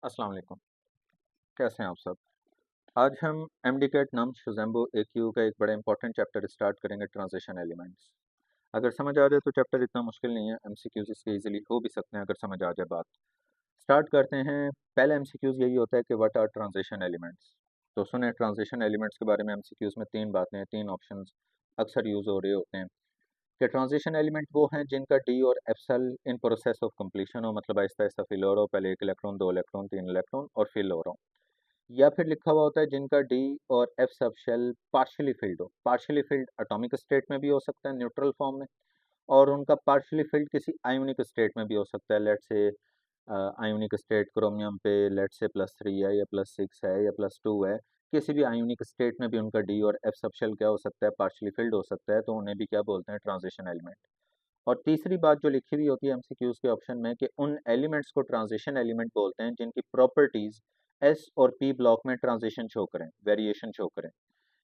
अस्सलाम वालेकुम। कैसे हैं आप सब? आज हम एमडीकैट नम शुज़ैम्बो एक्यू का एक बड़ा इंपॉर्टेंट चैप्टर स्टार्ट करेंगे, ट्रांजिशन एलिमेंट्स। अगर समझ आ जाए तो चैप्टर इतना मुश्किल नहीं है, एमसीक्यूज इसके इजीली हो भी सकते हैं अगर समझ आ जाए बात। स्टार्ट करते हैं। पहले एमसीक्यूज यही होता है कि व्हाट आर ट्रांजिशन एलिमेंट्स। तो सुने, ट्रांजिशन एलिमेंट्स के बारे में एमसीक्यूज में तीन बातें, तीन ऑप्शंस अक्सर यूज हो रहे होते हैं कि ट्रांजिशन एलिमेंट वो हैं जिनका डी और F cell in process of completion हो, मतलब आहिस्ता आहिस्ता फिल हो रहा हो, पहले एक इलेक्ट्रॉन, दो इलेक्ट्रॉन, तीन इलेक्ट्रॉन और फिल हो रहा हो। या फिर लिखा हुआ होता है जिनका डी और F subshell partially filled हो। पार्शियली फिल्ड एटॉमिक स्टेट में भी हो सकता है, न्यूट्रल फॉर्म में, और उनका पार्शियली फिल्ड किसी आयोनिक स्टेट में भी हो सकता है। लेट से आयोनिक स्टेट क्रोमियम पे लेट से +3 है या +6 है या +2 है, किसी भी आयोनिक स्टेट में भी उनका डी और एफ सब शेल क्या हो सकता है, पार्शियली फिल्ड हो सकता है, तो उन्हें भी क्या बोलते हैं, ट्रांजिशन एलिमेंट। और तीसरी बात जो लिखी हुई होती है एमसीक्यूज के ऑप्शन में कि उन एलिमेंट्स को ट्रांजिशन एलिमेंट बोलते हैं जिनकी प्रॉपर्टीज एस और पी ब्लॉक में ट्रांजिशन शो करें, वेरिएशन शो करें।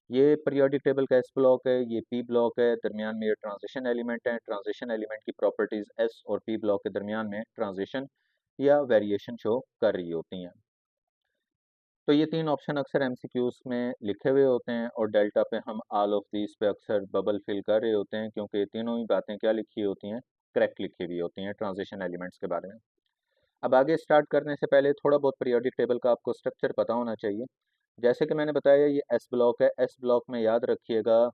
ये पीरियोडिक टेबल का एस ब्लॉक है, ये पी ब्लॉक है, दरमियान में ये ट्रांजिशन एलिमेंट है। ट्रांजिशन एलिमेंट की प्रॉपर्टीज एस और पी ब्लॉक के दरमियान में ट्रांजिशन या वेरिएशन शो कर रही होती हैं। तो ये तीन ऑप्शन अक्सर एमसीक्यूज में लिखे हुए होते हैं और डेल्टा पे हम ऑल ऑफ दीज पे अक्सर बबल फिल कर रहे होते हैं, क्योंकि ये तीनों ही बातें क्या लिखी होती हैं, करेक्ट लिखी हुई होती हैं ट्रांजिशन एलिमेंट्स के बारे में। अब आगे स्टार्ट करने से पहले थोड़ा बहुत पीरियोडिक टेबल का आपको स्ट्रक्चर पता होना चाहिए। जैसे कि मैंने बताया, ये एस ब्लॉक है। एस ब्लॉक में याद रखिएगा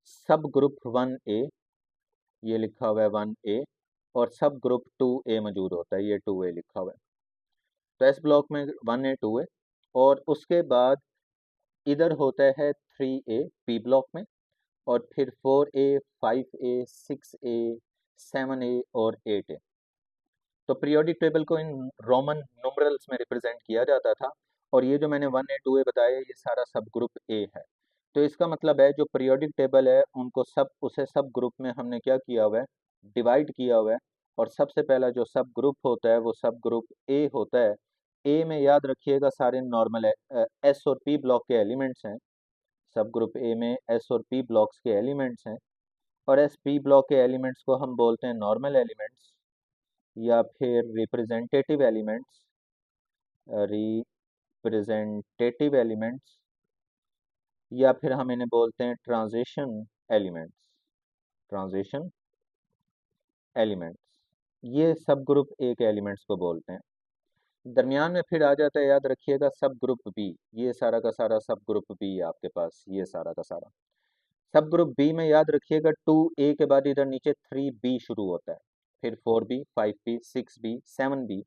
सब ग्रुप 1A, ये लिखा हुआ है 1A, और सब ग्रुप 2A मौजूद होता है, ये 2A लिखा हुआ है। तो एस ब्लॉक में 1A 2A, और उसके बाद इधर होता है 3A पी ब्लॉक में, और फिर 4A 5A 6A 7A और 8A। तो पीरियोडिक टेबल को इन रोमन न्यूमरल्स में रिप्रेजेंट किया जाता था, और ये जो मैंने 1A 2A बताया, ये सारा सब ग्रुप ए है। तो इसका मतलब है जो पीरियोडिक टेबल है उनको उसे सब ग्रुप में हमने क्या किया हुआ है, डिवाइड किया हुआ है। और सबसे पहला जो सब ग्रुप होता है वो सब ग्रुप ए होता है। ए में याद रखिएगा सारे नॉर्मल एस और पी ब्लॉक के एलिमेंट्स हैं। सब ग्रुप ए में एस और पी ब्लॉक्स के एलिमेंट्स हैं, और एस पी ब्लॉक के एलिमेंट्स को हम बोलते हैं नॉर्मल एलिमेंट्स या फिर रिप्रेजेंटेटिव एलिमेंट्स। रिप्रेजेंटेटिव एलिमेंट्स या फिर हम इन्हें बोलते हैं ट्रांजिशन एलिमेंट्स। ट्रांजिशन एलिमेंट्स, ये सब ग्रुप ए के एलिमेंट्स को बोलते हैं। दरमियान में फिर आ जाता है, याद रखिएगा, सब ग्रुप बी। ये सारा का सारा सब ग्रुप बी है आपके पास, ये सारा का सारा सब ग्रुप बी में याद रखिएगा 2A के बाद इधर नीचे 3B शुरू होता है, फिर 4B 5B 6B 7B।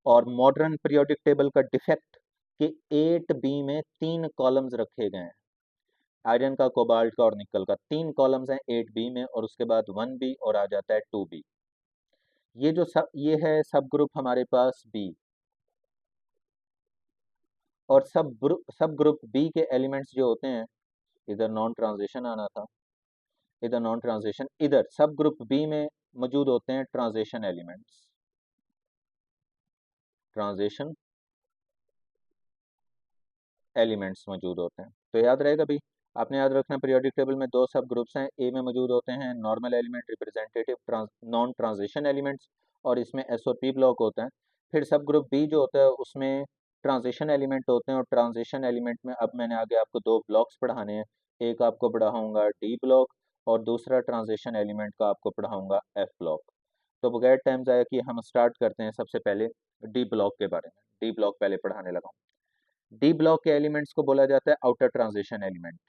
और मॉडर्न पीरियोडिक टेबल का डिफेक्ट कि 8B में 3 कॉलम्स रखे गए हैं। आयरन का, कोबाल्ट का और निकल का 3 कॉलम्स हैं 8B में, और उसके बाद 1B और आ जाता है 2B। ये है सब ग्रुप हमारे पास बी। और सब ग्रुप बी के एलिमेंट्स जो होते हैं, इधर नॉन ट्रांजिशन आना था, इधर नॉन ट्रांजिशन, इधर सब ग्रुप बी में मौजूद होते हैं ट्रांजिशन एलिमेंट्स। ट्रांजिशन एलिमेंट्स मौजूद होते हैं। तो याद रहेगा भाई, आपने याद रखना पीरियोडिक टेबल में दो सब ग्रुप्स हैं। ए में मौजूद होते हैं normal element, representative, non transition elements, और इसमें एस और पी ब्लॉक होता है। फिर सब ग्रुप बी जो होता है उसमें ट्रांजिशन एलिमेंट होते हैं, और ट्रांजिशन एलिमेंट में अब मैंने आगे आपको दो ब्लॉक्स पढ़ाने हैं। एक आपको पढ़ाऊंगा डी ब्लॉक, और दूसरा ट्रांजिशन एलिमेंट का आपको पढ़ाऊंगा एफ ब्लॉक। तो बगैर टाइम ज़ाया कि हम स्टार्ट करते हैं सबसे पहले डी ब्लॉक के बारे में। डी ब्लॉक पहले पढ़ाने लगा। डी ब्लॉक के एलिमेंट्स को बोला जाता है आउटर ट्रांजिशन एलिमेंट,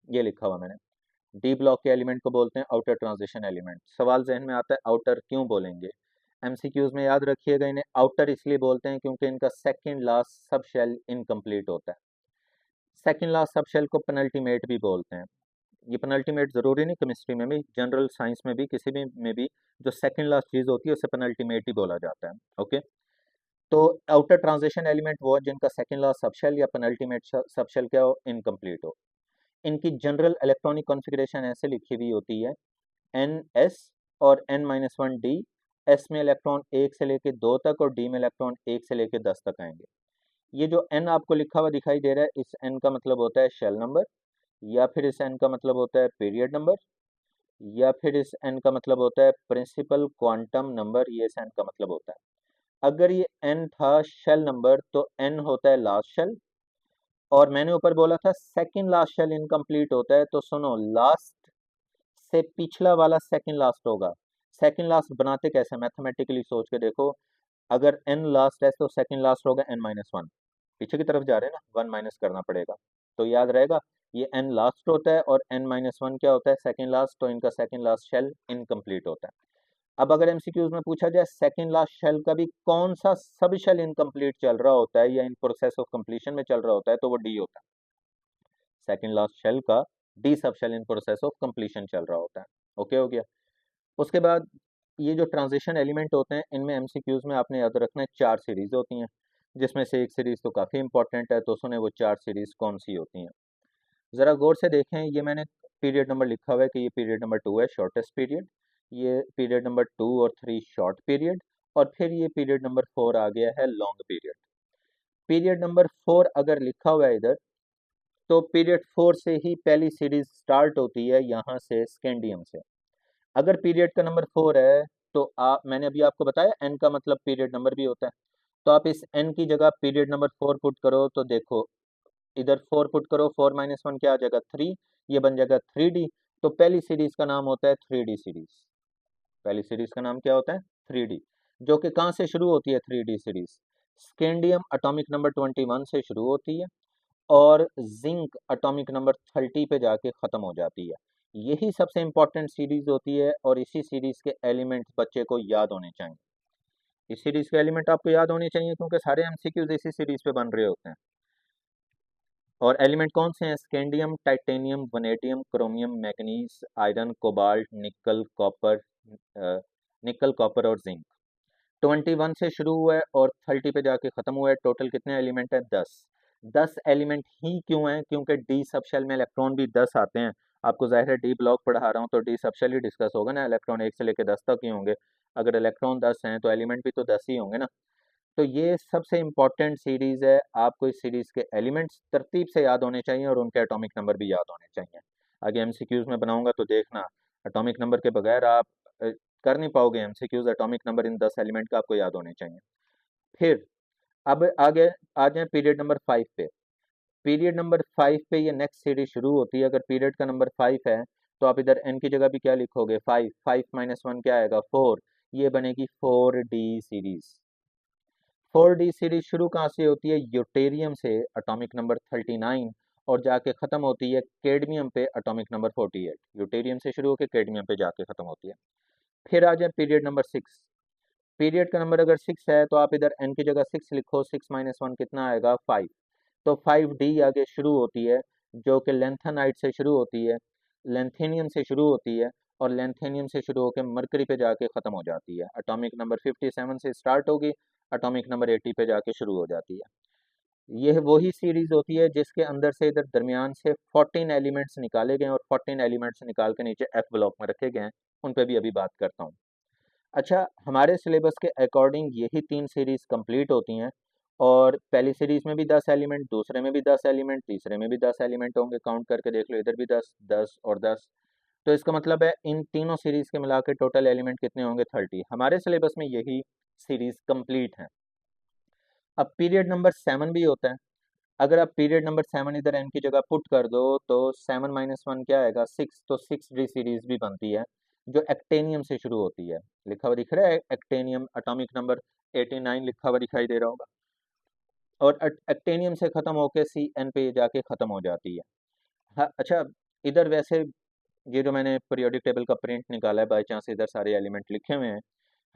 ये लिखा हुआ मैंने। डी ब्लॉक के एलिमेंट को बोलते हैं आउटर ट्रांजिशन एलिमेंट। सवाल जहन में आता है आउटर क्यों बोलेंगे, एमसीक्यूज में याद रखिएगा इन्हें आउटर इसलिए बोलते हैं क्योंकि इनका second last subshell incomplete होता है। सेकंड लास्ट सब शेल को पेनल्टीमेट भी बोलते हैं। ये पेनल्टीमेट जरूरी नहीं, केमिस्ट्री में भी, जनरल साइंस में भी, किसी भी में भी जो सेकंड लास्ट चीज होती है उसे पेनल्टीमेट ही बोला जाता है। ओके, तो आउटर ट्रांजिशन एलिमेंट वो है जिनका सेकंड लास्ट सबशेल या पेनल्टीमेट सबशेल क्या हो, इनकम्प्लीट हो। इनकी जनरल इलेक्ट्रॉनिक कॉन्फ़िगरेशन ऐसे लिखी हुई होती है NS और N-1D। एस में इलेक्ट्रॉन 1 से लेके 2 तक, और डी में इलेक्ट्रॉन 1 से लेके 10 तक आएंगे। ये जो N आपको लिखा हुआ दिखाई दे रहा है, इस N का मतलब होता है शेल नंबर, या फिर इस N का मतलब होता है पीरियड नंबर, या फिर इस N का मतलब होता है प्रिंसिपल क्वांटम नंबर, ये इस N का मतलब होता है। अगर ये n था शेल नंबर तो n होता है लास्ट शेल, और मैंने ऊपर बोला था सेकंड लास्ट शेल इनकम्प्लीट होता है, तो सुनो लास्ट से पिछला वाला सेकंड लास्ट होगा। सेकंड लास्ट बनाते कैसे, मैथमेटिकली सोच के देखो। अगर n लास्ट है तो सेकंड लास्ट होगा n-1, पीछे की तरफ जा रहे हैं ना, 1 माइनस करना पड़ेगा, तो याद रहेगा ये n लास्ट होता है और n-1 क्या होता है, सेकंड लास्ट, तो इनका सेकंड लास्ट शेल इनकम्प्लीट होता है। अब अगर एमसीक्यूज में पूछा जाए सेकंड लास्ट शेल का भी कौन सा सब शेल इनकम्प्लीट चल रहा होता है या इन प्रोसेस ऑफ कंप्लीशन में चल रहा होता है, तो वो डी होता है। सेकंड लास्ट शेल का D subshell in process of completion चल रहा होता है। ओके हो गया। उसके बाद ये जो ट्रांजिशन एलिमेंट होते हैं इनमें एमसीक्यूज में आपने याद रखना है 4 सीरीज होती हैं, जिसमें से एक सीरीज तो काफ़ी इंपॉर्टेंट है, तो सुने वो 4 सीरीज कौन सी होती हैं। ज़रा गौर से देखें, ये मैंने पीरियड नंबर लिखा हुआ है कि ये पीरियड नंबर 2 है, शॉर्टेस्ट पीरियड, ये पीरियड नंबर 2 और 3 शॉर्ट पीरियड, और फिर ये पीरियड नंबर 4 आ गया है लॉन्ग पीरियड। पीरियड नंबर 4 अगर लिखा हुआ है इधर, तो पीरियड 4 से ही पहली सीरीज स्टार्ट होती है, यहाँ से स्कैंडियम से। अगर पीरियड का नंबर 4 है तो आप, मैंने अभी आपको बताया n का मतलब पीरियड नंबर भी होता है, तो आप इस n की जगह पीरियड नंबर 4 पुट करो, तो देखो इधर 4 पुट करो, 4-1 क्या आ जाएगा 3, ये बन जाएगा 3D। तो पहली सीरीज का नाम होता है 3D सीरीज। पहली सीरीज का नाम क्या होता है 3D, जो कि कहाँ से शुरू होती है 3D series, scandium atomic number 21 से शुरू होती है और जिंक एटॉमिक नंबर 30 पे जाके ख़त्म हो जाती है। यही सबसे इंपॉर्टेंट सीरीज होती है और इसी सीरीज के एलिमेंट्स बच्चे को याद होने चाहिए। इस सीरीज के एलिमेंट आपको याद होने चाहिए क्योंकि सारे एमसीक्यूज इसी सीरीज पे बन रहे होते हैं। और एलिमेंट कौन से हैं, scandium, titanium, vanadium, chromium, manganese, iron, cobalt, निकल, कॉपर और जिंक। 21 से शुरू हुआ है और 30 पे जाके खत्म हुआ है। टोटल कितने एलिमेंट है, 10। 10 एलिमेंट ही क्यों हैं, क्योंकि डी सबशेल में इलेक्ट्रॉन भी 10 आते हैं। आपको जाहिर है डी ब्लॉक पढ़ा रहा हूँ तो डी सबशेल ही डिस्कस होगा ना, इलेक्ट्रॉन 1 से लेकर 10 तक ही होंगे। अगर इलेक्ट्रॉन 10 हैं तो एलिमेंट भी तो 10 ही होंगे ना। तो ये सबसे इंपॉर्टेंट सीरीज है, आपको इस सीरीज के एलिमेंट्स तरतीब से याद होने चाहिए और उनके एटॉमिक नंबर भी याद होने चाहिए। आगे एमसीक्यूज में बनाऊंगा तो देखना, एटॉमिक नंबर के बगैर आप कर नहीं पाओगे MCQs. Atomic number in 10 element का आपको याद होने चाहिए। फिर अब आगे आ जाए पीरियड नंबर 5 पे। पीरियड नंबर 5 पे ये नेक्स्ट सीरीज शुरू होती है। अगर पीरियड का नंबर 5 है तो आप इधर n की जगह भी क्या लिखोगे, 5। 5-1 क्या आएगा, 4। ये बनेगी 4D सीरीज। 4D सीरीज शुरू कहाँ से होती है, यूटेरियम से, एटॉमिक नंबर 39, और जाके खत्म होती है कैडमियम पे, एटॉमिक नंबर 48। यूटेरियम से शुरू होकर कैडमियम पे जाके खत्म होती है। फिर आ जाए पीरियड नंबर 6। पीरियड का नंबर अगर 6 है तो आप इधर n की जगह 6 लिखो, 6-1 कितना आएगा, 5। तो 5D आगे शुरू होती है, जो कि लेंथेनाइट से शुरू होती है, लेंथेनियम से शुरू होती है, और लेंथेनियम से शुरू होकर मरकरी पे जाके ख़त्म हो जाती है। एटॉमिक नंबर 57 से स्टार्ट होगी, एटॉमिक नंबर 80 पे जाके शुरू हो जाती है। यह वही सीरीज होती है जिसके अंदर से इधर दरमियान से 14 एलिमेंट्स निकाले गए और 14 एलिमेंट्स निकाल के नीचे एफ ब्लॉक में रखे गए हैं, उन पे भी अभी बात करता हूँ। अच्छा, हमारे सिलेबस के अकॉर्डिंग यही 3 सीरीज कंप्लीट होती हैं, और पहली सीरीज में भी 10 एलिमेंट, दूसरे में भी 10 एलिमेंट, तीसरे में भी 10 एलिमेंट होंगे। काउंट करके देख लो, इधर भी 10, 10 और 10। तो इसका मतलब है इन तीनों सीरीज के मिला के टोटल एलिमेंट कितने होंगे, 30। हमारे सिलेबस में यही सीरीज कंप्लीट है। अब पीरियड नंबर 7 भी होता है। अगर आप पीरियड नंबर 7 इधर n की जगह पुट कर दो तो 7-1 क्या आएगा, 6। तो 6D सीरीज भी बनती है, जो एक्टेनियम से शुरू होती है। लिखा हुआ दिख रहा है एक्टेनियम, एटॉमिक नंबर 89 लिखा हुआ दिखाई दे रहा होगा, और एक्टेनियम से खत्म होकर CN पे जाके खत्म हो जाती है। हाँ, अच्छा, इधर वैसे ये जो मैंने पीरियोडिक टेबल का प्रिंट निकाला है, बाई चांस इधर सारे एलिमेंट लिखे हुए हैं,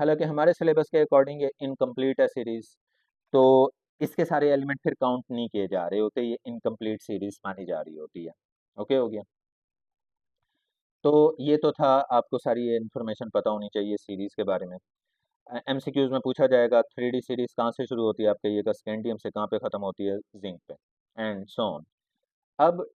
हालांकि हमारे सिलेबस के अकॉर्डिंग ये इनकम्प्लीट है सीरीज, तो इसके सारे एलिमेंट फिर काउंट नहीं किए जा रहे होते, ये इनकम्प्लीट सीरीज मानी जा रही होती है। ओके हो गया। तो ये तो था, आपको सारी ये इन्फॉर्मेशन पता होनी चाहिए सीरीज के बारे में। एमसीक्यूज में पूछा जाएगा 3D सीरीज कहाँ से शुरू होती है, आप कहिएगा स्कैंडियम से, कहाँ पे खत्म होती है, जिंक पे, एंड सो ऑन। अब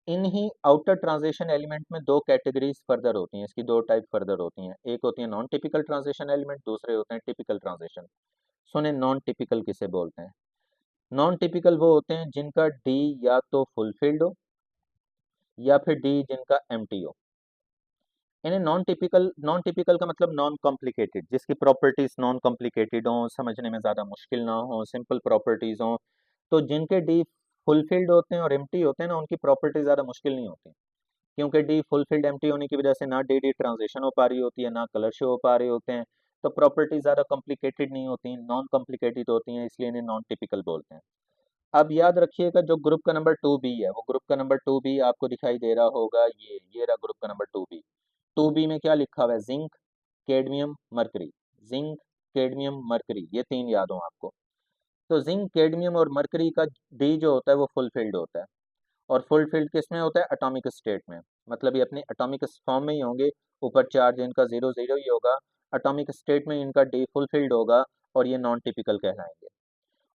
इन्हीं आउटर ट्रांजिशन एलिमेंट में दो कैटेगरीज फर्दर होती हैं, इसकी दो टाइप फर्दर होती हैं। एक होती है नॉन टिपिकल ट्रांजिशन एलिमेंट, दूसरे होते हैं टिपिकल ट्रांजिशन। सुने, नॉन टिपिकल किसे बोलते हैं। नॉन टिपिकल वो होते हैं जिनका डी या तो फुलफिल्ड हो या फिर डी जिनका एम्प्टी हो। इन्हें नॉन टिपिकल का मतलब नॉन कॉम्प्लिकेटेड, जिसकी प्रॉपर्टीज नॉन कॉम्प्लिकेटेड हो, समझने में ज़्यादा मुश्किल ना हो, सिंपल प्रॉपर्टीज हो। तो जिनके डी फुलफिल्ड होते हैं और एम्प्टी होते हैं ना, उनकी प्रॉपर्टी ज़्यादा मुश्किल नहीं होती, क्योंकि डी फुलफिल्ड एम्प्टी होने की वजह से ना डी डी ट्रांजिशन हो पा रही होती है, ना कलर शो हो पा रहे होते हैं। तो प्रॉपर्टी ज़्यादा कॉम्प्लिकेटेड नहीं होती, नॉन कॉम्प्लिकेटेड होती हैं, इसलिए इन्हें नॉन टिपिकल बोलते हैं। अब याद रखिएगा, जो ग्रुप का नंबर 2b है, वो ग्रुप का नंबर 2b आपको दिखाई दे रहा होगा, ये रहा ग्रुप का नंबर 2b। 2b में क्या लिखा हुआ है? Zinc, cadmium, mercury. Zinc, cadmium, mercury, ये तीन याद हो आपको। तो जिंक, कैडमियम और मरकरी का डी जो होता है वो फुलफिल्ड होता है। और फुलफिल्ड किस में होता है? एटॉमिक स्टेट में, मतलब ये अपने एटॉमिक फॉर्म में ही होंगे, ऊपर चार्ज इनका 0 0 ही होगा। एटॉमिक स्टेट में इनका डी फुलफिल्ड होगा और ये नॉन टिपिकल कहलाएंगे।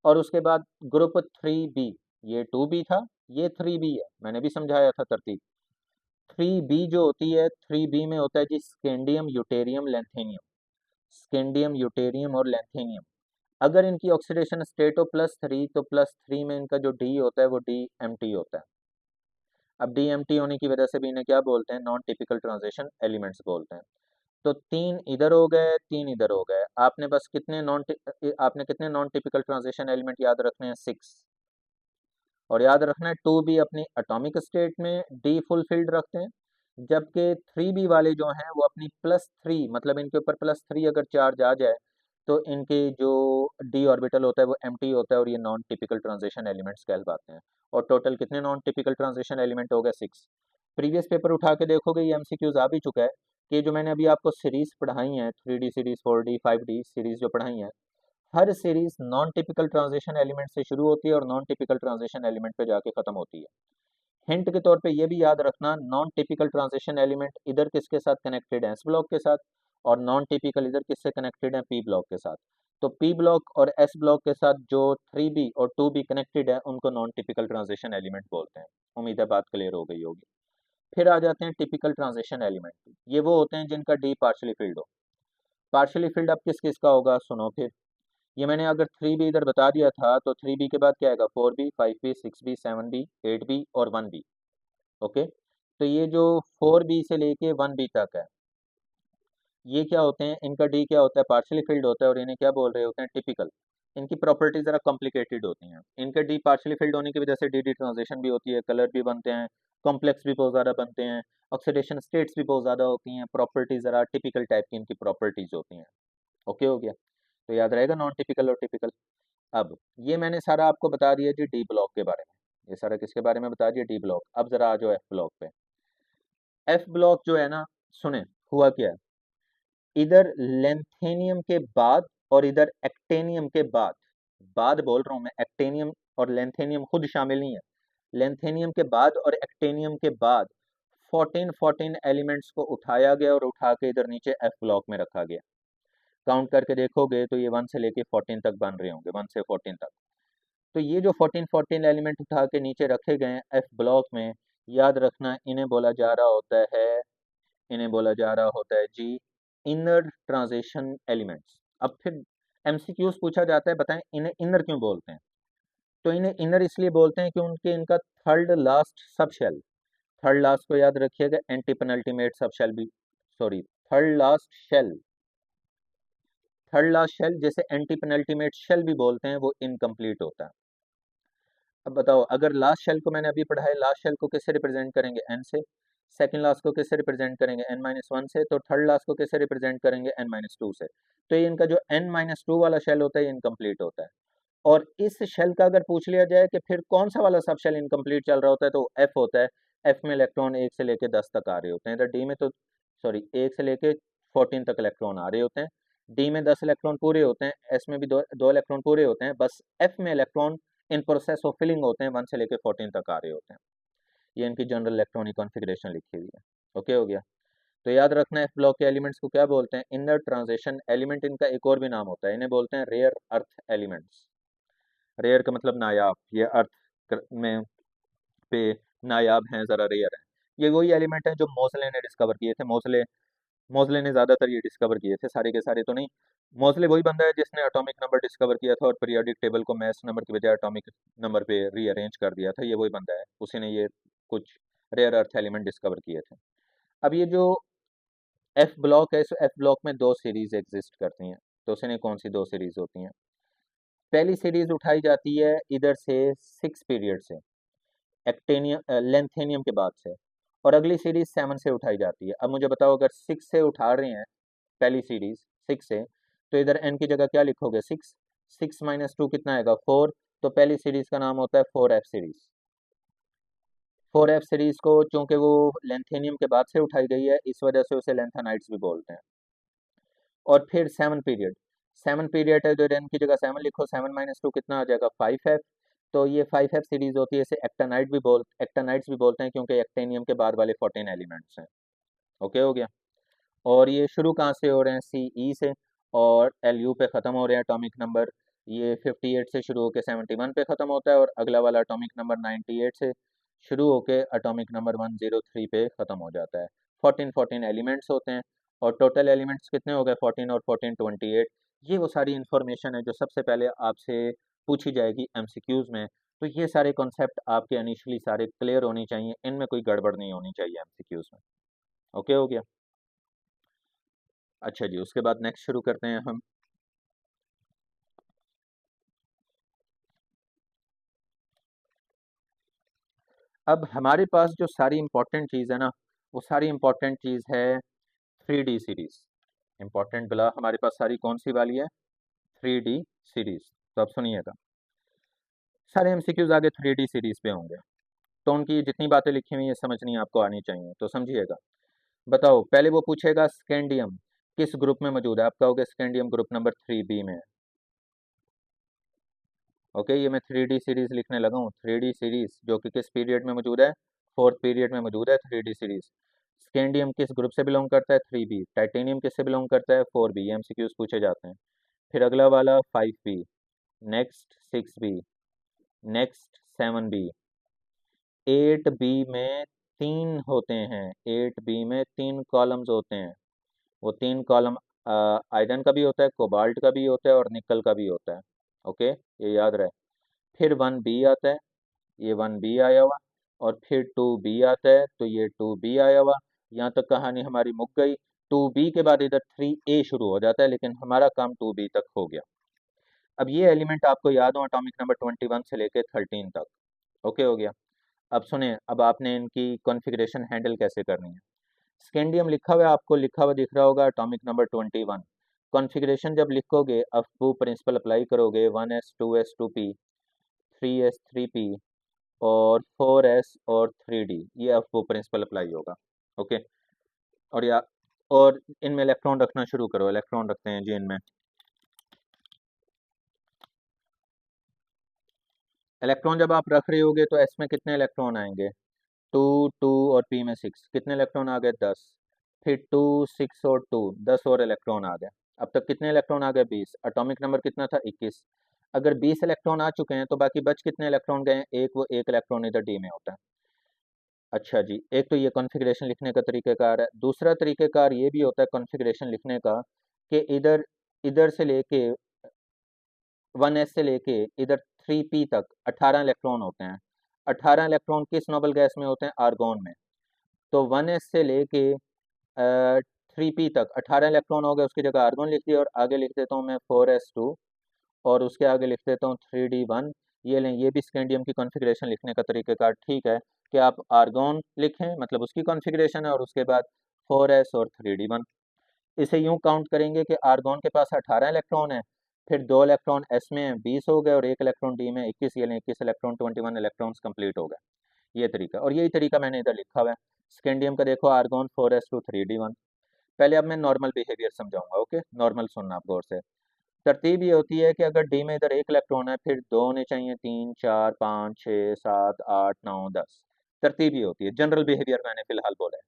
और उसके बाद ग्रुप 3b, ये 2b था, ये 3b है, मैंने भी समझाया था तरतीब। 3b जो होती है, 3b में होता है जी स्कैंडियम, यूटेरियम, लैंथेनियम। स्कैंडियम, यूटेरियम और लैंथेनियम। अगर इनकी ऑक्सीडेशन स्टेट हो +3, तो +3 में इनका जो डी होता है वो डी एम टी होता है। अब डी एम टी होने की वजह से भी इन्हें क्या बोलते हैं? नॉन टिपिकल ट्रांजिशन एलिमेंट्स बोलते हैं। तो तीन इधर हो गए, तीन इधर हो गए। आपने कितने नॉन टिपिकल ट्रांजिशन एलिमेंट याद रखने हैं? 6। और याद रखना है 2b अपनी एटॉमिक स्टेट में डी फुलफिल्ड रखते हैं, जबकि 3b वाले जो हैं वो अपनी +3, मतलब इनके ऊपर +3 अगर चार्ज आ जाए तो इनके जो डी ऑर्बिटल होता है वो एम्प्टी होता है और ये नॉन टिपिकल ट्रांजिशन एलिमेंट्स कहलाते हैं। और टोटल कितने नॉन टिपिकल ट्रांजिशन एलिमेंट हो गए? 6। प्रीवियस पेपर उठा के देखोगे, ये एमसीक्यूज आ भी चुका है कि जो मैंने अभी आपको सीरीज पढ़ाई हैं, 3D series, 4D, 5D series जो पढ़ाई हैं, हर series non typical transition element से शुरू होती है और नॉन टिपिकल ट्रांजिशन एलिमेंट पे जाके खत्म होती है। हिंट के तौर पे ये भी याद रखना, नॉन टिपिकल ट्रांजिशन एलिमेंट इधर किसके साथ कनेक्टेड है? एस ब्लॉक के साथ। और नॉन टिपिकल इधर किससे कनेक्टेड है? पी ब्लॉक के साथ। तो पी ब्लॉक और एस ब्लॉक के साथ जो 3b और 2b कनेक्टेड है, उनको नॉन टिपिकल ट्रांजिशन एलिमेंट बोलते हैं। उम्मीद है बात क्लियर हो गई होगी। फिर आ जाते हैं टिपिकल ट्रांजिशन एलिमेंट। ये वो होते हैं जिनका डी पार्शली फिल्ड हो। पार्शली फिल्ड अब किस किस का होगा? सुनो फिर। ये मैंने अगर 3b इधर बता दिया था, तो 3b के बाद क्या आएगा? 4b, 5b, 6b, 7b, 8b और 1b। ओके, तो ये जो 4b से लेके 1b तक है, ये क्या होते हैं? इनका डी क्या होता है? पार्शली फिल्ड होता है और इन्हें क्या बोल रहे होते हैं? टिपिकल। इनकी प्रॉपर्टी जरा कॉम्प्लिकेटेड होती हैं। इनके डी पार्शली फिल्ड होने की वजह से डी डी ट्रांजिशन भी होती है, कलर भी बनते हैं, कॉम्प्लेक्स भी बहुत ज़्यादा बनते हैं, ऑक्सीडेशन स्टेट्स भी बहुत ज़्यादा होती हैं, प्रॉपर्टी ज़रा टिपिकल टाइप की इनकी प्रॉपर्टीज होती हैं। ओके हो गया? तो याद रहेगा नॉन टिपिकल और टिपिकल। अब ये मैंने सारा आपको बता दिया जी डी ब्लॉक के बारे में। ये सारा किसके बारे में बता दिया? D block. अब जरा आ जाओ एफ ब्लॉक पे। एफ ब्लॉक जो है ना, सुने हुआ क्या है? इधर लेंथेनियम के बाद और इधर एक्टेनियम के बाद बोल रहा हूं मैं, एक्टेनियम और लेंथेनियम खुद शामिल नहीं है। लेंथेनियम के बाद और एक्टेनियम के बाद 14 एलिमेंट्स को उठाया गया और उठा के इधर नीचे एफ ब्लॉक में रखा गया। काउंट करके देखोगे तो ये 1 से लेके 14 तक बन रहे होंगे, 1 से 14 तक। तो ये जो 14 एलिमेंट उठा के नीचे रखे गए हैं एफ ब्लॉक में, याद रखना इन्हें बोला जा रहा होता है, इन्हें बोला जा रहा होता है जी इनर ट्रांजिशन एलिमेंट्स। अब फिर एमसीक्यूज पूछा जाता है, बताएं इन्हें इनर क्यों बोलते हैं? तो इन्हें इनर इसलिए बोलते हैं कि उनके इनका third last subshell, third last को याद रखिएगा, एंटी पेनल्टीमेट सब शेल भी, sorry, third last shell, third last shell जैसे एंटी पेनल्टीमेट शेल भी बोलते हैं, वो इनकम्प्लीट होता है। अब बताओ, अगर लास्ट शेल को मैंने अभी पढ़ा है, लास्ट शेल को किससे रिप्रेजेंट करेंगे? एन से। सेकंड लास्ट को किससे रिप्रेजेंट करेंगे? n-1 से। तो थर्ड लास्ट को किससे रिप्रेजेंट करेंगे? n-2 से। तो ये इनका जो n-2 वाला शेल होता है, ये इनकम्प्लीट होता है। और इस शेल का अगर पूछ लिया जाए कि फिर कौन सा वाला सब शेल इनकम्प्लीट चल रहा होता है, तो एफ होता है। एफ में इलेक्ट्रॉन 1 से लेके 10 तक आ रहे होते हैं। इधर डी में तो, सॉरी, 1 से लेके 14 तक इलेक्ट्रॉन आ रहे होते हैं। डी में 10 इलेक्ट्रॉन पूरे होते हैं, एस में भी दो इलेक्ट्रॉन पूरे होते हैं, बस एफ में electron in process of filling होते हैं, 1 से लेके 14 तक आ रहे होते हैं। ये इनकी जनरल इलेक्ट्रॉनिक कॉन्फ़िगरेशन लिखी हुई है। ओके हो गया? तो याद रखना है एफ ब्लॉक के एलिमेंट्स को क्या बोलते हैं? Inner transition element. इनका एक और भी नाम होता है, इन्हें बोलते हैं रेयर अर्थ एलिमेंट्स। रेयर का मतलब नायाब, ये में पे नायाब हैं, ज़रा रेयर हैं। ये वही एलिमेंट हैं जो मोज़ले ने डिस्कवर किए थे। मोज़ले मोज़ले ने ज़्यादातर ये डिस्कवर किए थे, सारे के सारे तो नहीं। मोज़ले वही बंदा है जिसने एटॉमिक नंबर डिस्कवर किया था और पीरियोडिक टेबल को मैस नंबर की बजाय एटॉमिक नंबर पे रीअरेंज कर दिया था। ये वही बंदा है, उसी ने ये कुछ रेयर अर्थ एलिमेंट डिस्कवर किए थे। अब ये जो एफ ब्लॉक है, इस एफ ब्लॉक में दो सीरीज एग्जिस्ट करती हैं। तो उसने कौन सी दो सीरीज होती हैं? पहली सीरीज उठाई जाती है इधर से 6 पीरियड से, एक्टेनियम लेंथेनियम के बाद से, और अगली सीरीज 7 से उठाई जाती है। अब मुझे बताओ, अगर 6 से उठा रहे हैं पहली सीरीज 6 से, तो इधर एन की जगह क्या लिखोगे? 6। 6 - 2 कितना आएगा? 4। तो पहली सीरीज का नाम होता है 4F सीरीज। 4F सीरीज को चूंकि वो लेंथेनियम के बाद से उठाई गई है, इस वजह से उसे लेंथेनाइट्स भी बोलते हैं। और फिर 7 पीरियड, 7 पीरियड है, तो एन की जगह 7 लिखो। 7 - 2 कितना आ जाएगा? 5F। तो ये 5F सीरीज होती है, इसे एक्टानाइट्स भी बोलते हैं, क्योंकि एक्टेनियम के बाद वाले 14 एलिमेंट्स हैं। ओके हो गया। और ये शुरू कहाँ से हो रहे हैं? CE से, और LU पे ख़त्म हो रहे हैं एटॉमिक नंबर। ये 58 से शुरू होकर 71 पे ख़त्म होता है, और अगला वाला एटॉमिक नंबर 98 से शुरू होकर एटॉमिक नंबर 103 पे ख़त्म हो जाता है। 14 एलिमेंट्स होते हैं, और टोटल एलिमेंट्स कितने हो गए? 14 और 14 28। ये वो सारी इन्फॉर्मेशन है जो सबसे पहले आपसे पूछी जाएगी MCQs में। तो ये सारे कॉन्सेप्ट आपके इनिशियली सारे क्लियर होनी चाहिए, इनमें कोई गड़बड़ नहीं होनी चाहिए MCQs में। ओके हो गया। अच्छा जी, उसके बाद नेक्स्ट शुरू करते हैं हम। अब हमारे पास जो सारी इंपॉर्टेंट चीज़ है ना, वो सारी इंपॉर्टेंट चीज़ है 3D सीरीज। इंपॉर्टेंट बला हमारे पास सारी कौन सी वाली है? 3D series. तो अब सुनिएगा, सारे MCQs आगे 3D सीरीज पे होंगे, तो उनकी जितनी बातें लिखी हुई है समझनी आपको आनी चाहिए, तो समझिएगा। बताओ, पहले वो पूछेगा स्कैंडियम किस ग्रुप में मौजूद है? आप कहोगे स्कैंडियम ग्रुप नंबर 3B में है। ओके, ये मैं 3D सीरीज लिखने लगा हूँ। 3D सीरीज जो कि किस पीरियड में मौजूद है? 4th पीरियड में मौजूद है 3D सीरीज। स्कैंडियम किस ग्रुप से बिलोंग करता है? 3B। टाइटेनियम किस से बिलोंग करता है? 4B। ये MCQs पूछे जाते हैं। फिर अगला वाला 5B, next 6B, next 7B। 8B में 3 होते हैं, 8B में 3 कॉलम्स होते हैं। वो 3 कॉलम आयरन का भी होता है, कोबाल्ट का भी होता है, और निकल का भी होता है। ओके, ये याद रहे। फिर 1B आता है, ये 1B आया हुआ, और फिर 2B आता है, तो ये 2B आया हुआ। यहाँ तक कहानी हमारी मुक गई। 2B के बाद इधर 3A शुरू हो जाता है, लेकिन हमारा काम 2B तक हो गया। अब ये एलिमेंट आपको याद हो, एटॉमिक नंबर 21 से लेकर 13 तक। ओके हो गया। अब सुने, अब आपने इनकी कॉन्फ़िगरेशन हैंडल कैसे करनी है। स्कैंडियम लिखा हुआ है, आपको लिखा हुआ दिख रहा होगा एटॉमिक नंबर 21। कॉन्फ़िगरेशन जब लिखोगे, अफबू प्रिंसिपल अप्लाई करोगे, 1s 2s 2p, 3s 3p, और 4s और 3d, ये अफबू प्रिंसिपल अप्लाई होगा। ओके। और या और इनमें इलेक्ट्रॉन रखना शुरू करो। इलेक्ट्रॉन रखते हैं जी इनमें। इलेक्ट्रॉन जब आप रख रहे होगे तो एस में कितने इलेक्ट्रॉन आएंगे? 2 2, और पी में 6। कितने इलेक्ट्रॉन आ गए? 10। फिर 2 6 और 2, 10 और इलेक्ट्रॉन आ गए। अब तक कितने इलेक्ट्रॉन आ गए? 20। एटॉमिक नंबर कितना था? 21। अगर 20 इलेक्ट्रॉन आ चुके हैं, तो बाकी बच कितने इलेक्ट्रॉन गए हैं? एक, वो एक इलेक्ट्रॉन इधर डी में होता है। अच्छा जी, एक तो ये कॉन्फ़िगरेशन लिखने का तरीक़ेकार है। दूसरा तरीक़ेकार ये भी होता है कॉन्फ़िगरेशन लिखने का, कि इधर इधर से लेके 1s से लेके इधर 3p तक 18 इलेक्ट्रॉन होते हैं। 18 इलेक्ट्रॉन किस नोबल गैस में होते हैं? आर्गोन में। तो 1s से लेके 3p तक 18 इलेक्ट्रॉन हो गए, उसकी जगह आर्गोन लिख दिया, और आगे लिख देता हूँ मैं 4s2, और उसके आगे लिख देता हूँ 3d1। ये लें, ये भी स्कैंडियम की कॉन्फ़िगरेशन लिखने का तरीक़ेकार ठीक है, कि आप आर्गोन लिखें, मतलब उसकी कॉन्फ़िगरेशन है, और उसके बाद 4s और 3d1। इसे यूं काउंट करेंगे कि आर्गोन के पास 18 इलेक्ट्रॉन है, फिर 2 इलेक्ट्रॉन एस में है, 20 हो गए, और 1 इलेक्ट्रॉन डी में 21, ये लें 21 इलेक्ट्रॉन, 21 इलेक्ट्रॉन्स कंप्लीट हो गए। ये तरीका, और यही तरीका मैंने इधर लिखा हुआ है। स्कैंडियम का देखो, आर्गोन 4s2 3d1। पहले अब मैं नॉर्मल बिहेवियर समझाऊंगा। ओके, नॉर्मल सुनना आप गौर से। तरतीब ये होती है कि अगर डी में इधर 1 इलेक्ट्रॉन है, फिर 2 होने चाहिए, 3 4 5 6 7 8 9 10। तरतीब ये होती है। जनरल बिहेवियर मैंने फिलहाल बोला है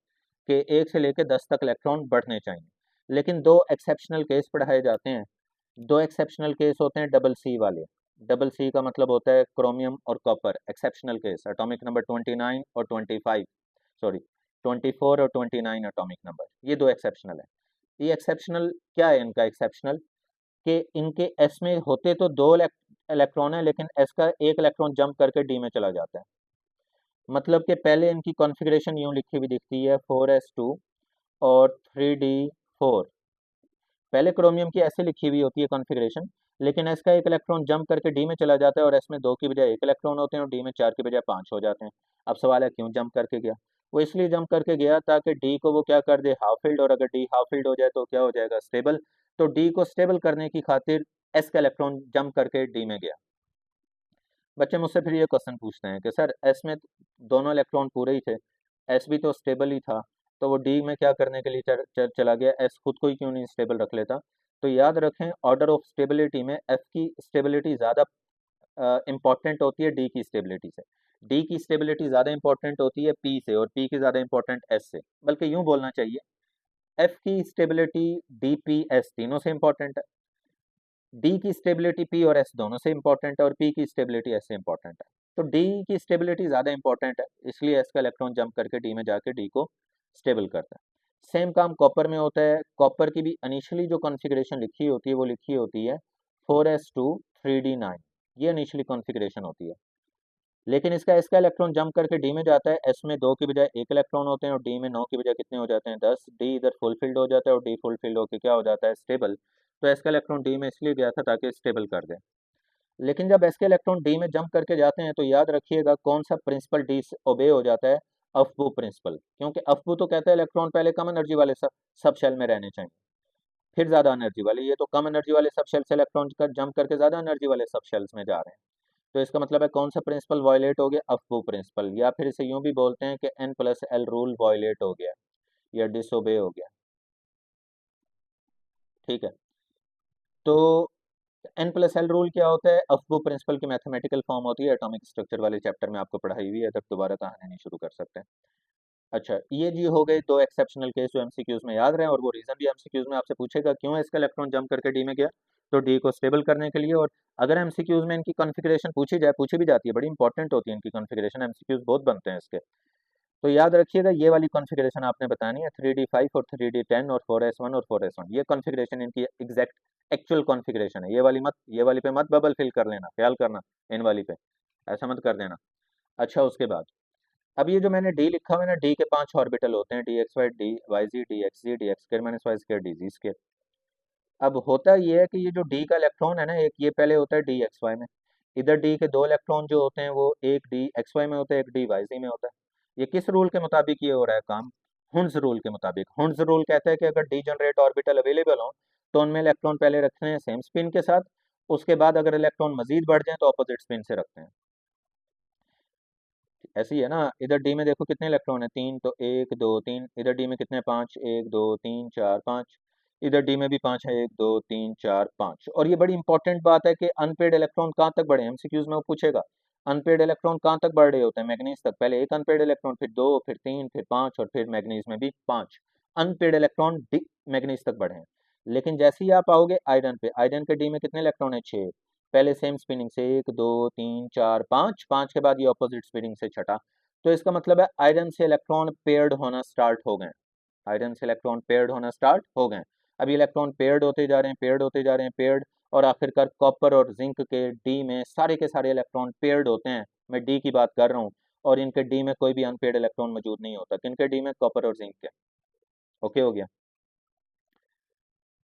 कि 1 से लेकर 10 तक इलेक्ट्रॉन बढ़ने चाहिए, लेकिन दो एक्सेप्शनल केस पढ़ाए जाते हैं। दो एक्सेप्शनल केस होते हैं डबल सी वाले। डबल सी का मतलब होता है क्रोमियम और copper. Exceptional case atomic number 29 और 25, सॉरी 24 और 29 एटॉमिक नंबर, ये दो एक्सेप्शनल है। ये एक्सेप्शनल क्या है? इनका एक्सेप्शनल कि इनके एस में होते तो दो इलेक्ट्रॉन है, लेकिन एस का एक इलेक्ट्रॉन जंप करके डी में चला जाता है। मतलब कि पहले इनकी कॉन्फ़िगरेशन यूं लिखी हुई दिखती है 4s2, और 3d4। पहले क्रोमियम की ऐसे लिखी हुई होती है कॉन्फ़िगरेशन, लेकिन एस का एक इलेक्ट्रॉन जंप करके डी में चला जाता है और एस में 2 की बजाय एक इलेक्ट्रॉन होते हैं और डी में 4 की बजाय 5 हो जाते हैं। अब सवाल है क्यों जंप करके गया? वो इसलिए जंप करके गया ताकि डी को वो क्या कर दे, हाफ फील्ड, और अगर डी हाफ फील्ड हो जाए तो क्या हो जाएगा, स्टेबल। तो डी को स्टेबल करने की खातिर एस का इलेक्ट्रॉन जंप करके डी में गया। बच्चे मुझसे फिर ये क्वेश्चन पूछते हैं कि सर एस में दोनों इलेक्ट्रॉन पूरे ही थे, एस भी तो स्टेबल ही था, तो वो डी में क्या करने के लिए चला गया, एस खुद को ही क्यों नहीं स्टेबल रख लेता? तो याद रखें, ऑर्डर ऑफ स्टेबिलिटी में एफ की स्टेबिलिटी ज़्यादा इंपॉर्टेंट होती है डी की स्टेबिलिटी से। डी की स्टेबिलिटी ज़्यादा इंपॉर्टेंट होती है पी से, और पी की ज़्यादा इंपॉर्टेंट एस से। बल्कि यूँ बोलना चाहिए, एफ की स्टेबिलिटी डी पी एस तीनों से इंपॉर्टेंट है, डी की स्टेबिलिटी पी और एस दोनों से इंपॉर्टेंट है, और पी की स्टेबिलिटी एस से इंपॉर्टेंट है। तो डी की स्टेबिलिटी ज़्यादा इंपॉर्टेंट है, इसलिए एस का इलेक्ट्रॉन जंप करके डी में जाके डी को स्टेबल करता है। सेम काम कॉपर में होता है। कॉपर की भी इनिशियली जो कॉन्फ़िगरेशन लिखी होती है वो लिखी होती है 4s2 3d9, ये इनिशियली कॉन्फ़िगरेशन होती है। लेकिन इसका इलेक्ट्रॉन जंप करके डी में जाता है, एस में 2 की बजाय एक इलेक्ट्रॉन होते हैं और डी में 9 की बजाय कितने हो जाते हैं, 10। डी इधर फुलफिल्ड हो जाता है और डी फुलफिल्ड होकर क्या हो जाता है, स्टेबल। तो एस का इलेक्ट्रॉन डी में इसलिए गया था ताकि स्टेबल कर दे। लेकिन जब एस के इलेक्ट्रॉन डी में जंप करके जाते हैं तो याद रखिएगा कौन सा प्रिंसिपल डी से ओबे हो जाता है, अफबू प्रिंसिपल। क्योंकि अफबू तो कहता है इलेक्ट्रॉन पहले कम एनर्जी वाले सब शेल में रहने चाहिए, फिर ज्यादा एनर्जी वाले। ये तो कम एनर्जी वाले सब शेल से इलेक्ट्रॉन कर जंप करके ज्यादा एनर्जी वाले सब शेल्स में जा रहे हैं। तो इसका मतलब है कौन सा प्रिंसिपल वायलेट हो गया, अफबू प्रिंसिपल, या फिर इसे यूं भी बोलते हैं कि N+L रूल वायलेट हो गया या डिसोबे हो गया। ठीक है, तो N+L रूल क्या होता है, अफबू प्रिंसिपल की मैथमेटिकल फॉर्म होती है, एटॉमिक स्ट्रक्चर वाले चैप्टर में आपको पढ़ाई हुई है, तब दोबारा कहानी नहीं शुरू कर सकते। अच्छा, ये जी हो गए दो एक्सेप्शनल केस जो एमसीक्यूज में याद रहे, और वो रीजन भी एमसीक्यूज में आपसे पूछेगा क्यों इसका इलेक्ट्रॉन जंप करके डी में गया, तो डी को स्टेबल करने के लिए। और अगर एमसीक्यूज में इनकी कॉन्फ़िगरेशन पूछी जाए, पूछी भी जाती है, बड़ी इंपॉर्टेंट होती है इनकी कॉन्फ़िगरेशन, एमसीक्यूज बहुत बनते हैं इसके। तो याद रखिएगा ये वाली कॉन्फ़िगरेशन आपने बतानी है, 3d5 और 3d10 और 4s1 और 4s1, ये कॉन्फ़िगरेशन इनकी एग्जैक्ट एक्चुअल कॉन्फ़िगरेशन है। ये वाली पे मत बबल फिल कर लेना, ख्याल करना इन वाली पे, ऐसा मत कर देना। अच्छा, उसके बाद अब ये जो मैंने डी लिखा हुआ है ना, डी के 5 ऑर्बिटल होते हैं, D X Y, D Y Z, D X Z, D X square minus Y square, D Z square. अब होता ये है कि ये जो डी का इलेक्ट्रॉन है ना, एक ये पहले होता है डी एक्स वाई में, इधर डी के दो इलेक्ट्रॉन जो होते हैं वो एक डी एक्स वाई में होता है, एक डी वाई जी में होता है। ये किस रूल के मुताबिक ये हो रहा है काम, हुन्स रूल के मुताबिक। हुन्स रूल कहता है कि अगर डी जनरेट ऑर्बिटल अवेलेबल हो तो उनमें इलेक्ट्रॉन पहले रखते हैं सेम स्पिन के साथ, उसके बाद अगर इलेक्ट्रॉन मजीद बढ़ जाए तो अपोजिट स्पिन से रखते हैं। ऐसे ही है ना, इधर डी में देखो कितने इलेक्ट्रॉन है, 3, तो 1 2 3, इधर डी में कितने, 5, 1 2 3 4 5, इधर डी में भी 5 है, 1 2 3 4 5। और ये बड़ी इंपॉर्टेंट बात है कि अनपेड इलेक्ट्रॉन कहाँ तक बढ़े, एमसीक्यूज में वो पूछेगा अनपेड इलेक्ट्रॉन कहाँ तक बढ़ रहे होते हैं, मैग्नीज तक। पहले एक अनपेड इलेक्ट्रॉन, फिर 2, फिर 3, फिर 5, और फिर मैग्नीज में भी 5 अनपेड इलेक्ट्रॉन डी मैग्नीज तक बढ़े हैं। लेकिन जैसे ही आप आओगे आयरन पे, आयरन के डी में कितने इलेक्ट्रॉन है, 6। पहले सेम स्पिनिंग से 1 2 3 4 5, 5 के बाद ये ऑपोजिट स्पिनिंग से छठा। तो इसका मतलब है आयरन से इलेक्ट्रॉन पेयर्ड होना स्टार्ट हो गए, आयरन से इलेक्ट्रॉन पेयर्ड होना स्टार्ट हो गए। अभी इलेक्ट्रॉन पेयर्ड होते जा रहे हैं, पेयर्ड होते जा रहे हैं, पेयर्ड, और आखिरकार कॉपर और जिंक के डी में सारे के सारे इलेक्ट्रॉन पेयर्ड होते हैं। मैं डी की बात कर रहा हूँ, और इनके डी में कोई भी अनपेयर्ड इलेक्ट्रॉन मौजूद नहीं होता, किनके डी में, कॉपर और जिंक के। ओके हो गया,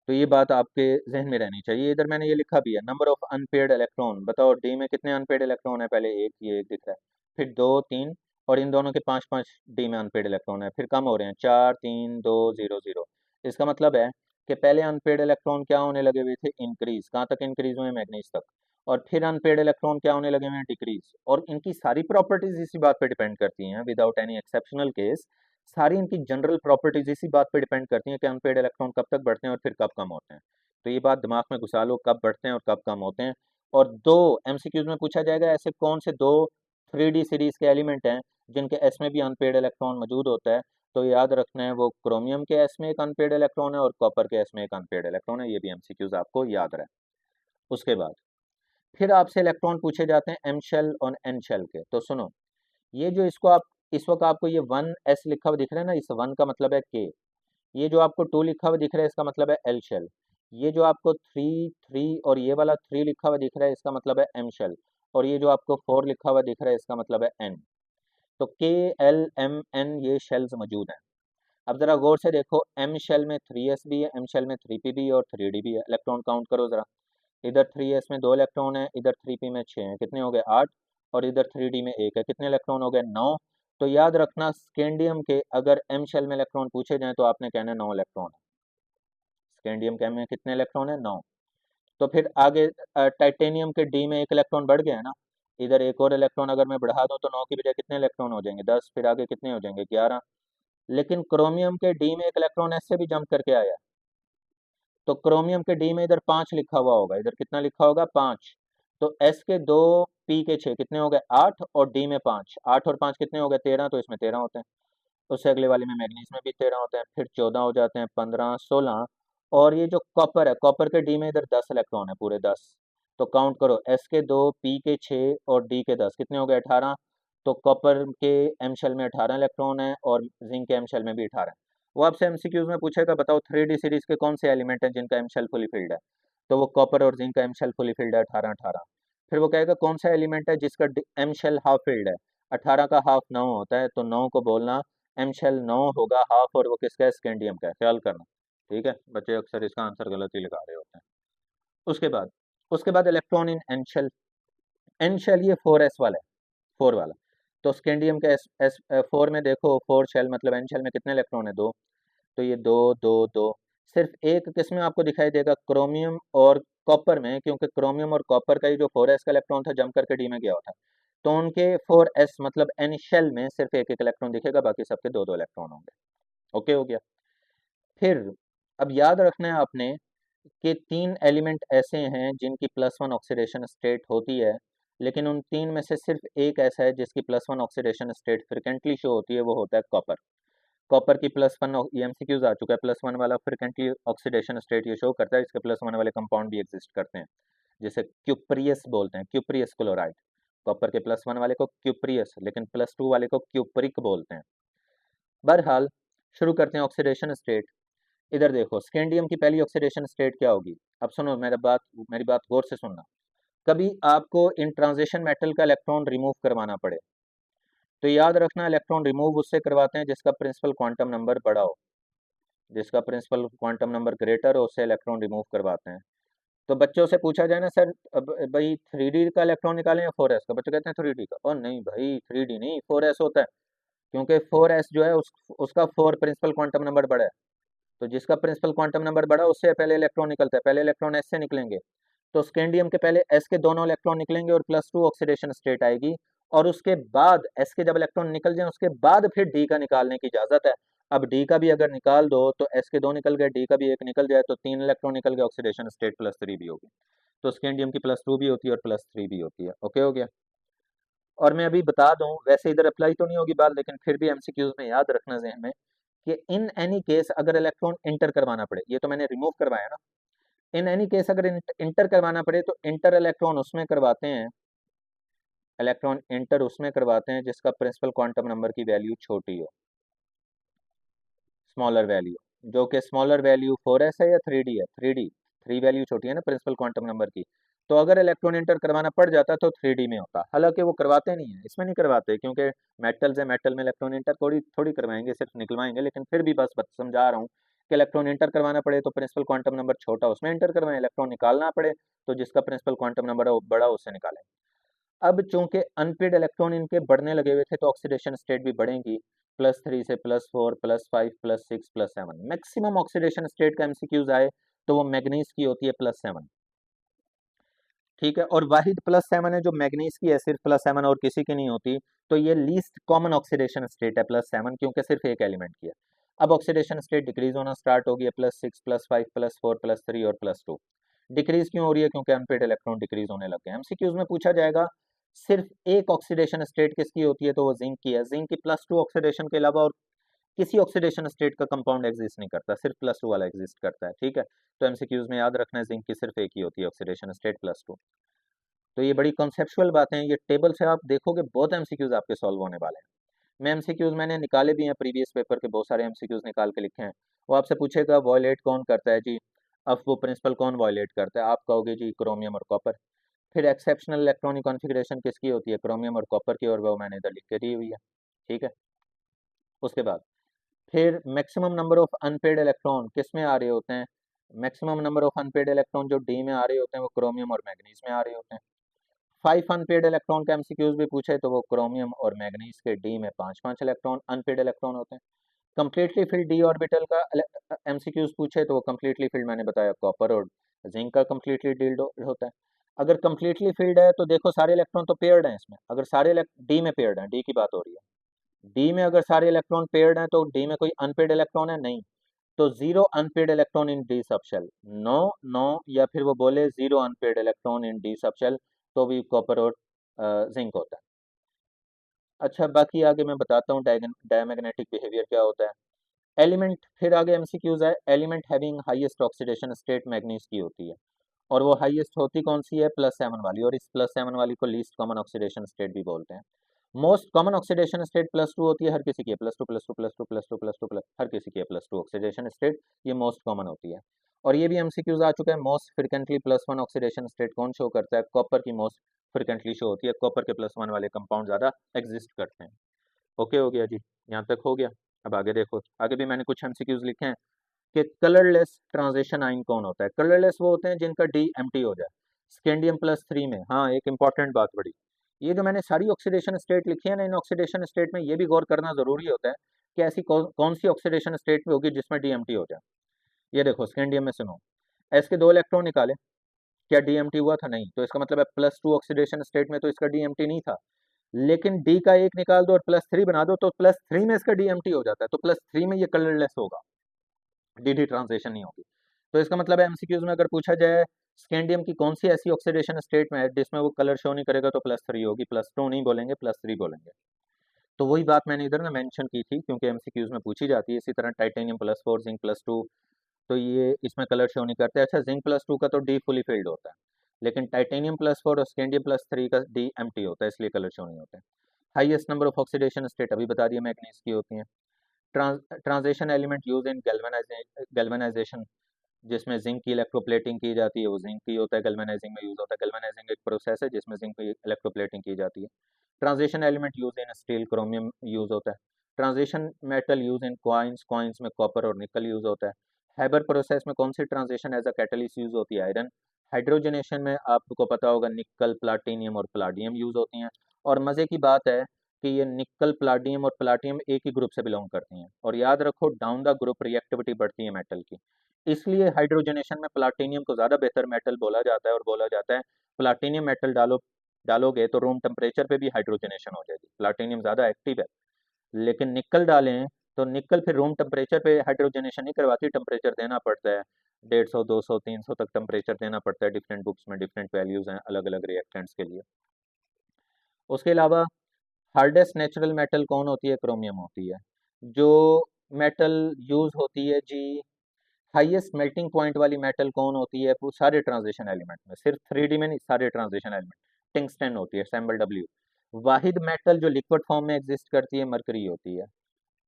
तो ये बात आपके जहन में रहनी चाहिए। इधर मैंने ये लिखा भी है, नंबर ऑफ अनपेयर्ड इलेक्ट्रॉन, बताओ डी में कितने अनपेयर्ड इलेक्ट्रॉन है, पहले एक, ये एक दिख रहा है, फिर 2 3, और इन दोनों के 5 5 डी में अनपेयर्ड इलेक्ट्रॉन है, फिर कम हो रहे हैं, 4 3 2 0 0। इसका मतलब है कि पहले अनपेयर्ड इलेक्ट्रॉन क्या होने लगे हुए थे, इंक्रीज, कहाँ तक इंक्रीज हुए, मैग्नीज तक। और फिर अनपेयर्ड इलेक्ट्रॉन क्या होने लगे हुए हैं, डिक्रीज। और इनकी सारी प्रॉपर्टीज इसी बात पे डिपेंड करती हैं, विदाउट एनी एक्सेप्शनल केस सारी इनकी जनरल प्रॉपर्टीज इसी बात पे डिपेंड करती हैं कि अनपेड इलेक्ट्रॉन कब तक बढ़ते हैं और फिर कब कम होते हैं। तो ये बात दिमाग में घुसा लो, कब बढ़ते हैं और कब कम होते हैं। और दो एमसीक्यूज में पूछा जाएगा ऐसे कौन से दो 3D सीरीज के एलिमेंट हैं जिनके एस में भी अनपेड इलेक्ट्रॉन मौजूद होता है। तो याद रखना है, वो क्रोमियम के एस में एक अनपेड इलेक्ट्रॉन है और कॉपर के एस में एक अनपेड इलेक्ट्रॉन है। ये भी एमसीक्यूज आपको याद रहे। उसके बाद फिर आपसे इलेक्ट्रॉन पूछे जाते हैं एम शेल और एन शेल के। तो सुनो, ये जो इसको आप इस वक्त आपको ये 1s लिखा हुआ दिख रहा है ना, इस 1 का मतलब है के। ये जो आपको 2 लिखा हुआ दिख रहा है इसका मतलब है एल शेल। ये जो आपको 3 3 और ये वाला 3 लिखा हुआ दिख रहा है इसका मतलब है एम शेल। और ये जो आपको 4 लिखा हुआ दिख रहा है इसका मतलब है एन। तो के एल एम एन ये शेल्स मौजूद हैं। अब जरा गौर से देखो, एम शेल में 3s भी है, एम शेल में 3p भी है और 3d भी है। इलेक्ट्रॉन काउंट करो जरा, इधर 3s में 2 इलेक्ट्रॉन है, इधर 3p में 6 है, कितने हो गए 8, और इधर 3d में 1 है, कितने इलेक्ट्रॉन हो गए 9। तो याद रखना, स्कैंडियम के अगर एम शेल में इलेक्ट्रॉन पूछे जाए तो आपने कहना है 9 इलेक्ट्रॉन है। स्कैंडियम के में कितने इलेक्ट्रॉन है 9। तो फिर आगे टाइटेनियम के डी में 1 इलेक्ट्रॉन बढ़ गया है ना, इधर एक और इलेक्ट्रॉन अगर मैं बढ़ा दूं तो 9 की बजाय कितने इलेक्ट्रॉन हो जाएंगे 10, फिर आगे कितने हो जाएंगे 11। लेकिन क्रोमियम के डी में 1 इलेक्ट्रॉन ऐसे भी जंप करके आया, तो क्रोमियम के डी में इधर 5 लिखा हुआ होगा, इधर कितना लिखा होगा 5। तो एस के 2, पी के 6, कितने हो गए 8, और डी में 5, 8 और 5 कितने हो गए 13, तो इसमें 13 होते हैं। उससे अगले वाले में मैग्नीज में भी 13 होते हैं, फिर 14 हो जाते हैं, 15, 16। और ये जो कॉपर है, कॉपर के डी में इधर 10 इलेक्ट्रॉन है, पूरे 10। तो काउंट करो, एस के 2, पी के 6 और डी के 10, कितने हो गए 18। तो कॉपर के एम शेल में 18 इलेक्ट्रॉन है और जिंक के एम शेल में भी 18 है। वो आपसे एमसीक्यूज में पूछेगा, बताओ 3D सीरीज के कौन से एलिमेंट हैं जिनका एम शेल फुली फिल्ड है। तो वो कॉपर और जिंक का एम शेल फुली फिल्ड है 18 18। फिर वो कहेगा कौन सा एलिमेंट है जिसका एम शेल हाफ फिल्ड है। 18 का हाफ 9 होता है, तो 9 को बोलना एम शेल 9 होगा हाफ, और वो किसका है स्कैंडियम का है, ख्याल करना। ठीक है, बच्चे अक्सर इसका आंसर गलत ही लगा रहे होते हैं। उसके बाद electron in N shell. N shell ये 4s वाला है, 4 वाला। तो स्कैंडियम के एस एस 4 में देखो, 4 शेल मतलब एन शेल में कितने इलेक्ट्रॉन है 2। तो ये 2 2 2। सिर्फ एक किस में आपको दिखाई देगा, क्रोमियम और कॉपर में, क्योंकि क्रोमियम और कॉपर का ही जो 4s का इलेक्ट्रॉन था जम करके डी में गया होता। तो उनके 4s मतलब एन शेल में सिर्फ एक एक इलेक्ट्रॉन दिखेगा, बाकी सबके 2 2 इलेक्ट्रॉन होंगे। ओके हो गया। फिर अब याद रखना है आपने कि 3 एलिमेंट ऐसे हैं जिनकी +1 ऑक्सीडेशन स्टेट होती है, लेकिन उन 3 में से सिर्फ एक ऐसा है जिसकी +1 ऑक्सीडेशन स्टेट फ्रिक्वेंटली शो होती है, वो होता है कॉपर। कॉपर की +1, ये एमसीक्यूज आ चुका है, +1 वाला फ्रिक्वेंटली ऑक्सीडेशन स्टेट ये शो करता है, इसके +1 वाले कंपाउंड भी एग्जिस्ट करते हैं, जिसे क्यूप्रियस बोलते हैं, क्यूप्रियस क्लोराइड। कॉपर के +1 वाले को क्यूप्रियस, लेकिन +2 वाले को क्यूप्रिक बोलते हैं। बहरहाल शुरू करते हैं ऑक्सीडेशन स्टेट। इधर देखो, स्कैंडियम की पहली ऑक्सीडेशन स्टेट क्या होगी। अब सुनो, मेरी बात गौर से सुनना। कभी आपको इन ट्रांजिशन मेटल का इलेक्ट्रॉन रिमूव करवाना पड़े, तो याद रखना इलेक्ट्रॉन रिमूव उससे करवाते हैं जिसका प्रिंसिपल क्वांटम नंबर बड़ा हो। जिसका प्रिंसिपल क्वांटम नंबर ग्रेटर हो, उससे इलेक्ट्रॉन रिमूव करवाते हैं। तो बच्चों से पूछा जाए ना, सर अब भाई 3D का इलेक्ट्रॉन निकालें या 4s का, बच्चे कहते हैं 3D का। और नहीं भाई, 3D नहीं, 4s होता है, क्योंकि 4s जो है उसका 4 प्रिंसिपल क्वांटम नंबर बड़ा है। तो जिसका प्रिंसिपल क्वांटम नंबर बड़ा, उससे पहले इलेक्ट्रॉन निकलता है, पहले इलेक्ट्रॉन एस से निकलेंगे। तो स्कैंडियम के पहले एस के दोनों इलेक्ट्रॉन निकलेंगे और +2 ऑक्सीडेशन स्टेट आएगी, और उसके बाद एस के जब इलेक्ट्रॉन निकल जाए उसके बाद फिर डी का निकालने की इजाजत है। अब डी का भी अगर निकाल दो तो एस के 2 निकल गए, डी का भी 1 निकल जाए, तो 3 इलेक्ट्रॉन निकल गए, ऑक्सीडेशन स्टेट +3 भी होगी। तो स्कैंडियम की +2 भी होती है और +3 भी होती है। ओके हो गया। और मैं अभी बता दूं, वैसे इधर अप्लाई तो नहीं होगी बात, लेकिन फिर भी एमसीक्यूज में याद रखना जहन में, कि इन एनी केस अगर इलेक्ट्रॉन इंटर करवाना पड़े, ये तो मैंने रिमूव करवाया ना, इन एनी केस अगर इंटर करवाना पड़े तो इंटर इलेक्ट्रॉन उसमें करवाते हैं, इलेक्ट्रॉन इंटर उसमें करवाते हैं जिसका प्रिंसिपल क्वांटम नंबर की वैल्यू छोटी हो, स्मॉलर वैल्यू। जो कि स्मॉलर वैल्यू 4s है या 3D है, 3D, 3 वैल्यू छोटी है ना प्रिंसिपल क्वांटम नंबर की। तो अगर इलेक्ट्रॉन इंटर करवाना पड़ जाता तो 3D में होता, हालांकि वो करवाते नहीं है, इसमें नहीं करवाते, क्योंकि मेटल्स है, मेटल में इलेक्ट्रॉन इंटर थोड़ी थोड़ी करवाएंगे, सिर्फ निकलवाएंगे। लेकिन फिर भी बस समझा रहा हूँ कि इलेक्ट्रॉन इंटर करवाना पड़े तो प्रिंसिपल क्वांटम नंबर छोटा उसमें इंटर करवाएं, इलेक्ट्रॉन निकालना पड़े तो जिसका प्रिंसिपल क्वांटम नंबर बड़ा उससे निकालें। अब चूंकि अनपेड इलेक्ट्रॉन इनके बढ़ने लगे हुए थे तो ऑक्सीडेशन स्टेट भी बढ़ेंगी, +3 से +4 +5 +6 +7। मैक्सिमम ऑक्सीडेशन स्टेट का एमसीक्यूज आए तो वो मैग्नीज की होती है +7। ठीक है, और वाहिद +7 है जो मैग्नीज की है, सिर्फ +7 और किसी की नहीं होती। तो ये लीस्ट कॉमन ऑक्सीडेशन स्टेट है +7, क्योंकि सिर्फ एक एलिमेंट की है। अब ऑक्सीडेशन स्टेट डिक्रीज होना स्टार्ट हो गई है, +6 +5 +4 +3 और +2। डिक्रीज क्यों हो रही है, क्योंकि अनपेड इलेक्ट्रॉन डिक्रीज होने लग गए। एमसीक्यूज में पूछा जाएगा सिर्फ एक ऑक्सीडेशन स्टेट किसकी होती है, तो वो जिंक की है। जिंक की +2 ऑक्सीडेशन के अलावा और किसी ऑक्सीडेशन स्टेट का कंपाउंड एग्जिस्ट नहीं करता, सिर्फ +2 वाला एग्जिस्ट करता है। ठीक है, तो एमसीक्यूज में याद रखना है जिंक की सिर्फ एक ही होती है ऑक्सीडेशन स्टेट +2। तो ये बड़ी कॉन्सेप्चुअल बातें हैं, ये टेबल से आप देखोगे बहुत एमसीक्यूज आपके सॉल्व होने वाले हैं। मैं एमसीक्यूज मैंने निकाले भी हैं, प्रीवियस पेपर के बहुत सारे एमसीक्यूज निकाल के लिखे हैं। वो आपसे पूछेगा वॉयलेट कौन करता है जी, अब वो प्रिंसिपल कौन वॉयलेट करता है, आप कहोगे जी क्रोमियम और कॉपर। फिर एक्सेप्शनल इलेक्ट्रॉनिक कॉन्फ़िगरेशन किसकी होती है, क्रोमियम और कॉपर की, और वो मैंने इधर लिख के दी हुई है। ठीक है, उसके बाद फिर maximum number of unpaired electron किस में आ रहे होते हैं, maximum number of unpaired electron जो डी में आ रहे होते हैं वो क्रोमियम और मैग्नीज में आ रहे होते हैं। 5 अनपेड इलेक्ट्रॉन के एमसीक्यूज भी पूछे तो वो क्रोमियम और मैग्नीज के डी में 5 इलेक्ट्रॉन अनपेड इलेक्ट्रॉन होते हैं। कंप्लीटली फिल्ड डी ऑर्बिटल का एमसीक्यूज पूछे तो वो कंप्लीटली फिल्ड मैंने बताया कॉपर और जिंक का कंप्लीटली डील्ड होता है। अगर कंप्लीटली फिल्ड है तो देखो सारे इलेक्ट्रॉन तो पेयर्ड हैं इसमें, अगर सारे डी में पेयर्ड हैं, डी की बात हो रही है, डी में अगर सारे इलेक्ट्रॉन पेयर्ड हैं तो डी में कोई अनपेड इलेक्ट्रॉन है नहीं, तो 0 unpaired electron in D subshell, no no, या फिर वो बोले 0 unpaired electron in D subshell, तो भी कॉपर और जिंक होता है। अच्छा बाकी आगे मैं बताता हूँ डायमैग्नेटिक बिहेवियर क्या होता है। एलिमेंट, फिर आगे एमसीक्यूज है, element having highest oxidation state manganese की होती है, और वो हाईएस्ट होती कौन सी है, +7 वाली, और इस +7 वाली को लीस्ट कॉमन ऑक्सीडेशन स्टेट भी बोलते हैं। मोस्ट कॉमन ऑक्सीडेशन स्टेट +2 होती है, हर किसी की है, +2 +2 +2 +2 +2 प्लस, हर किसी की है +2 ऑक्सीडेशन स्टेट, ये मोस्ट कॉमन होती है। और ये भी एमसीक्यूज आ चुका है, मोस्ट फ्रिक्वेंटली +1 ऑक्सीडेशन स्टेट कौन शो करता है, कॉपर की मोस्ट फ्रिक्वेंटली शो होती है, कॉपर के +1 वाले कंपाउंड ज़्यादा एग्जिस्ट करते हैं। ओके हो गया जी, यहाँ तक हो गया। अब आगे देखो, आगे भी मैंने कुछ एमसीक्यूज लिखे हैं कि कलरलेस ट्रांजिशन आइन कौन होता है। कलरलेस वो होते हैं जिनका डी एम्प्टी हो जाए, स्कैंडियम +3 में। हाँ एक इंपॉर्टेंट बात बड़ी, ये जो मैंने सारी ऑक्सीडेशन स्टेट लिखी है ना, इन ऑक्सीडेशन स्टेट में ये भी गौर करना जरूरी होता है कि ऐसी कौन सी ऑक्सीडेशन स्टेट में होगी जिसमें डी एम्प्टी हो जाए। ये देखो स्कैंडियम में सुनो, एस के 2 इलेक्ट्रॉन निकाले, क्या डी एम्प्टी हुआ था, नहीं, तो इसका मतलब है +2 ऑक्सीडेशन स्टेट में तो इसका डी एम्प्टी नहीं था। लेकिन डी का एक निकाल दो और +3 बना दो तो +3 में इसका डी एम्प्टी हो जाता है, तो +3 में ये कलरलेस होगा, डी ट्रांजिशन नहीं होगी। तो इसका मतलब है एमसीक्यूज में अगर पूछा जाए स्कैंडियम की कौन सी ऐसी ऑक्सीडेशन स्टेट में है जिसमें वो कलर शो नहीं करेगा, तो +3 होगी, +2 नहीं बोलेंगे, +3 बोलेंगे। तो वही बात मैंने इधर ना मेंशन की थी क्योंकि एमसीक्यूज में पूछी जाती है। इसी तरह टाइटेनियम +4 जिंक +2, तो ये इसमें कलर शो नहीं करते। अच्छा जिंक +2 का तो डी फुली फिल्ड होता है, लेकिन टाइटेनियम +4 और स्कैंडियम +3 का डी एम्प्टी होता है, इसलिए कलर शो नहीं होते। Highest number of oxidation state अभी बता दिया मैग्नीज की होती है। ट्रांजिशन एलिमेंट यूज इन गैल्वेनाइजेशन, जिसमें जिंक की इलेक्ट्रोप्लेटिंग की जाती है, वो जिंक की होता है, गैल्वेनाइजिंग में यूज होता है। गैल्वेनाइजिंग एक प्रोसेस है जिसमें जिंक की इलेक्ट्रोप्लेटिंग की जाती है। Transition element use in steel, chromium use होता है। Transition metal use in coins, coins में कॉपर और निकल यूज होता है। हैबर प्रोसेस में कौन सी transition as a catalyst use होती है, आयरन। हाइड्रोजनेशन में आपको पता होगा निकल, प्लाटिनियम और प्लाडियम यूज होती हैं। और मजे की बात है कि ये निकल, प्लाटिनियम और प्लाटियम एक ही ग्रुप से बिलोंग करती हैं, और याद रखो डाउन द ग्रुप रिएक्टिविटी बढ़ती है मेटल की, इसलिए हाइड्रोजनेशन में प्लाटिनियम को ज़्यादा बेहतर मेटल बोला जाता है, और बोला जाता है प्लाटिनियम मेटल डालोगे तो रूम टेम्परेचर पे भी हाइड्रोजनेशन हो जाएगी, प्लाटिनियम ज़्यादा एक्टिव है। लेकिन निकल डालें तो निकल फिर रूम टेम्परेचर पे हाइड्रोजनेशन नहीं करवाती, टेम्परेचर देना पड़ता है, 150, 200, 300 तक टेम्परेचर देना पड़ता है। डिफरेंट बुक्स में डिफरेंट वैल्यूज़ हैं अलग अलग रिएक्टेंट्स के लिए। उसके अलावा हार्डेस्ट नेचुरल मेटल कौन होती है, क्रोमियम होती है। जो मेटल यूज होती है जी, हाईएस्ट मेल्टिंग पॉइंट वाली मेटल कौन होती है, वो सारे ट्रांजिशन एलिमेंट में, सिर्फ 3D में नहीं, सारे ट्रांजिशन एलिमेंट, टंगस्टन होती है, सैम्बल डब्ल्यू। वाहिद मेटल जो लिक्विड फॉर्म में एग्जिस्ट करती है, मरकरी होती है।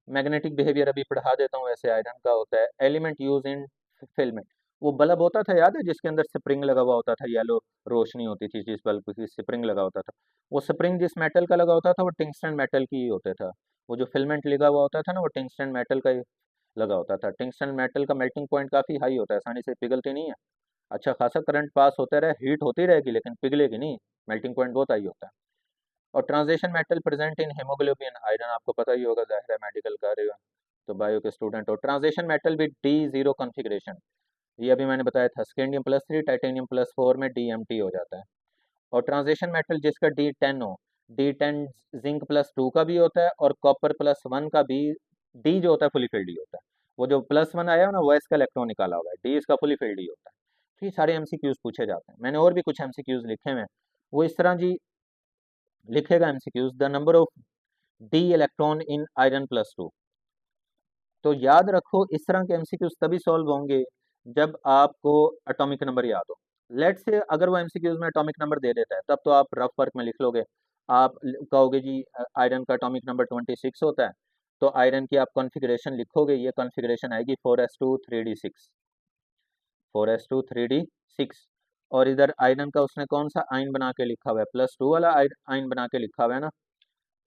मैग्नेटिक बिहेवियर अभी पढ़ा देता हूँ, वैसे आयरन का होता है। एलिमेंट यूज इन फिल्मेंट, वो बल्ब होता था याद है जिसके अंदर स्प्रिंग लगा हुआ होता था, येलो रोशनी होती थी जिस बल्ब की स्प्रिंग लगा होता था, वो स्प्रिंग जिस मेटल का लगा होता था वो टंगस्टन मेटल की ही होता था। वो जो फिल्मेंट लगा हुआ होता था ना वो टंगस्टन मेटल का ही लगा होता था। टंगस्टन मेटल का मेल्टिंग पॉइंट काफ़ी हाई होता है, आसानी से पिघलती नहीं है। अच्छा खासा करंट पास होता रहे, हीट होती रहेगी लेकिन पिघलेगी नहीं, मेल्टिंग पॉइंट बहुत हाई होता है। और transition metal present in haemoglobin, iron आपको पता ही होगा, जाहिर है मेडिकल का रहेगा तो बायो के स्टूडेंट हो। Transition metal with D0 configuration, ये अभी मैंने बताया था, स्कैंडियम +3 टाइटेनियम +4 में DMT हो जाता है। और ट्रांजिशन मेटल जिसका D10 हो, D10 जिंक +2 का भी होता है और कॉपर +1 का भी, डी जो होता है फुली फिल्ड ही होता है। वो जो +1 आया हो ना वो इसका इलेक्ट्रॉन निकाला हुआ है, डी इसका फुली फिल्ड ही होता है। तो ये सारे एमसीक्यूज पूछे जाते हैं। मैंने और भी कुछ एमसीक्यूज लिखे हुए हैं, वो इस तरह जी लिखेगा MCQs, the number of D electron in iron +2। तो याद रखो इस तरह के एमसीक्यूज तभी सॉल्व होंगे जब आपको एटॉमिक नंबर याद हो। लेट से अगर वो एमसीक्यूज में एटॉमिक नंबर दे देता है तब तो आप रफ वर्क में लिख लोगे। आप कहोगे जी आयरन का एटॉमिक नंबर 26 होता है, तो आयरन की आप कॉन्फ़िगरेशन लिखोगे, ये कॉन्फ़िगरेशन आएगी 4s2 3d6, 4s2 3d6। और इधर आयरन का उसने कौन सा आयन बना के लिखा हुआ है, +2 वाला आयन बना के लिखा हुआ है ना,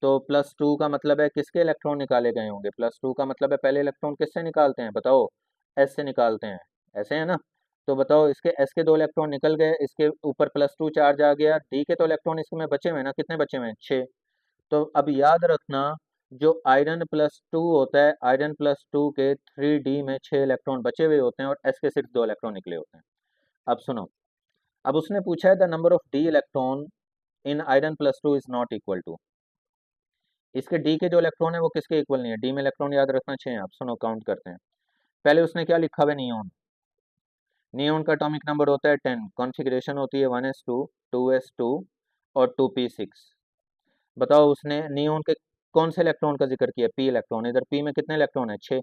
तो +2 का मतलब है किसके इलेक्ट्रॉन निकाले गए होंगे, +2 का मतलब है पहले इलेक्ट्रॉन किससे निकालते हैं बताओ, एस से निकालते हैं, ऐसे है ना। तो बताओ इसके एस के 2 इलेक्ट्रॉन निकल गए, इसके ऊपर +2 चार्ज आ गया, डी के तो इलेक्ट्रॉन इसमें बचे हुए हैं ना, कितने बचे हुए हैं 6। तो अब याद रखना, जो आयरन +2 होता है, आयरन +2 के 3D में 6 इलेक्ट्रॉन बचे हुए होते हैं और एस के सिर्फ 2 इलेक्ट्रॉन निकले होते हैं। अब सुनो, अब उसने पूछा है the number of D electron in iron +2 is not equal to, इसके डी के जो इलेक्ट्रॉन है वो किसके इक्वल नहीं है, डी में इलेक्ट्रॉन याद रखना 6 हैं। आप सुनो काउंट करते हैं। पहले उसने क्या लिखा हुआ है, नियोन, नियोन का एटॉमिक नंबर होता है 10, कॉन्फ़िगरेशन होती है 1s2, 2s2 और 2p6। बताओ उसने नियोन के कौन से इलेक्ट्रॉन का जिक्र किया, पी इलेक्ट्रॉन, इधर पी में कितने इलेक्ट्रॉन है 6,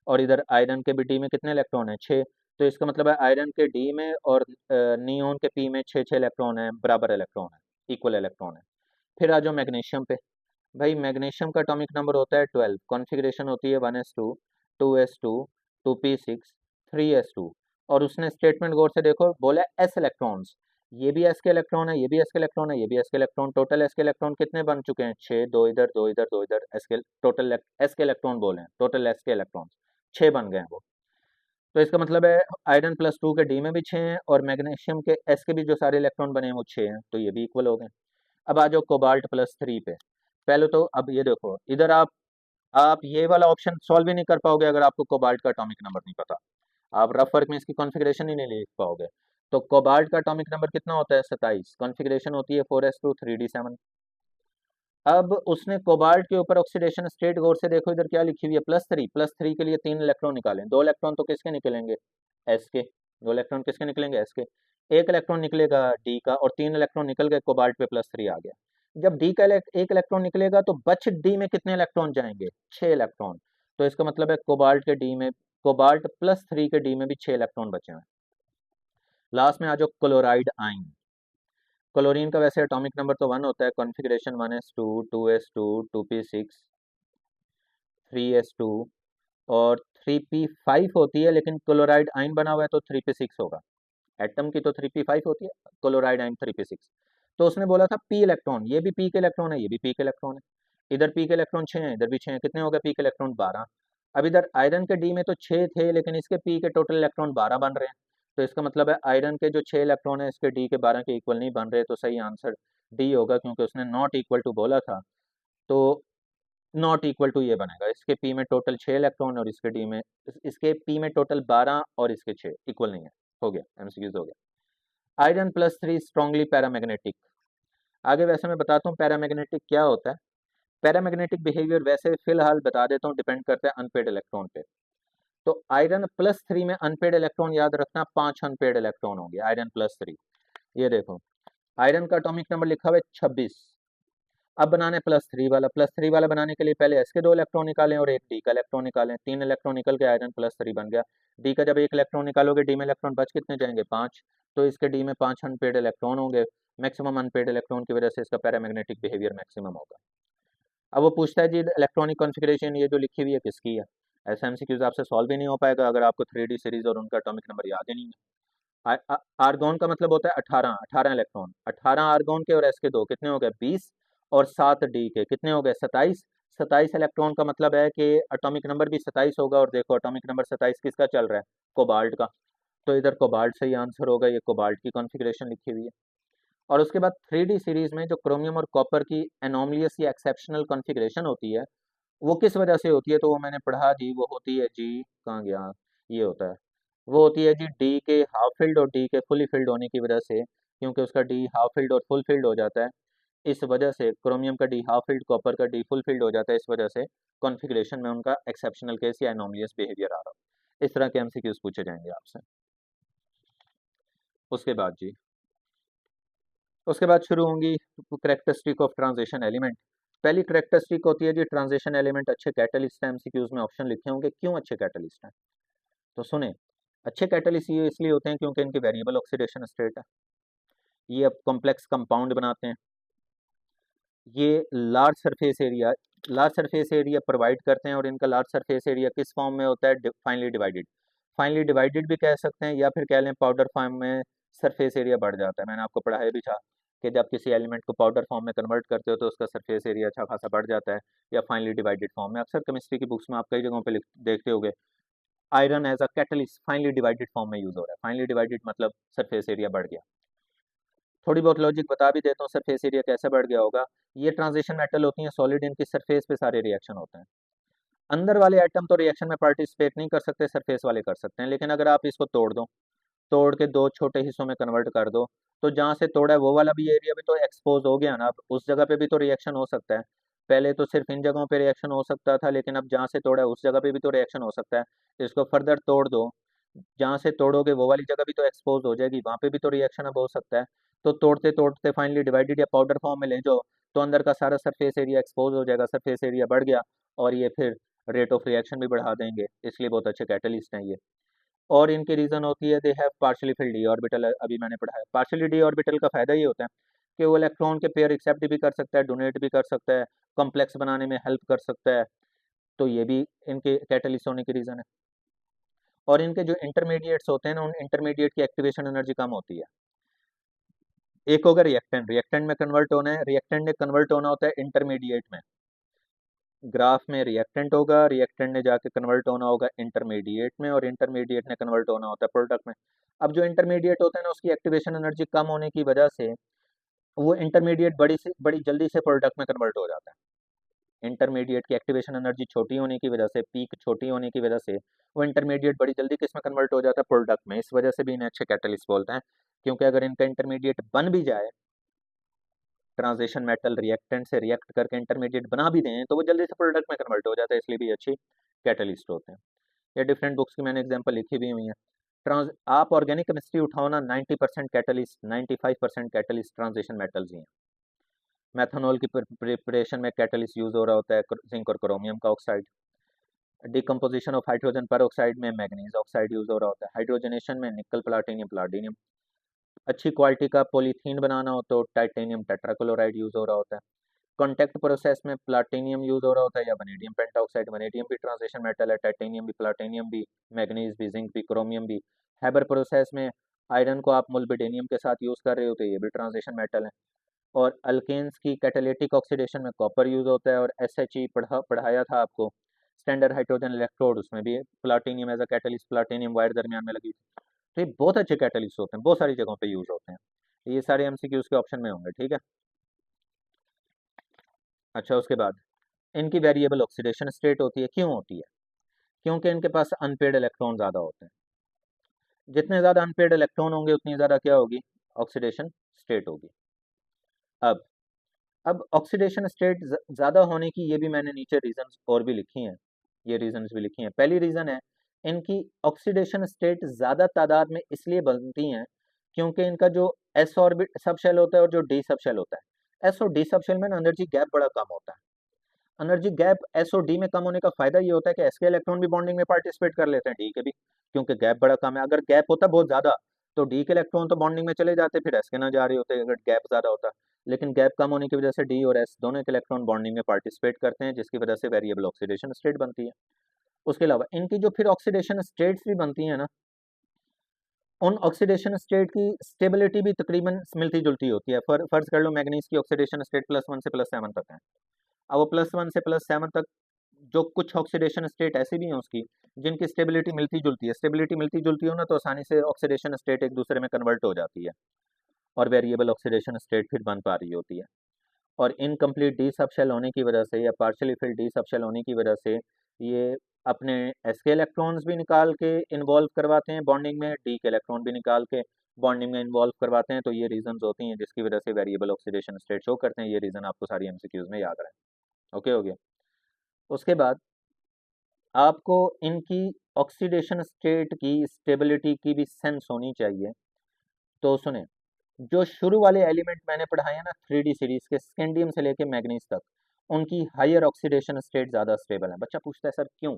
और इधर आयरन के भी डी में कितने इलेक्ट्रॉन है 6। तो इसका मतलब है आयरन के डी में और नियोन के पी में 6 6 इलेक्ट्रॉन है, बराबर इलेक्ट्रॉन है, इक्वल इलेक्ट्रॉन है। फिर आ जाओ मैग्नीशियम पे, भाई मैग्नीशियम का एटॉमिक नंबर होता है 12, कॉन्फ़िगरेशन होती है 1s2, 2s2, 2p6, 3s2। और उसने स्टेटमेंट गौर से देखो, बोला एस इलेक्ट्रॉन्स, ये भी एस के इलेक्ट्रॉन है, ये भी एस के इलेक्ट्रॉन है, ये भी एस के इलेक्ट्रॉन, टोटल एस के इलेक्ट्रॉन कितने बन चुके हैं 6, 2 इधर 2 इधर 2 इधर, एस के टोटल एस के इलेक्ट्रॉन बोले हैं, टोटल एस के इलेक्ट्रॉन 6 बन गए हैं वो। तो इसका मतलब है आयरन +2 के डी में भी 6 हैं और मैग्नीशियम के एस के भी जो सारे इलेक्ट्रॉन बने हैं वो 6 हैं, तो ये भी इक्वल हो गए। अब आ जाओ कोबाल्ट +3 पे। पहले तो अब ये देखो, इधर आप ये वाला ऑप्शन सॉल्व ही नहीं कर पाओगे अगर आपको कोबाल्ट का एटॉमिक नंबर नहीं पता, आप रफ वर्क में इसकी कॉन्फ़िगरेशन ही नहीं लिख पाओगे। तो कोबाल्ट का एटॉमिक नंबर कितना होता है 27, कॉन्फ़िगरेशन होती है 4s2 3d7। अब उसने कोबाल्ट के ऊपर ऑक्सीडेशन स्टेट गौर से देखो, इधर क्या लिखी हुई है +3, +3 के लिए 3 इलेक्ट्रॉन निकालें, 2 इलेक्ट्रॉन तो किसके निकलेंगे, एस के, 2 इलेक्ट्रॉन किसके निकलेंगे एस के, 1 इलेक्ट्रॉन निकलेगा डी का और 3 इलेक्ट्रॉन निकल गए, कोबाल्ट पे +3 आ गया। जब डी का 1 इलेक्ट्रॉन निकलेगा तो बच डी में कितने इलेक्ट्रॉन जाएंगे, 6 इलेक्ट्रॉन। तो इसका मतलब है कोबाल्ट के डी में, कोबाल्ट +3 के डी में भी 6 इलेक्ट्रॉन बचे हैं। लास्ट में आ जाओ क्लोराइड आइन। क्लोरीन का वैसे एटॉमिक नंबर तो 1 होता है, configuration 1s2, 2s2, 2p6, 3s2 और 3p5 होती है, लेकिन क्लोराइड आइन बना हुआ है तो 3p6 होगा। एटम की तो 3p5 होती है, क्लोराइड आइन 3p6। तो उसने बोला था पी इलेक्ट्रॉन, ये भी पी के इलेक्ट्रॉन है, ये भी पी के इलेक्ट्रॉन है, इधर पी के इलेक्ट्रॉन 6 हैं, इधर भी 6 हैं, कितने हो गए पी के इलेक्ट्रॉन 12। अब इधर आयरन के डी में तो 6 थे, लेकिन इसके पी के टोटल इलेक्ट्रॉन 12 बन रहे हैं। तो इसका मतलब है आयरन के जो 6 इलेक्ट्रॉन है इसके डी के 12 के इक्वल नहीं बन रहे, तो सही आंसर डी होगा, क्योंकि उसने नॉट इक्वल टू बोला था। तो नॉट इक्वल टू ये बनेगा, इसके पी में टोटल 6 इलेक्ट्रॉन और इसके डी में, इसके पी में टोटल 12 और इसके 6 इक्वल नहीं है। हो गया, एमसीक्यूज हो गया। Iron +3 strongly paramagnetic. आगे वैसे मैं बताता हूँ पैरामैग्नेटिक क्या होता है। पैरामैग्नेटिक बिहेवियर वैसे फिलहाल बता देता हूँ, डिपेंड करता है अनपेड इलेक्ट्रॉन पे। तो आयरन +3 में अनपेड इलेक्ट्रॉन याद रखना, 5 अनपेड इलेक्ट्रॉन होंगे आयरन +3। ये देखो, आयरन का एटॉमिक नंबर लिखा हुआ है 26। अब बनाने +3 वाला बनाने के लिए पहले एस के 2 इलेक्ट्रॉन निकालें और एक डी का इलेक्ट्रॉन निकालें, 3 इलेक्ट्रॉन निकल के आयरन +3 बन गया। डी का जब एक इलेक्ट्रॉन निकालोगे, डी में इलेक्ट्रॉन बच कितने जाएंगे 5, तो इसके डी में 5 अनपेड इलेक्ट्रॉन होंगे। मैक्सिमम अनपेड इलेक्ट्रॉन की वजह से इसका पैरामैग्नेटिक बिहेवियर मैक्सिमम होगा। अब वो पूछता है जी इलेक्ट्रॉनिक कॉन्फ़िगरेशन ये जो लिखी हुई है किसकी है। ऐसा एमसीक्यूज आपसे सॉल्व ही नहीं हो पाएगा अगर आपको 3D सीरीज और उनका एटॉमिक नंबर याद ही नहीं है। आर्गोन का मतलब होता है 18, 18 इलेक्ट्रॉन, 18 आर्गोन के और एस के 2 कितने हो गए 20, और 7 डी के कितने हो गए 27। 27 इलेक्ट्रॉन का मतलब है कि एटॉमिक नंबर भी 27 होगा, और देखो एटॉमिक नंबर 27 किसका चल रहा है, कोबाल्ट का। तो इधर कोबाल्ट सही आंसर होगा, ये कोबाल्ट की कॉन्फ़िगरेशन लिखी हुई है। और उसके बाद 3D सीरीज में जो क्रोमियम और कॉपर की एनोमलियस या एक्सेप्शनल कॉन्फ़िगरेशन होती है, वो किस वजह से होती है, तो वो मैंने पढ़ा जी, वो होती है जी, कहाँ गया, ये होता है, वो होती है जी डी के हाफ फील्ड और डी के फुली फील्ड होने की वजह से, क्योंकि उसका डी हाफ फील्ड और फुल फील्ड हो जाता है। इस वजह से क्रोमियम का डी हाफ फील्ड, कॉपर का डी फुल फील्ड हो जाता है, इस वजह से कॉन्फ़िगरेशन में उनका एक्सेप्शनल केस या एनोमलियस बिहेवियर आ रहा है। इस तरह के एमसीक्यूज पूछे जाएंगे आपसे। उसके बाद जी, उसके बाद शुरू होंगी करेक्टरिस्टिक ऑफ ट्रांजिशन एलिमेंट। पहली करेक्टरिस्टिक होती है जी ट्रांजिशन एलिमेंट अच्छे कैटलिस्ट हैं, एमसीक्यूज में ऑप्शन लिखे होंगे क्यों अच्छे कैटलिस्ट हैं। तो सुने, अच्छे कैटलिस्ट ये इसलिए होते हैं क्योंकि इनकी वेरिएबल ऑक्सीडेशन स्टेट है, ये अब कॉम्प्लेक्स कंपाउंड बनाते हैं, ये लार्ज सरफेस एरिया प्रोवाइड करते हैं, और इनका लार्ज सरफेस एरिया किस फॉर्म में होता है, फाइनली डिवाइडेड। फाइनली डिवाइडेड भी कह सकते हैं, या फिर कह लें पाउडर फॉर्म में सरफेस एरिया बढ़ जाता है, मैंने आपको पढ़ाया भी था। कि जब किसी एलिमेंट को पाउडर फॉर्म में कन्वर्ट करते हो तो उसका सरफेस एरिया अच्छा खासा बढ़ जाता है, या फाइनली डिवाइडेड फॉर्म में। अक्सर केमिस्ट्री की बुक्स में आप कई जगहों पे देखते होगे iron as a catalyst finely divided फॉर्म में यूज हो रहा है। फाइनली डिवाइडेड मतलब सरफेस एरिया बढ़ गया। थोड़ी बहुत लॉजिक बता भी देता हूँ सरफेस एरिया कैसे बढ़ गया होगा। ये ट्रांजिशन मेटल होती हैं सॉलिड, इनकी सरफेस पे सारे रिएक्शन होते हैं। अंदर वाले आइटम तो रिएक्शन में पार्टिसिपेट नहीं कर सकते, सरफेस वाले कर सकते हैं। लेकिन अगर आप इसको तोड़ दो, तोड़ के दो छोटे हिस्सों में कन्वर्ट कर दो, तो जहाँ से तोड़ा है वो वाला भी एरिया भी तो एक्सपोज हो गया ना। अब उस जगह पे भी तो रिएक्शन हो सकता है। पहले तो सिर्फ इन जगहों पे रिएक्शन हो सकता था, लेकिन अब जहाँ से तोड़ा है उस जगह पे भी तो रिएक्शन हो सकता है। इसको फर्दर तोड़ दो, जहाँ से तोड़ोगे वो वाली जगह भी तो एक्सपोज हो जाएगी, वहाँ पे भी तो रिएक्शन अब हो सकता है। तो तोड़ते तोड़ते फाइनली डिवाइडेड या पाउडर फॉर्म में ले जाओ, तो अंदर का सारा सरफेस एरिया एक्सपोज हो जाएगा, सरफेस एरिया बढ़ गया, और ये फिर रेट ऑफ रिएक्शन भी बढ़ा देंगे। इसलिए बहुत अच्छे कैटलिस्ट हैं ये। और इनकी रीज़न होती है they have partially filled D orbital. अभी मैंने पढ़ा है पार्शियली डी ऑर्बिटल का फ़ायदा ये होता है कि वो इलेक्ट्रॉन के पेयर एक्सेप्ट भी कर सकता है, डोनेट भी कर सकता है, कॉम्प्लेक्स बनाने में हेल्प कर सकता है। तो ये भी इनके कैटलिस्ट होने की रीज़न है। और इनके जो इंटरमीडिएट्स होते हैं ना, उन इंटरमीडिएट की एक्टिवेशन एनर्जी कम होती है। एक होगा रिएक्टेंट, रिएक्टेंट में कन्वर्ट होना है, रिएक्टेंट ने कन्वर्ट होना होता है इंटरमीडिएट में। ग्राफ में रिएक्टेंट होगा, रिएक्टेंट ने जाके कन्वर्ट होना होगा इंटरमीडिएट में, और इंटरमीडिएट ने कन्वर्ट होना होता है प्रोडक्ट में। अब जो इंटरमीडिएट होता है ना, उसकी एक्टिवेशन एनर्जी कम होने की वजह से वो इंटरमीडिएट बड़ी जल्दी से प्रोडक्ट में कन्वर्ट हो जाता है। इंटरमीडिएट की एक्टिवेशन एनर्जी छोटी होने की वजह से, पीक छोटी होने की वजह से, वो इंटरमीडिएट बड़ी जल्दी किस में कन्वर्ट हो जाता है, प्रोडक्ट में। इस वजह से भी इन्हें अच्छे कैटलिस्ट बोलते हैं, क्योंकि अगर इनका इंटरमीडिएट बन भी जाए, ट्रांजिशन मेटल रिएक्टेंट से रिएक्ट करके इंटरमीडिएट बना भी दें, तो वो जल्दी से प्रोडक्ट में कन्वर्ट हो जाता है, इसलिए भी अच्छी कैटलिस्ट होते हैं। ये डिफरेंट बुक्स की मैंने एग्जांपल लिखी भी हुई हैं। ट्रांस आप ऑर्गेनिक केमिस्ट्री उठाओ ना, 90% कैटलिस्ट, 95% कैटलिस्ट ट्रांजिशन मेटल्स ही हैं। मेथनॉल की प्रिपरेशन में कैटलिस्ट यूज हो रहा होता है, जिंक और क्रोमियम का ऑक्साइड। डिकम्पोजिशन ऑफ हाइड्रोजन पर ऑक्साइड में मैग्नीज ऑक्साइड यूज हो रहा होता है। हाइड्रोजनेशन में निकल प्लाटिनियम प्लाटिनियम। अच्छी क्वालिटी का पॉलीथीन बनाना हो तो टाइटेनियम टेट्राक्लोराइड यूज हो रहा होता है। कॉन्टैक्ट प्रोसेस में प्लाटिनियम यूज हो रहा होता है, या वनेडियम पेंटाऑक्साइड। वनेडियम भी ट्रांजिशन मेटल है, टाइटेनियम भी, प्लाटिनियम भी, मैग्नीज भी, जिंक भी, क्रोमियम भी। हैबर प्रोसेस में आयरन को आप मोल्बिडेनियम के साथ यूज कर रहे हो तो ये भी ट्रांजिशन मेटल है। और अल्केन्स की कैटालिटिक ऑक्सीडेशन में कॉपर यूज होता है। और SHE पढ़ाया था आपको, स्टैंडर्ड हाइड्रोजन इलेक्ट्रोड, उसमें भी platinum as a catalyst, platinum wire दरमियान में लगी थी। तो ये बहुत अच्छे कैटलिस्ट होते हैं, बहुत सारी जगहों पे यूज होते हैं। ये सारे MCQs के ऑप्शन में होंगे, ठीक है। अच्छा, उसके बाद इनकी वेरिएबल ऑक्सीडेशन स्टेट होती है। क्यों होती है? क्योंकि इनके पास अनपेड इलेक्ट्रॉन ज़्यादा होते हैं। जितने ज़्यादा अनपेड इलेक्ट्रॉन होंगे उतनी ज़्यादा क्या होगी, ऑक्सीडेशन स्टेट होगी। अब अब ऑक्सीडेशन स्टेट ज़्यादा होने की ये भी मैंने नीचे रीजंस और भी लिखी हैं, ये रीजंस भी लिखी हैं। पहली रीज़न है, इनकी ऑक्सीडेशन स्टेट ज़्यादा तादाद में इसलिए बनती हैं क्योंकि इनका जो एस ऑर्बिट सब शेल होता है और जो डी सब शेल होता है, एस और डी सब शेल में एनर्जी गैप बड़ा कम होता है। एनर्जी गैप एस और डी में कम होने का फायदा ये होता है कि एस के इलेक्ट्रॉन भी बॉन्डिंग में पार्टिसिपेट कर लेते हैं, डी के भी, क्योंकि गैप बड़ा कम है। अगर गैप होता बहुत ज्यादा तो डी के इलेक्ट्रॉन तो बॉन्डिंग में चले जाते, फिर एस के ना जा रहे होते अगर गैप ज्यादा होता। लेकिन गैप कम होने की वजह से डी और एस दोनों के इलेक्ट्रॉन बॉन्डिंग में पार्टिसिपेट करते हैं, जिसकी वजह से वेरिएबल ऑक्सीडेशन स्टेट बनती है। उसके अलावा इनकी जो फिर ऑक्सीडेशन स्टेट्स भी बनती है ना, उन ऑक्सीडेशन स्टेट की स्टेबिलिटी भी तकरीबन मिलती जुलती होती है। फर्ज कर लो मैग्नीज की ऑक्सीडेशन स्टेट +1 से +7 तक है। अब वो +1 से +7 तक जो कुछ ऑक्सीडेशन स्टेट ऐसी भी हैं उसकी जिनकी स्टेबिलिटी मिलती जुलती है। स्टेबिलिटी मिलती जुलती हो ना तो आसानी से ऑक्सीडेशन स्टेट एक दूसरे में कन्वर्ट हो जाती है, और वेरिएबल ऑक्सीडेशन स्टेट फिर बन पा रही होती है। और इनकम्प्लीट डी सब शेल होने की वजह से, या partially filled D subshell होने की वजह से, ये अपने एस के इलेक्ट्रॉन्स भी निकाल के इन्वॉल्व करवाते हैं बॉन्डिंग में, डी के इलेक्ट्रॉन भी निकाल के बॉन्डिंग में इन्वॉल्व करवाते हैं। तो ये रीजंस होती हैं जिसकी वजह से वेरिएबल ऑक्सीडेशन स्टेट शो करते हैं। ये रीजन आपको सारी MCQs में याद रहे। ओके हो गया। उसके बाद आपको इनकी ऑक्सीडेशन स्टेट की स्टेबिलिटी की भी सेंस होनी चाहिए। तो सुने, जो शुरू वाले एलिमेंट मैंने पढ़ाए हैं ना 3D सीरीज के, स्कैंडियम से लेके मैग्नीज तक, उनकी हायर ऑक्सीडेशन स्टेट ज़्यादा स्टेबल है। बच्चा पूछता है सर क्यों?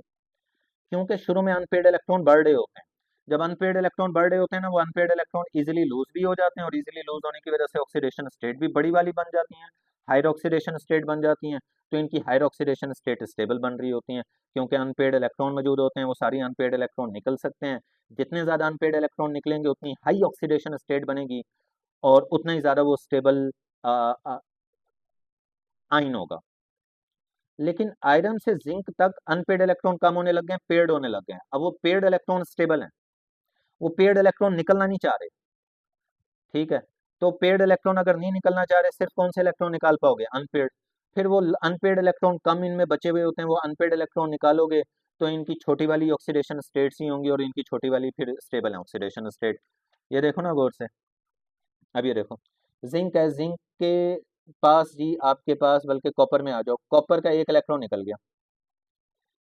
क्योंकि शुरू में अनपेड इलेक्ट्रॉन बढ़ रहे होते हैं। जब अनपेड इलेक्ट्रॉन बढ़ रहे होते हैं ना, वो अनपेड इलेक्ट्रॉन इजीली लूज भी हो जाते हैं, और इजीली लूज होने की वजह से ऑक्सीडेशन स्टेट भी बड़ी वाली बन जाती हैं, हायर ऑक्सीडेशन स्टेट बन जाती हैं। तो इनकी हायर ऑक्सीडेशन स्टेट स्टेबल बन रही होती हैं, क्योंकि अनपेड इलेक्ट्रॉन मौजूद होते हैं, वो सारी अनपेड इलेक्ट्रॉन निकल सकते हैं। जितने ज़्यादा अनपेड इलेक्ट्रॉन निकलेंगे उतनी हाई ऑक्सीडेशन स्टेट बनेगी, और उतना ही ज़्यादा वो स्टेबल आयन होगा। लेकिन आयरन से जिंक तक अनपेड इलेक्ट्रॉन कम होने लग गए, पेड होने लग गए। अब वो पेड इलेक्ट्रॉन स्टेबल हैं, वो पेड इलेक्ट्रॉन निकलना नहीं चाह रहे, ठीक है। तो पेड इलेक्ट्रॉन अगर नहीं निकलना चाह रहे, सिर्फ कौन से इलेक्ट्रॉन निकाल पाओगे? अनपेड। फिर वो अनपेड इलेक्ट्रॉन कम इनमें बचे हुए होते हैं, वो अनपेड इलेक्ट्रॉन निकालोगे तो इनकी छोटी वाली ऑक्सीडेशन स्टेट्स ही होंगी और इनकी छोटी वाली फिर स्टेबल है ऑक्सीडेशन स्टेट। ये देखो ना गौर से, अब ये देखो, जिंक है, जिंक के पास जी आपके पास, बल्कि कॉपर में आ जाओ, कॉपर का एक इलेक्ट्रॉन निकल गया।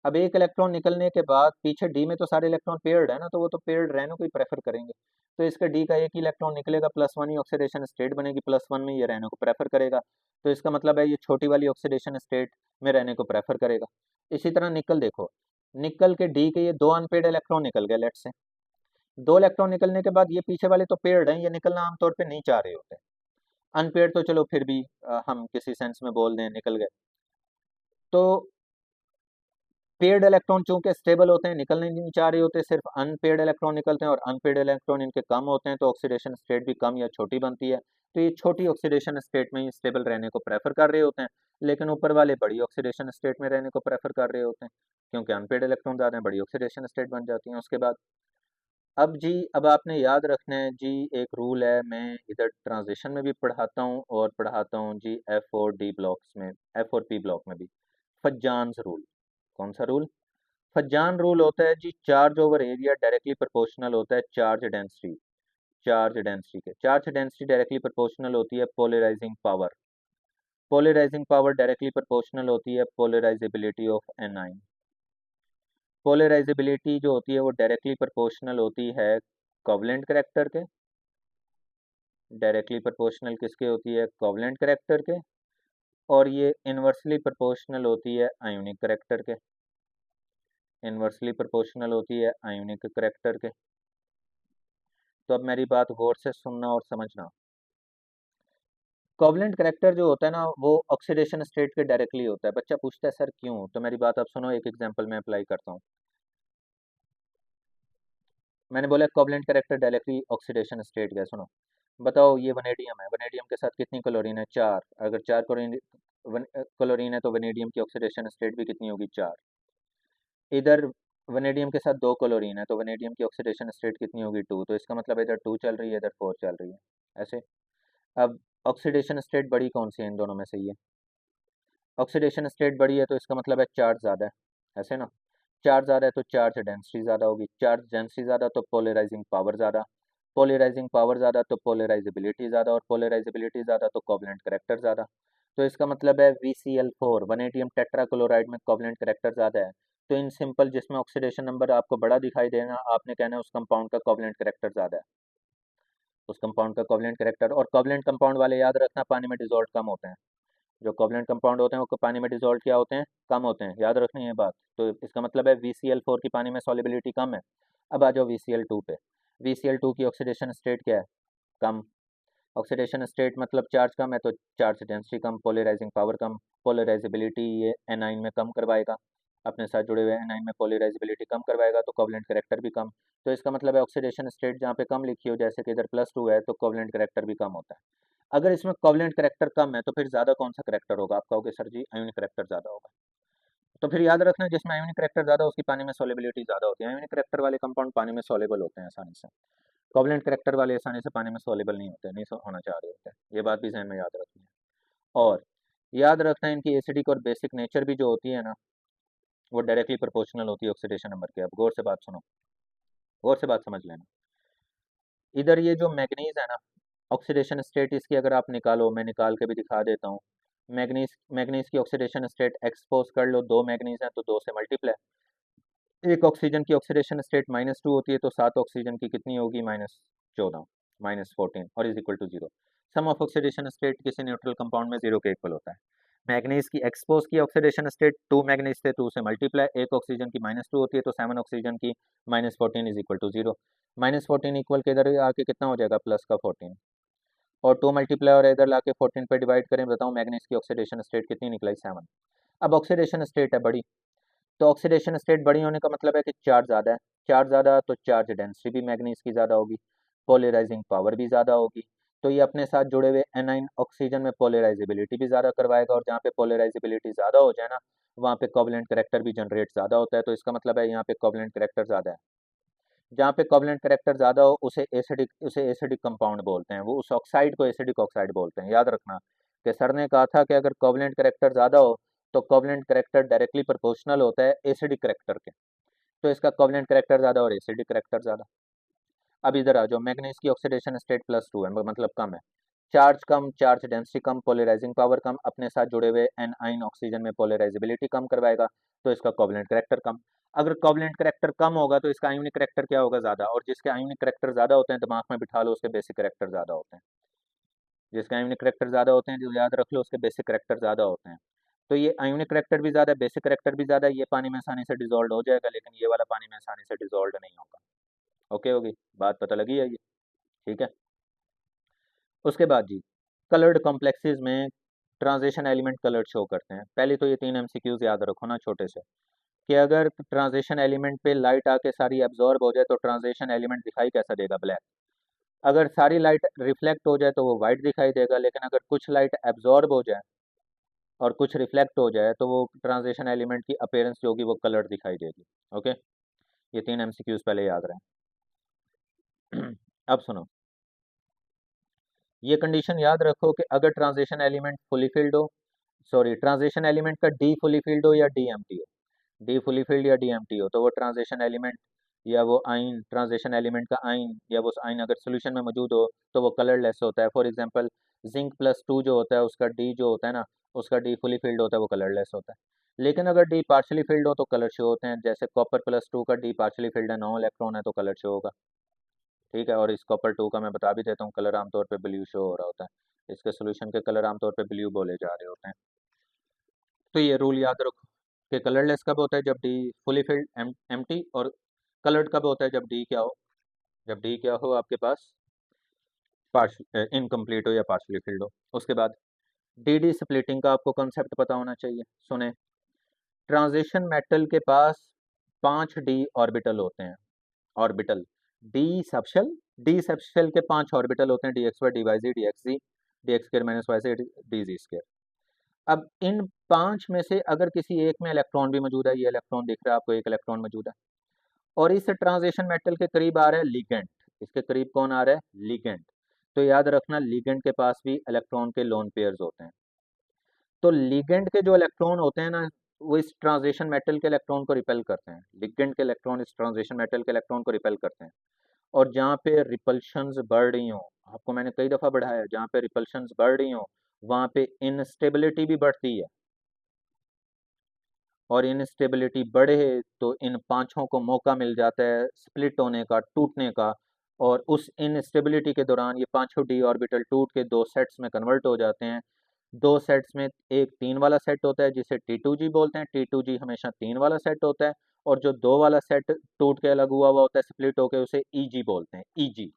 अब एक इलेक्ट्रॉन निकलने के बाद पीछे डी में तो सारे इलेक्ट्रॉन पेयर्ड है ना, तो वो तो पेयर्ड रहने को ही प्रेफर करेंगे। तो इसका डी का एक ही इलेक्ट्रॉन निकलेगा, +1 ही ऑक्सीडेशन स्टेट बनेगी, +1 में ये रहने को प्रेफर करेगा। तो इसका मतलब है ये छोटी वाली ऑक्सीडेशन स्टेट में रहने को प्रेफर करेगा। इसी तरह निकल देखो, निकल के डी के ये 2 अनपेड इलेक्ट्रॉन निकल गए, लेट से 2 इलेक्ट्रॉन निकलने के बाद ये पीछे वाले तो पेयर्ड हैं, ये निकलना आमतौर पर नहीं चाह रहे होते। अनपेड तो चलो फिर भी हम किसी सेंस में बोल दें निकल गए। तो पेड इलेक्ट्रॉन चूंकि स्टेबल होते हैं, निकलने नहीं चाह रहे होते, सिर्फ अनपेड इलेक्ट्रॉन निकलते हैं और अनपेड इलेक्ट्रॉन इनके कम होते हैं, तो ऑक्सीडेशन स्टेट भी कम या छोटी बनती है। तो ये छोटी ऑक्सीडेशन स्टेट में ही स्टेबल रहने को प्रेफर कर रहे होते हैं, लेकिन ऊपर वाले बड़ी ऑक्सीडेशन स्टेट में रहने को प्रेफर कर रहे होते हैं, क्योंकि अनपेड इलेक्ट्रॉन ज़्यादा हैं, बड़ी ऑक्सीडेशन स्टेट बन जाती हैं उसके बाद। अब जी, अब आपने याद रखना है जी, एक रूल है, मैं इधर ट्रांजिशन में भी पढ़ाता हूँ और पढ़ाता हूँ जी एफ और डी ब्लॉक्स में, एफ और पी ब्लॉक में भी। Fajans rule. कौन सा रूल? फज्जान रूल होता है जी, charge over area directly proportional होता है charge density. Charge density directly proportional होती है polarising power. Polarising power directly proportional होती है पोलराइजेबिलिटी ऑफ एनाइन। पोलराइजेबिलिटी जो होती है वो डायरेक्टली प्रोपोर्शनल होती है कोवलेंट करैक्टर के। डायरेक्टली प्रोपोर्शनल किसके होती है? कोवलेंट करैक्टर के। और ये इन्वर्सली प्रोपोर्शनल होती है आयोनिक करैक्टर के। इन्वर्सली प्रोपोर्शनल होती है आयोनिक करैक्टर के। तो अब मेरी बात गौर से सुनना और समझना। कोवलेंट करैक्टर जो होता है ना, वो ऑक्सीडेशन स्टेट के डायरेक्टली होता है। बच्चा पूछता है सर क्यों? तो मेरी बात आप सुनो, एक एग्जांपल मैं अप्लाई करता हूँ। मैंने बोला covalent character directly oxidation state का, सुनो। बताओ, ये वनेडियम है, वनेडियम के साथ कितनी क्लोरीन है? 4। अगर 4 क्लोरीन है तो वनेडियम की ऑक्सीडेशन स्टेट भी कितनी होगी? 4। इधर वनेडियम के साथ 2 क्लोरीन है तो वनेडियम की ऑक्सीडेशन स्टेट कितनी होगी? 2। तो इसका मतलब इधर 2 चल रही है, इधर 4 चल रही है, ऐसे। अब ऑक्सीडेशन स्टेट बड़ी कौन सी है इन दोनों में से? ये ऑक्सीडेशन स्टेट बड़ी है तो इसका मतलब है चार्ज ज़्यादा है, ऐसे ना। चार्ज ज़्यादा है तो चार्ज डेंसिटी ज़्यादा होगी, चार्ज डेंसिटी ज़्यादा तो पोलराइजिंग पावर ज़्यादा, पोलराइजिंग पावर ज़्यादा तो पोलराइजेबिलिटी ज़्यादा, और पोलराइजेबिलिटी ज़्यादा तो कोवलेंट करैक्टर ज़्यादा। तो इसका मतलब है VCl4 वनेडियम टेट्राक्लोराइड में कोवलेंट करैक्टर ज़्यादा है। तो इन सिंपल, जिसमें ऑक्सीडेशन नंबर आपको बड़ा दिखाई देना, आपने कहना है उस कंपाउंड का कोवलेंट करैक्टर ज़्यादा है, उस कंपाउंड का कोवलेंट करैक्टर। और कोवलेंट कंपाउंड वाले याद रखना पानी में डिजोल्व कम होते हैं। जो कोवलेंट कंपाउंड होते हैं वो पानी में डिजोल्व क्या होते हैं? कम होते हैं, याद रखनी है बात। तो इसका मतलब है VCl4 की पानी में सॉलिबिलिटी कम है। अब आ जाओ VCl2 पे। VCl2 की ऑक्सीडेशन स्टेट क्या है? कम। ऑक्सीडेशन स्टेट मतलब चार्ज कम है तो चार्ज डेंसिटी कम, पोलराइजिंग पावर कम, पोलराइजेबिलिटी ये एनाइन में कम करवाएगा, अपने साथ जुड़े हुए एनाइन में पोलराइजेबिलिटी कम करवाएगा, तो कोवलेंट करैक्टर भी कम। तो इसका मतलब है ऑक्सीडेशन स्टेट जहाँ पे कम लिखी हो, जैसे कि इधर +2 है, तो कोवलेंट करैक्टर भी कम होता है। अगर इसमें कोवलेंट करैक्टर कम है तो फिर ज़्यादा कौन सा करैक्टर होगा? आप कहोगे सर जी आयोनिक करैक्टर ज़्यादा होगा। तो फिर याद रखना, जिसमें आयोनिक करैक्टर ज़्यादा उसकी पानी में सॉलिबिलिटी ज़्यादा होती है। आयोनिक करैक्टर वाले कंपाउंड पानी में सॉलेबल होते हैं आसानी से, कोवलेंट करैक्टर वाले आसानी से पानी में सॉलेबल नहीं होते, नहीं होना चाह रहे होते। ये बात भी जहन में याद रखनी है। और याद रखना है इनकी एसिडिक और बेसिक नेचर भी जो होती है ना, वो डायरेक्टली प्रोपोर्शनल होती है ऑक्सीडेशन नंबर के। अब गौर से बात सुनो, गौर से बात समझ लेना। इधर ये जो मैग्नीज है ना, ऑक्सीडेशन स्टेट इसकी अगर आप निकालो, मैं निकाल के भी दिखा देता हूँ। मैग्नीज मैग्नीज की ऑक्सीडेशन स्टेट एक्सपोज कर लो, 2 मैग्नीज हैं तो 2 से मल्टीप्लाई। एक ऑक्सीजन की ऑक्सीडेशन स्टेट -2 होती है तो 7 ऑक्सीजन की कितनी होगी? -14, -14, और is equal to 0। Sum of oxidation state किसी न्यूट्रल कंपाउंड में 0 के इक्वल होता है। मैग्नीज की एक्सपोज की ऑक्सीडेशन स्टेट 2 मैग्नीज थे, 2 से मल्टीप्लाई, एक ऑक्सीजन की -2 होती है तो 7 ऑक्सीजन की -14 इज इक्वल टू 0। -14 इक्वल के इधर आके कितना हो जाएगा? प्लस का 14, और 2 मल्टीप्लाई और इधर लाके 14 पे डिवाइड करें, बताओ मैग्नीज की ऑक्सीडेशन स्टेट कितनी निकलाई? 7। अब ऑक्सीडेशन स्टेट है बड़ी, तो ऑक्सीडेशन स्टेट बड़ी होने का मतलब है कि चार्ज ज़्यादा है। चार्ज ज़्यादा तो चार्ज डेंसिटी भी मैग्नीज की ज़्यादा होगी, पोलराइजिंग पावर भी ज़्यादा होगी। तो ये अपने साथ जुड़े हुए एनाइन ऑक्सीजन में पोलराइजेबिलिटी भी ज़्यादा करवाएगा, और जहाँ पे पोलराइजेबिलिटी ज़्यादा हो जाए ना, वहाँ पे कोवलेंट करेक्टर भी जनरेट ज़्यादा होता है। तो इसका मतलब है यहाँ पे कोवलेंट करेक्टर ज़्यादा है। जहाँ पे कोवलेंट करेक्टर ज़्यादा हो उसे एसिडिक कंपाउंड बोलते हैं, वो उस ऑक्साइड को एसिडिक ऑक्साइड बोलते हैं। याद रखना कि सर ने कहा था कि अगर कोवलेंट करेक्टर ज़्यादा हो तो कोवलेंट करेक्टर डायरेक्टली प्रोपोर्शनल होता है एसिडिक करेक्टर के। तो इसका कोवलेंट करेक्टर ज़्यादा और एसिडिक करेक्टर ज़्यादा। अब इधर आ जाओ, मैग्नीज की ऑक्सीडेशन स्टेट +2 है, मतलब कम है। चार्ज कम, चार्ज डेंसिटी कम, पोलराइजिंग पावर कम, अपने साथ जुड़े हुए एनाइन ऑक्सीजन में पोलराइजेबिलिटी कम करवाएगा, तो इसका कोवलेंट करेक्टर कम। अगर कोवलेंट करेक्टर कम होगा तो इसका आयोनिक करेक्टर क्या होगा? ज़्यादा। और जिसके आयोनिक करेक्टर ज़्यादा होते हैं दिमाग में बिठा लो, उसके बेसिक करेक्टर ज़्यादा होते हैं। जिसके आयोनिक करेक्टर ज़्यादा होते हैं जो याद रख लो, उसके बेसिक करेक्टर ज़्यादा होते हैं। तो ये आयोनिक करेक्टर भी ज़्यादा है, बेसिक करेक्टर भी ज़्यादा है, ये पानी में आसानी से डिजोल्व हो जाएगा, लेकिन ये वाला पानी में आसानी से डिजोल्व नहीं होगा। ओके होगी बात, पता लगी है ये? ठीक है। उसके बाद जी, कलर्ड कॉम्प्लेक्सेस में ट्रांजिशन एलिमेंट कलर्ड शो करते हैं। पहले तो ये 3 एमसीक्यूज याद रखो ना छोटे से, कि अगर ट्रांजिशन एलिमेंट पे लाइट आके सारी एब्जॉर्ब हो जाए तो ट्रांजिशन एलिमेंट दिखाई कैसा देगा? ब्लैक। अगर सारी लाइट रिफ्लेक्ट हो जाए तो वो वाइट दिखाई देगा, लेकिन अगर कुछ लाइट एब्जॉर्ब हो जाए और कुछ रिफ्लेक्ट हो जाए तो वो ट्रांजिशन एलिमेंट की अपीयरेंस जो होगी वो कलर्ड दिखाई देगी। ओके, ये 3 एमसीक्यूज पहले याद रहे। अब सुनो, ये कंडीशन याद रखो कि अगर ट्रांजिशन एलिमेंट फुली फिल्ड हो, सॉरी ट्रांजिशन एलिमेंट का डी फुली फिल्ड हो या डी एम्प्टी हो, डी फुली फिल्ड या डी एम्प्टी हो, तो वो ट्रांजिशन एलिमेंट या वो आइन, ट्रांजिशन एलिमेंट का आइन या वो आइन अगर सोल्यूशन में मौजूद हो तो वो कलरलेस होता है। फॉर एग्जांपल जिंक+2 जो होता है उसका डी जो होता है ना, उसका डी फुली फिल्ड होता है, वो कलरलेस होता है। लेकिन अगर डी पार्शली फिल्ड हो तो कलर शो होते हैं, जैसे कॉपर+2 का डी पार्शली फिल्ड है, 9 इलेक्ट्रॉन है, तो कलर शो होगा। ठीक है, और इस कॉपर 2 का मैं बता भी देता हूँ, कलर आमतौर पे ब्लू शो हो रहा होता है। इसके सोल्यूशन के कलर आमतौर पे ब्लू बोले जा रहे होते हैं। तो ये रूल याद रखो कि कलरलेस कब होता है? जब डी फुली फिल्ड एम्प्टी, और कलर्ड कब होता है? जब डी क्या हो? जब डी क्या हो आपके पास? पार्शल इनकम्प्लीट हो या पार्शली फिल्ड हो। उसके बाद डी डी स्प्लिटिंग का आपको कंसेप्ट पता होना चाहिए। सुने, ट्रांजिशन मेटल के पास 5 डी ऑर्बिटल होते हैं। Orbital, D subshell, D subshell के 5 ऑर्बिटल होते हैं, D X Y, D Y Z, D X Z, D X square minus Y Z, D Z square. अब इन 5 में से अगर किसी एक में इलेक्ट्रॉन भी मौजूद है, ये इलेक्ट्रॉन दिख रहा है आपको, एक इलेक्ट्रॉन मौजूद है, और इस ट्रांजिशन मेटल के करीब आ रहा है लिगेंड। इसके करीब कौन आ रहा है? लिगेंड। तो याद रखना लिगेंड के पास भी इलेक्ट्रॉन के लोन पेयर्स होते हैं। तो लिगेंड के जो इलेक्ट्रॉन होते हैं ना, वो इस ट्रांजिशन मेटल के इलेक्ट्रॉन को रिपेल करते हैं। लिगेंड के इलेक्ट्रॉन इस ट्रांजिशन मेटल के इलेक्ट्रॉन को रिपेल करते हैं। और जहाँ पे रिपल्शंस बढ़ रही हो, आपको मैंने कई दफ़ा बढ़ाया, जहाँ पे रिपल्शंस बढ़ रही हो वहाँ पे इनस्टेबिलिटी भी बढ़ती है, और इनस्टेबिलिटी बढ़े तो इन पांचों को मौका मिल जाता है स्प्लिट होने का, टूटने का, और उस इनस्टेबिलिटी के दौरान ये पांचों डी ऑर्बिटल टूट के 2 सेट्स में कन्वर्ट हो जाते हैं। 2 सेट्स में एक 3 वाला सेट होता है जिसे T2G बोलते हैं, T2G हमेशा 3 वाला सेट होता है, और जो 2 वाला सेट टूट के अलग हुआ हुआ होता है, स्प्लिट होके, उसे EG बोलते हैं, EG।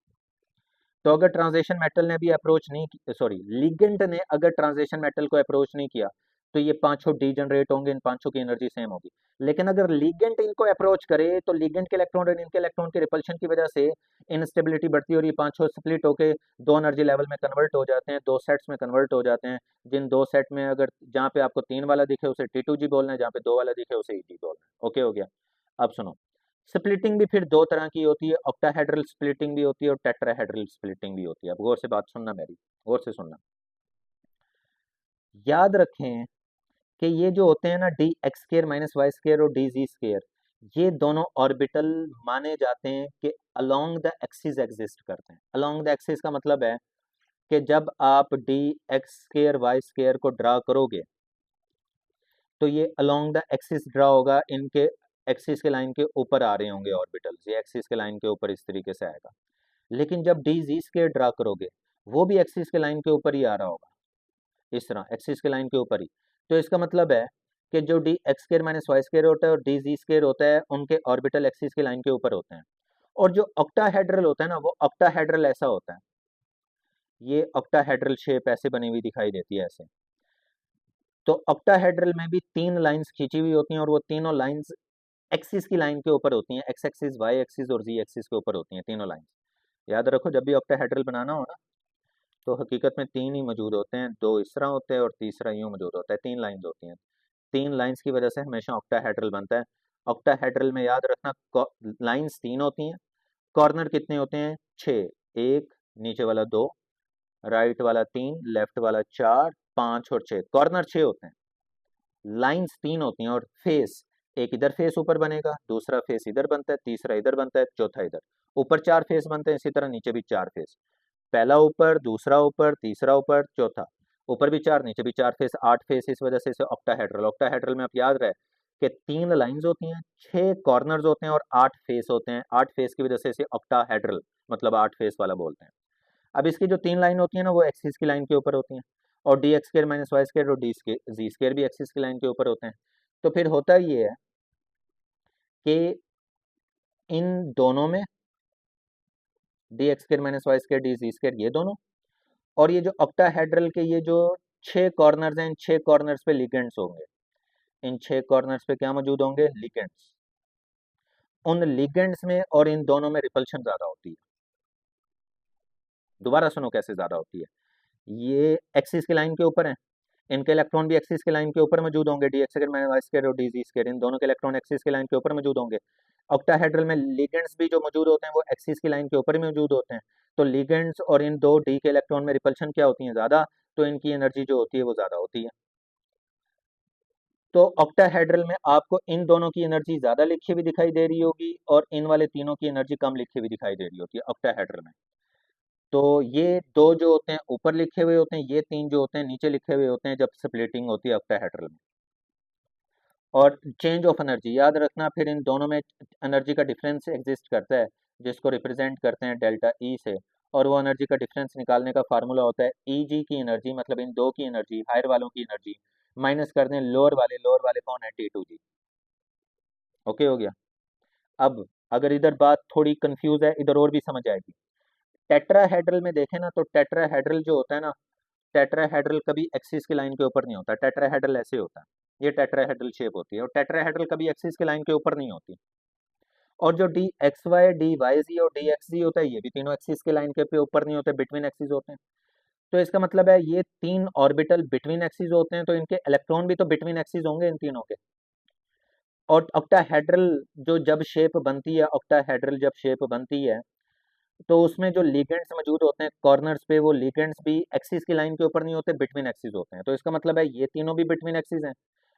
तो अगर ट्रांजिशन मेटल ने भी अप्रोच नहीं की, सॉरी लिगेंड ने अगर ट्रांजिशन मेटल को अप्रोच नहीं किया, तो ये पांचों डीजनरेट होंगे, इन पांचों की एनर्जी सेम होगी। लेकिन अगर लिगेंड इनको अप्रोच करे तो लिगेंड के इलेक्ट्रॉन और इनके इलेक्ट्रॉन के रिपल्शन की वजह से इनस्टेबिलिटी बढ़ती है, और ये पांचों स्प्लिट होके 2 एनर्जी लेवल में कन्वर्ट हो जाते हैं, 2 सेट्स में कन्वर्ट हो जाते हैं। जिन 2 सेट में अगर जहाँ पे आपको 3 वाला दिखे उसे T2G बोलना है, जहाँ पे 2 वाला दिखे उसे EG बोलना है। ओके हो गया। अब सुनो, स्प्लिटिंग भी फिर 2 तरह की होती है, ऑक्टाहेड्रल स्प्लिटिंग भी होती है और टेट्राहेड्रल स्प्लिटिंग भी होती है। अब गौर से बात सुनना मेरी, गौर से सुनना। याद रखें कि ये जो होते हैं ना, D X square minus Y square और डी जी स्क्र, ये दोनों ऑर्बिटल माने जाते हैं कि अलोंग द एक्सिस एग्जिस्ट करते हैं। अलोंग द एक्सिस का मतलब है कि जब आप D X square Y square को ड्रा करोगे तो ये अलोंग द एक्सिस ड्रा होगा, इनके एक्सिस के लाइन के ऊपर आ रहे होंगे ऑर्बिटल्स, ये एक्सिस के लाइन के ऊपर इस तरीके से आएगा। लेकिन जब डी जी स्क्र ड्रा करोगे वो भी एक्सिस के लाइन के ऊपर ही आ रहा होगा, इस तरह एक्सिस के लाइन के ऊपर ही। तो इसका मतलब है कि जो D X square minus Y square होता है और डी जी स्क्र होता है, उनके ऑर्बिटल एक्सिस के लाइन के ऊपर होते हैं। और जो ऑक्टाहेड्रल होता है ना, वो ऑक्टाहेड्रल ऐसा होता है, ये ऑक्टाहेड्रल शेप ऐसे बनी हुई दिखाई देती है ऐसे। तो ऑक्टाहेड्रल में भी 3 लाइंस खींची हुई होती हैं, और वो तीनों लाइंस एक्सिस की लाइन के ऊपर होती हैं, एक्स एक्सिस, वाई एक्सिस और जी एक्सिस के ऊपर होती हैं तीनों लाइंस। याद रखो जब भी ऑक्टाहेड्रल बनाना हो ना, तो हकीकत में तीन ही मौजूद होते हैं, दो इस तरह होते हैं और तीसरा यूं मौजूद होता है, तीन लाइंस होती हैं। तीन लाइंस की वजह से हमेशा ऑक्टाहेड्रल बनता है। ऑक्टाहेड्रल में याद रखना लाइंस तीन होती हैं, कॉर्नर कितने होते हैं? छः। एक, नीचे वाला दो, राइट वाला तीन, लेफ्ट वाला चार, पाँच और छः, कॉर्नर छः होते हैं। लाइंस तीन होती हैं और फेस, एक इधर फेस ऊपर बनेगा, दूसरा फेस इधर बनता है, तीसरा इधर बनता है, चौथा इधर। ऊपर चार फेस बनते हैं, इसी तरह नीचे भी चार फेस, पहला ऊपर, दूसरा ऊपर, तीसरा ऊपर, चौथा। ऊपर भी चार, नीचे भी चार फेस, आठ फेस, इस वजह से इसे ऑक्टाहेड्रल। ऑक्टाहेड्रल में आप याद रहे कि तीन लाइंस होती हैं, छह कॉर्नर्स होते हैं और आठ फेस होते हैं। आठ फेस की वजह से इसे ऑक्टाहेड्रल मतलब आठ फेस वाला बोलते हैं। अब इसकी जो तीन लाइन होती है ना, वो एक्सिस की लाइन के ऊपर होती हैं, और D X square minus Y square और डी स्केयर जी स्केयर भी एक्सिस की लाइन के ऊपर होते हैं। तो फिर होता ये है कि इन दोनों में D X square minus Y square D Z square, ये दोनों, और ये जो ऑक्टाहेड्रल के ये जो छह कॉर्नर्स हैं, इन छह कॉर्नर्स पे लिगेंड्स होंगे। इन छह कॉर्नर्स पे क्या मौजूद होंगे? लिगेंड्स। उन लिगेंड्स में और इन दोनों में रिपल्शन ज्यादा होती है। दोबारा सुनो कैसे ज्यादा होती है। ये एक्सिस की लाइन के ऊपर है, इनके इलेक्ट्रॉन भी एक्सिस की लाइन के ऊपर मौजूद होंगे, D X square minus Y square और डी जी स्क्वायर, इन दोनों के इलेक्ट्रॉन एक्सिस की लाइन के ऊपर मौजूद होंगे। ऑक्टाहेड्रल में लिगेंड्स भी जो मौजूद होते हैं वो एक्सिस की लाइन के ऊपर ही मौजूद होते हैं। तो लिगेंड्स और इन दो डी के इलेक्ट्रॉन में रिपल्शन क्या होती है? ज्यादा। तो इनकी एनर्जी जो होती है वो ज्यादा होती है। तो ऑक्टाहेड्रल में आपको इन दोनों की एनर्जी ज्यादा लिखी हुई दिखाई दे रही होगी और इन वाले तीनों की एनर्जी कम लिखी हुई दिखाई दे रही होती है ऑक्टाहेड्रल में। तो ये दो जो होते हैं ऊपर लिखे हुए होते हैं, ये तीन जो होते हैं नीचे लिखे हुए होते हैं जब स्प्लिटिंग होती है ऑक्टाहेड्रल में। और चेंज ऑफ एनर्जी याद रखना, फिर इन दोनों में एनर्जी का डिफरेंस एग्जिस्ट करता है, जिसको रिप्रेजेंट करते हैं डेल्टा ई से। और वो एनर्जी का डिफरेंस निकालने का फार्मूला होता है ई जी की एनर्जी, मतलब इन दो की एनर्जी, हायर वालों की एनर्जी, माइनस कर दें लोअर वाले कौन है? T to ji. ओके हो गया। अब अगर इधर बात थोड़ी कंफ्यूज है, इधर और भी समझ आएगी। टेट्राहेड्रल में देखें ना, तो टेट्राहेड्रल जो होता है ना, टेट्राहेड्रल कभी एक्सिस की लाइन के ऊपर नहीं होता। टेट्राहेड्रल ऐसे होता है, ये टेट्राहेड्रल शेप होती है, और टेट्राहेड्रल कभी एक्सिस की लाइन के ऊपर नहीं होती। और जो D X Y, D Y Z और डी एक्स जी होता है, ये भी तीनों एक्सिस के लाइन के पे ऊपर नहीं होते, बिटवीन एक्सिस होते हैं। तो इसका मतलब है ये तीन ऑर्बिटल बिटवीन एक्सिस होते हैं, तो इनके इलेक्ट्रॉन भी तो बिटवीन एक्सिस होंगे इन तीनों के। और ऑक्टाहेड्रल जो जब शेप बनती है, ऑक्टाहेड्रल जब शेप बनती है, तो उसमें जो लिगेंड्स मौजूद होते हैं कॉर्नर्स पे, वो लिगेंड्स भी एक्सिस की लाइन के ऊपर नहीं होते, बिटवीन एक्सिस होते हैं। तो इसका मतलब है ये तीनों भी बिटवीन एक्सिस हैं।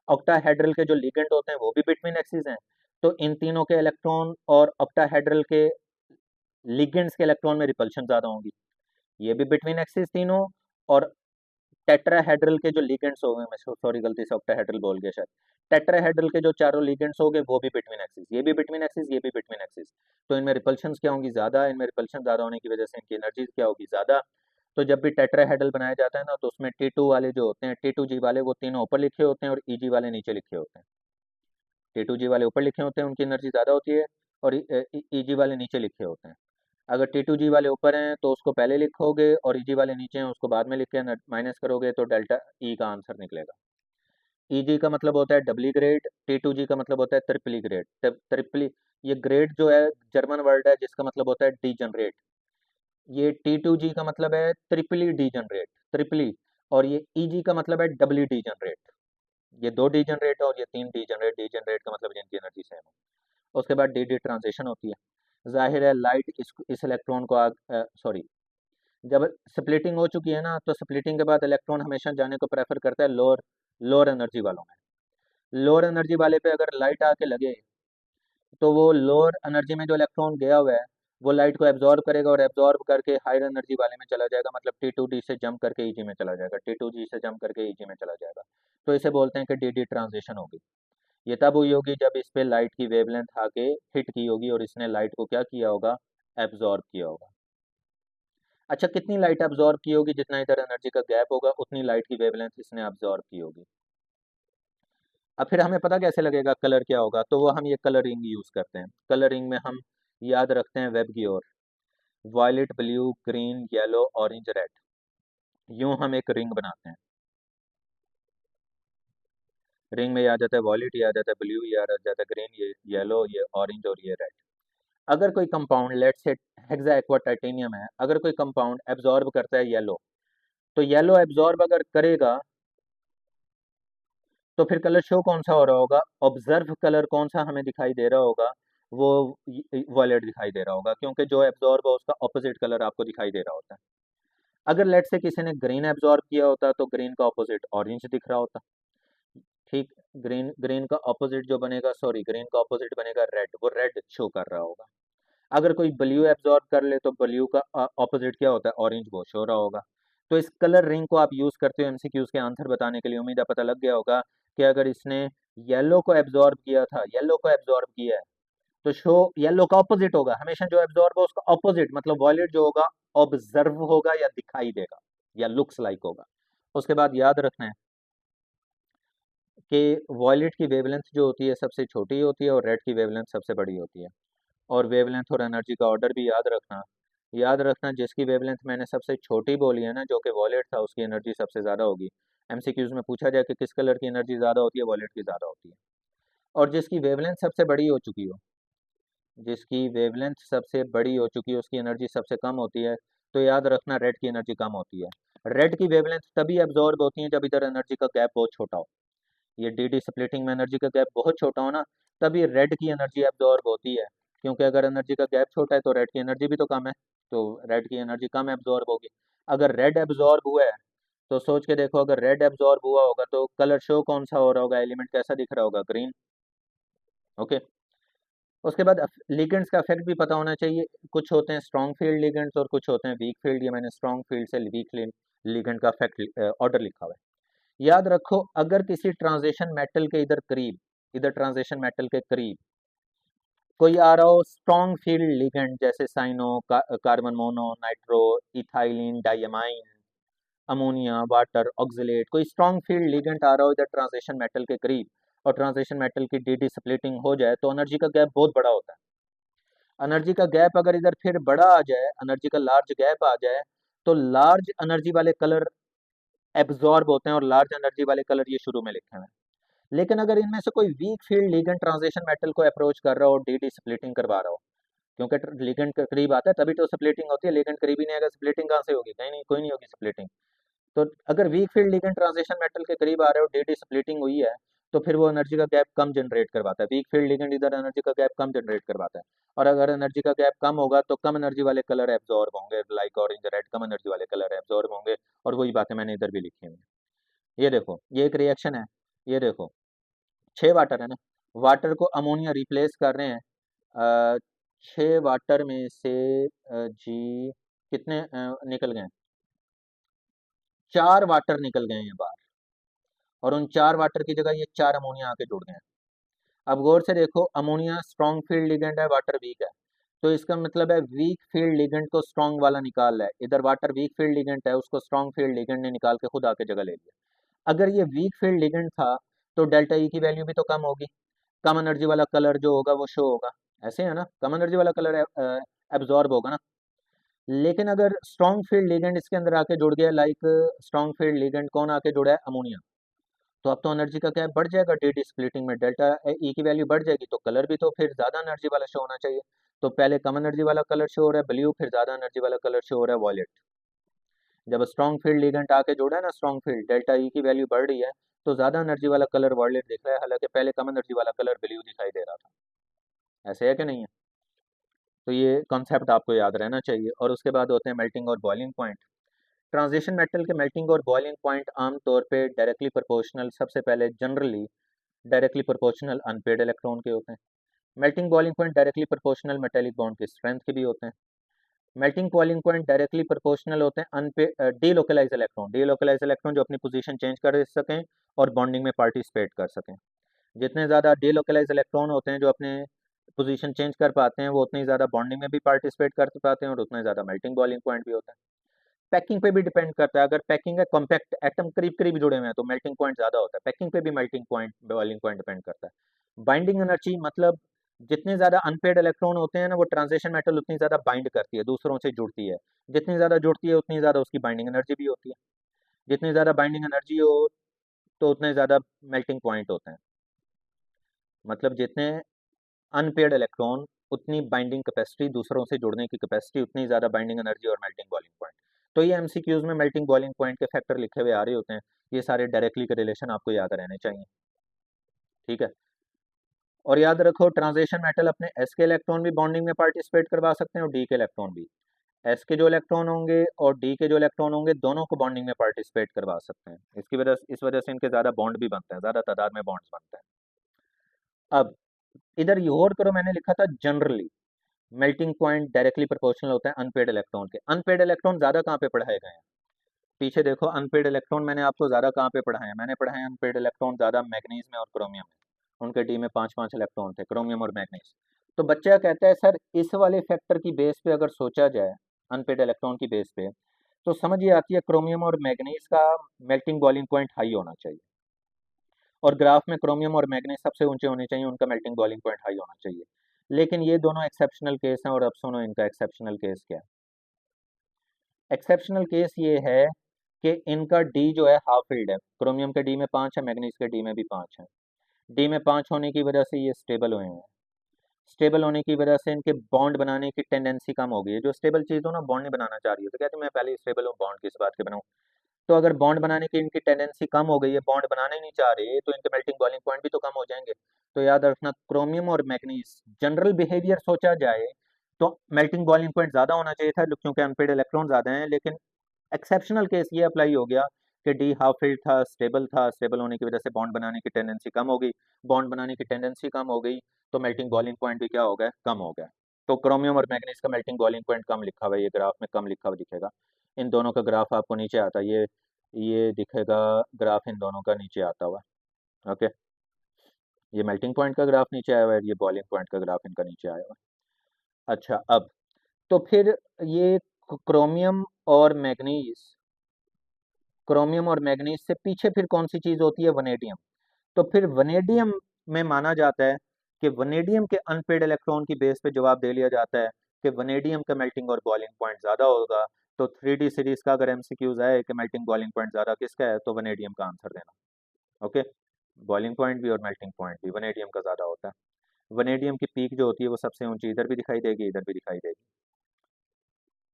ऑक्टाहेड्रल के जो लिगेंड होते हैं वो भी बिटवीन एक्सिस हैं। तो इन तीनों के इलेक्ट्रॉन और ऑक्टाहेड्रल के लिगेंड्स के इलेक्ट्रॉन में रिपल्शन ज्यादा होंगी, ये भी बिटवीन एक्सिस तीनों। और टेट्राहेड्रल के जो लिगेंड्स हो गए, मैं सॉरी गलती से ऑक्टाहेड्रल बोल गया शायद, टेट्राहेड्रल के जो चारों लिगेंड्स हो गए वो भी बिटवीन एक्सिस, ये भी बिटवीन एक्सिस, ये भी बिटवीन एक्सिस। तो इनमें रिपल्शंस क्या होंगी? ज्यादा। इनमें रिपल्शन ज्यादा होने की वजह से इनकी एनर्जी क्या होगी? ज्यादा। तो जब भी टेट्राहेड्रल बनाया जाता है ना, तो उसमें टी टू वाले जो होते हैं, टी टू जी वाले, वो तीनों ऊपर लिखे होते हैं और ई जी वाले नीचे लिखे होते हैं। टी टू जी वाले ऊपर लिखे होते हैं, उनकी एनर्जी ज़्यादा होती है, और ई जी वाले नीचे लिखे होते हैं। अगर टी टू जी वाले ऊपर हैं तो उसको पहले लिखोगे, और ई जी वाले नीचे हैं उसको बाद में लिख के माइनस करोगे, तो डेल्टा ई का आंसर निकलेगा। ई जी का मतलब होता है डबली ग्रेड, टी टू जी का मतलब होता है ट्रिपली ग्रेड। ट्रिपली, ये ग्रेड जो है जर्मन वर्ड है जिसका मतलब होता है डी जनरेट। ये टी टू जी का मतलब है ट्रिपली डी जनरेट, ट्रिपली। और ये ई जी का मतलब है डबली डी जनरेट। ये दो डी जनरेट है और ये तीन डी जनरेट का मतलब जिनकी एनर्जी सेम है। उसके बाद डी डी ट्रांजिशन होती है। जाहिर है लाइट इस इलेक्ट्रॉन को सॉरी, जब स्प्लिटिंग हो चुकी है ना, तो स्प्लिटिंग के बाद इलेक्ट्रॉन हमेशा जाने को प्रेफर करता है लोअर लोअर एनर्जी वालों में। लोअर एनर्जी वाले पे अगर लाइट आके लगे, तो वो लोअर एनर्जी में जो इलेक्ट्रॉन गया हुआ है वो लाइट को एब्जॉर्ब करेगा, और एब्जॉर्ब करके हायर एनर्जी वाले में चला जाएगा, मतलब टी टू डी से जंप करके ईजी में चला जाएगा, टी टू जी से जंप करके ईजी में चला जाएगा। तो इसे बोलते हैं कि डी डी ट्रांजिशन होगी। ये तब हुई होगी जब इस पे लाइट की वेवलेंथ आके हिट की होगी और इसने लाइट को क्या किया होगा? एब्जॉर्ब किया होगा। अच्छा, कितनी लाइट एब्जॉर्ब की होगी? जितना इधर एनर्जी का गैप होगा उतनी लाइट की वेवलेंथ इसने एब्जॉर्ब की होगी। अब फिर हमें पता कैसे लगेगा कलर क्या होगा? तो वो हम ये कलरिंग यूज करते हैं। कलरिंग में हम याद रखते हैं वेब की ओर, violet, blue, green, yellow, orange, red, यूं हम एक रिंग बनाते हैं। रिंग में ये आ जाता है वॉयलेट, ये आ जाता है ब्लू, ये आ जाता है ग्रीन, ये येलो, ये ऑरेंज और ये रेड। अगर कोई कंपाउंड लेट से हेक्सा एक्वा टाइटेनियम है, अगर कोई कंपाउंड एब्जॉर्ब करता है येलो, तो येलो एब्जॉर्ब अगर करेगा तो फिर कलर शो कौन सा हो रहा होगा, ऑब्जर्व कलर कौन सा हमें दिखाई दे रहा होगा, वो वॉयलेट दिखाई दे रहा होगा, क्योंकि जो एब्जॉर्ब है उसका ऑपोजिट कलर आपको दिखाई दे रहा होता है। अगर लेट से किसी ने ग्रीन एब्जॉर्ब किया होता तो ग्रीन का ऑपोजिट ऑरेंज दिख रहा होता। ठीक, ग्रीन ग्रीन का ऑपोजिट जो बनेगा, सॉरी ग्रीन का ऑपोजिट बनेगा रेड, वो रेड शो कर रहा होगा। अगर कोई ब्लू एब्जॉर्ब कर ले तो ब्लू का ऑपोजिट क्या होता है, ऑरेंज, वो शो रहा होगा। तो इस कलर रिंग को आप यूज करते हो एमसीक्यूज के आंसर बताने के लिए। उम्मीद है पता लग गया होगा कि अगर इसने येलो को एब्जॉर्ब किया था, येलो को एब्जॉर्ब किया है, तो शो येलो का ऑपोजिट होगा, हमेशा जो एब्जॉर्ब है उसका ऑपोजिट, मतलब वॉयलेट जो होगा ऑब्जर्व होगा या दिखाई देगा या लुक्स लाइक होगा। उसके बाद याद रखना है कि वॉयलेट की वेवलेंथ जो होती है सबसे छोटी होती है और रेड की वेवलेंथ सबसे बड़ी होती है। और वेवलेंथ और एनर्जी का ऑर्डर भी याद रखना। याद रखना जिसकी वेवलेंथ मैंने सबसे छोटी बोली है ना, जो कि वॉलेट था, उसकी एनर्जी सबसे ज़्यादा होगी। एमसीक्यूज में पूछा जाए कि किस कलर की एनर्जी ज़्यादा होती है, वॉलेट की ज़्यादा होती है। और जिसकी वेवलेंथ सबसे बड़ी हो चुकी हो, जिसकी वेवलेंथ सबसे बड़ी हो चुकी है उसकी एनर्जी सबसे कम होती है, तो याद रखना रेड की एनर्जी कम होती है। रेड की वेवलेंथ तभी एब्जॉर्ब होती है जब इधर एनर्जी का गैप बहुत छोटा हो, ये डी डी स्प्लिटिंग में एनर्जी का गैप बहुत छोटा हो ना, तभी रेड की एनर्जी एब्जॉर्ब होती है। क्योंकि अगर एनर्जी का गैप छोटा है तो रेड की एनर्जी भी तो कम है, तो रेड की एनर्जी कम एब्जॉर्ब होगी। अगर रेड एब्जॉर्ब हुआ है तो सोच के देखो, अगर रेड एब्जॉर्ब हुआ होगा तो कलर शो कौन सा हो रहा होगा, एलिमेंट कैसा दिख रहा होगा, ग्रीन। ओके। उसके बाद लिगेंड्स का इफेक्ट भी पता होना चाहिए। कुछ होते हैं स्ट्रॉन्ग फील्ड लिगेंड्स और कुछ होते हैं वीक फील्ड। ये मैंने स्ट्रॉन्ग फील्ड से वीक लिगेंड का इफेक्ट ऑर्डर लिखा हुआ है। याद रखो, अगर किसी ट्रांजिशन मेटल के इधर करीब, इधर ट्रांजिशन मेटल के करीब कोई आ रहा हो स्ट्रॉन्ग फील्ड लिगेंड, जैसे cyano, carbon mono, nitro, ethylene, diamine, ammonia, water, oxalate, कोई स्ट्रॉन्ग फील्ड लिगेंड आ रहा हो इधर ट्रांजिशन मेटल के करीब, और ट्रांजिशन मेटल की डी डी स्प्लिटिंग हो जाए, तो एनर्जी का गैप बहुत बड़ा होता है। एनर्जी का गैप अगर इधर फिर बड़ा आ जाए, एनर्जी का लार्ज गैप आ जाए, तो लार्ज एनर्जी वाले कलर एब्जॉर्ब होते हैं, और लार्ज एनर्जी वाले कलर ये शुरू में लिखे हुए हैं। लेकिन अगर इनमें से कोई weak field ligand transition metal को अप्रोच कर रहा हो, डी डी स्प्लिटिंग करवा रहा हो, क्योंकि लिगेंड के करीब आता है तभी तो स्प्लिटिंग होती है, लिगेंड करीब ही नहीं आएगा, स्प्लिटिंग कहाँ से होगी, कहीं नहीं, कोई नहीं होगी स्प्लिटिंग। तो अगर weak field ligand transition metal के करीब आ रहे हो, डी डी स्प्लिटिंग हुई है, तो फिर वो एनर्जी का गैप कम जनरेट करवाता है। वीक फील्ड लिगेंड इधर एनर्जी का गैप कम जनरेट करवाता है, और अगर एनर्जी का गैप कम होगा तो कम एनर्जी वाले कलर एब्जॉर्ब होंगे, लाइक ऑरेंज रेड, कम एनर्जी वाले कलर एब्जॉर्ब होंगे। और वही बातें मैंने इधर भी लिखी हुई हैं। ये देखो, ये एक रिएक्शन है। ये देखो, 6 वाटर है ना, वाटर को अमोनिया रिप्लेस कर रहे हैं। 6 वाटर में से जी कितने निकल गए, 4 वाटर निकल गए हैं बाहर, और उन 4 वाटर की जगह ये 4 अमोनिया आके जुड़ गए हैं। अब गौर से देखो, अमोनिया स्ट्रॉन्ग फील्ड लिगेंड है, वाटर वीक है, तो इसका मतलब है वीक फील्ड लिगेंड को स्ट्रॉन्ग वाला निकाल रहा है। इधर वाटर वीक फील्ड लिगेंड है, उसको स्ट्रॉन्ग फील्ड लिगेंड ने निकाल के खुद आके जगह ले लिया। अगर ये वीक फील्ड लिगेंड था तो डेल्टा ई की वैल्यू भी तो कम होगी, कम एनर्जी वाला कलर जो होगा वो शो होगा, ऐसे है ना, कम एनर्जी वाला कलर एब्जॉर्ब होगा ना। लेकिन अगर स्ट्रॉन्ग फील्ड लिगेंड इसके अंदर आके जुड़ गया, लाइक स्ट्रॉन्ग फील्ड लिगेंड कौन आके जुड़ा है, अमोनिया, तो अब तो एनर्जी का क्या बढ़ जाएगा, डी डी स्प्लिटिंग में डेल्टा ई की वैल्यू बढ़ जाएगी, तो कलर भी तो फिर ज़्यादा एनर्जी वाला शो होना चाहिए। तो पहले कम एनर्जी वाला कलर शो हो रहा है ब्लू, फिर ज़्यादा एनर्जी वाला कलर शो हो रहा है वॉयलेट। जब स्ट्रॉन्ग फील्ड लिगेंड आके जुड़ा है ना, स्ट्रॉन्ग फील्ड, डेल्टा ई की वैल्यू बढ़ रही है, तो ज़्यादा एनर्जी वाला कलर वॉयलेट दिख रहा है, हालांकि पहले कम एनर्जी वाला कलर ब्लू दिखाई दे रहा था। ऐसे है कि नहीं है? तो ये कॉन्सेप्ट आपको याद रहना चाहिए। और उसके बाद होते हैं मेल्टिंग और बॉइलिंग पॉइंट। ट्रांजिशन मेटल के मेल्टिंग और बॉइलिंग पॉइंट आमतौर पे डायरेक्टली प्रोपोर्शनल, सबसे पहले generally directly proportional unpaired electron के होते हैं। Melting boiling point directly proportional metallic bond की स्ट्रेंथ के भी होते हैं। Melting boiling point directly proportional होते हैं unpaired delocalize electron, delocalize electron जो अपनी पोजीशन चेंज कर सकें और बॉन्डिंग में पार्टिसिपेट कर सकें। जितने ज़्यादा डीलोकलाइज इलेक्ट्रॉन होते हैं जो अपने पोजीशन चेंज कर पाते हैं, वो उतनी ज़्यादा बॉन्डिंग में भी पार्टिसिपेट कर पाते हैं, और उतने ज़्यादा मेल्टिंग बॉइलिंग पॉइंट भी होता है। पैकिंग पे भी डिपेंड करता है, अगर पैकिंग है कॉम्पैक्ट एटम करीब करीब जुड़े हुए हैं तो मेल्टिंग पॉइंट ज़्यादा होता है। पैकिंग पे भी melting point boiling point depend करता है। बाइंडिंग एनर्जी मतलब जितने ज़्यादा अनपेड इलेक्ट्रॉन होते हैं ना, वो ट्रांजिशन मेटल उतनी ज़्यादा बाइंड करती है, दूसरों से जुड़ती है। जितनी ज़्यादा जुड़ती है उतनी ज़्यादा उसकी बाइंडिंग एनर्जी भी होती है। जितनी ज़्यादा बाइंडिंग एनर्जी हो तो उतने ज़्यादा मेल्टिंग पॉइंट होते हैं। मतलब जितने अनपेड इलेक्ट्रॉन उतनी बाइंडिंग कैपेसिटी, दूसरों से जुड़ने की कैपेसिटी, उतनी ज़्यादा बाइंडिंग एनर्जी और मेल्टिंग बॉइलिंग पॉइंट। तो ये एमसीक्यूज में मेल्टिंग बॉइलिंग पॉइंट के फैक्टर लिखे हुए आ रहे होते हैं, ये सारे डायरेक्टली के रिलेशन आपको याद रहने चाहिए, ठीक है। और याद रखो ट्रांजिशन मेटल अपने एस के इलेक्ट्रॉन भी बॉन्डिंग में पार्टिसिपेट करवा सकते हैं और डी के इलेक्ट्रॉन भी। एस के जो इलेक्ट्रॉन होंगे और डी के जो इलेक्ट्रॉन होंगे दोनों को बॉन्डिंग में पार्टिसिपेट करवा सकते हैं, इस वजह से इनके ज़्यादा बॉन्ड भी बनते हैं, ज़्यादा तादाद में बॉन्ड्स बनते हैं। अब इधर गौर करो, मैंने लिखा था generally melting point directly proportional होता है अनपेड इलेक्ट्रॉन के। अनपेड इलेक्ट्रॉन ज़्यादा कहाँ पे पढ़ाए गए हैं? पीछे देखो, अनपेड इलेक्ट्रॉन मैंने आपको ज़्यादा कहाँ पे पढ़ाए हैं? मैंने पढ़ाए हैं अनपेड इलेक्ट्रॉन ज़्यादा मैग्नीज में और क्रोमियम में। उनके डी में 5-5 इलेक्ट्रॉन थे, क्रोमियम और मैग्नीज। तो बच्चा कहता है सर इस वाले फैक्टर की बेस पे अगर सोचा जाए, अनपेड इलेक्ट्रॉन की बेस पे, तो समझ ये आती है क्रोमियम और मैग्नीज का मेल्टिंग बॉइलिंग पॉइंट हाई होना चाहिए, और ग्राफ में क्रोमियम और मैग्नीज सबसे ऊंचे होने चाहिए, उनका मेल्टिंग बॉइलिंग पॉइंट हाई होना चाहिए। लेकिन ये दोनों एक्सेप्शनल केस हैं, और अब सुनो इनका एक्सेप्शनल केस क्या है। एक्सेप्शनल केस ये है कि इनका डी जो है हाफ फिल्ड है, क्रोमियम के डी में 5 है, मैग्नीज के डी में भी 5 है। डी में 5 होने की वजह से ये स्टेबल हुए हैं। स्टेबल होने की वजह से इनके बॉन्ड बनाने की टेंडेंसी कम हो गई है। जो स्टेबल चीज़ हो ना, बॉन्ड नहीं बनाना चाह रही है, तो कहते हैं मैं पहले ही स्टेबल हूँ, बॉन्ड किस बात के बनाऊँ। तो अगर बॉन्ड बनाने की इनकी टेंडेंसी कम हो गई है, बॉन्ड बनाने ही नहीं चाह रहे, तो इनके मेल्टिंग बॉइलिंग पॉइंट भी तो कम हो जाएंगे। तो याद रखना क्रोमियम और मैग्नीज जनरल बिहेवियर सोचा जाए तो मेल्टिंग बॉइलिंग पॉइंट ज़्यादा होना चाहिए था, क्योंकि अनपेड इलेक्ट्रॉन ज़्यादा हैं। लेकिन एक्सेप्शनल केस ये अप्लाई हो गया कि डी हाफ फील्ड था, स्टेबल होने की वजह से बॉन्ड बनाने की टेंडेंसी कम हो गई। बॉन्ड बनाने की टेंडेंसी कम हो गई तो मेल्टिंग बॉइलिंग पॉइंट भी क्या हो गया, कम हो गया। तो क्रोमियम और मैग्नीज का मेल्टिंग बॉइलिंग पॉइंट कम लिखा हुआ है, ये ग्राफ में कम लिखा हुआ दिखेगा। इन दोनों का ग्राफ आपको नीचे आता है, ये दिखेगा ग्राफ इन दोनों का नीचे आता हुआ। ओके, ये मेल्टिंग पॉइंट का ग्राफ नीचे आया हुआ है, ये बॉइलिंग पॉइंट का ग्राफ इनका नीचे आया हुआ है। अच्छा, अब तो फिर ये क्रोमियम और मैग्नीज, क्रोमियम और मैग्नीज से पीछे फिर कौन सी चीज होती है? वनेडियम। तो फिर वनेडियम में माना जाता है कि वनेडियम के अनपेड इलेक्ट्रॉन की बेस पे जवाब दे लिया जाता है कि वनेडियम का मेल्टिंग और बॉइलिंग पॉइंट ज्यादा होगा। तो 3D सीरीज का अगर एमसीक्यूज आए कि मेल्टिंग बॉइलिंग पॉइंट ज्यादा किसका है, तो वनेडियम का आंसर देना। ओके, बॉइलिंग पॉइंट भी और मेल्टिंग पॉइंट भी वनेडियम का ज्यादा होता है। वनेडियम की पीक जो होती है वो सबसे ऊंची इधर भी दिखाई देगी, इधर भी दिखाई देगी।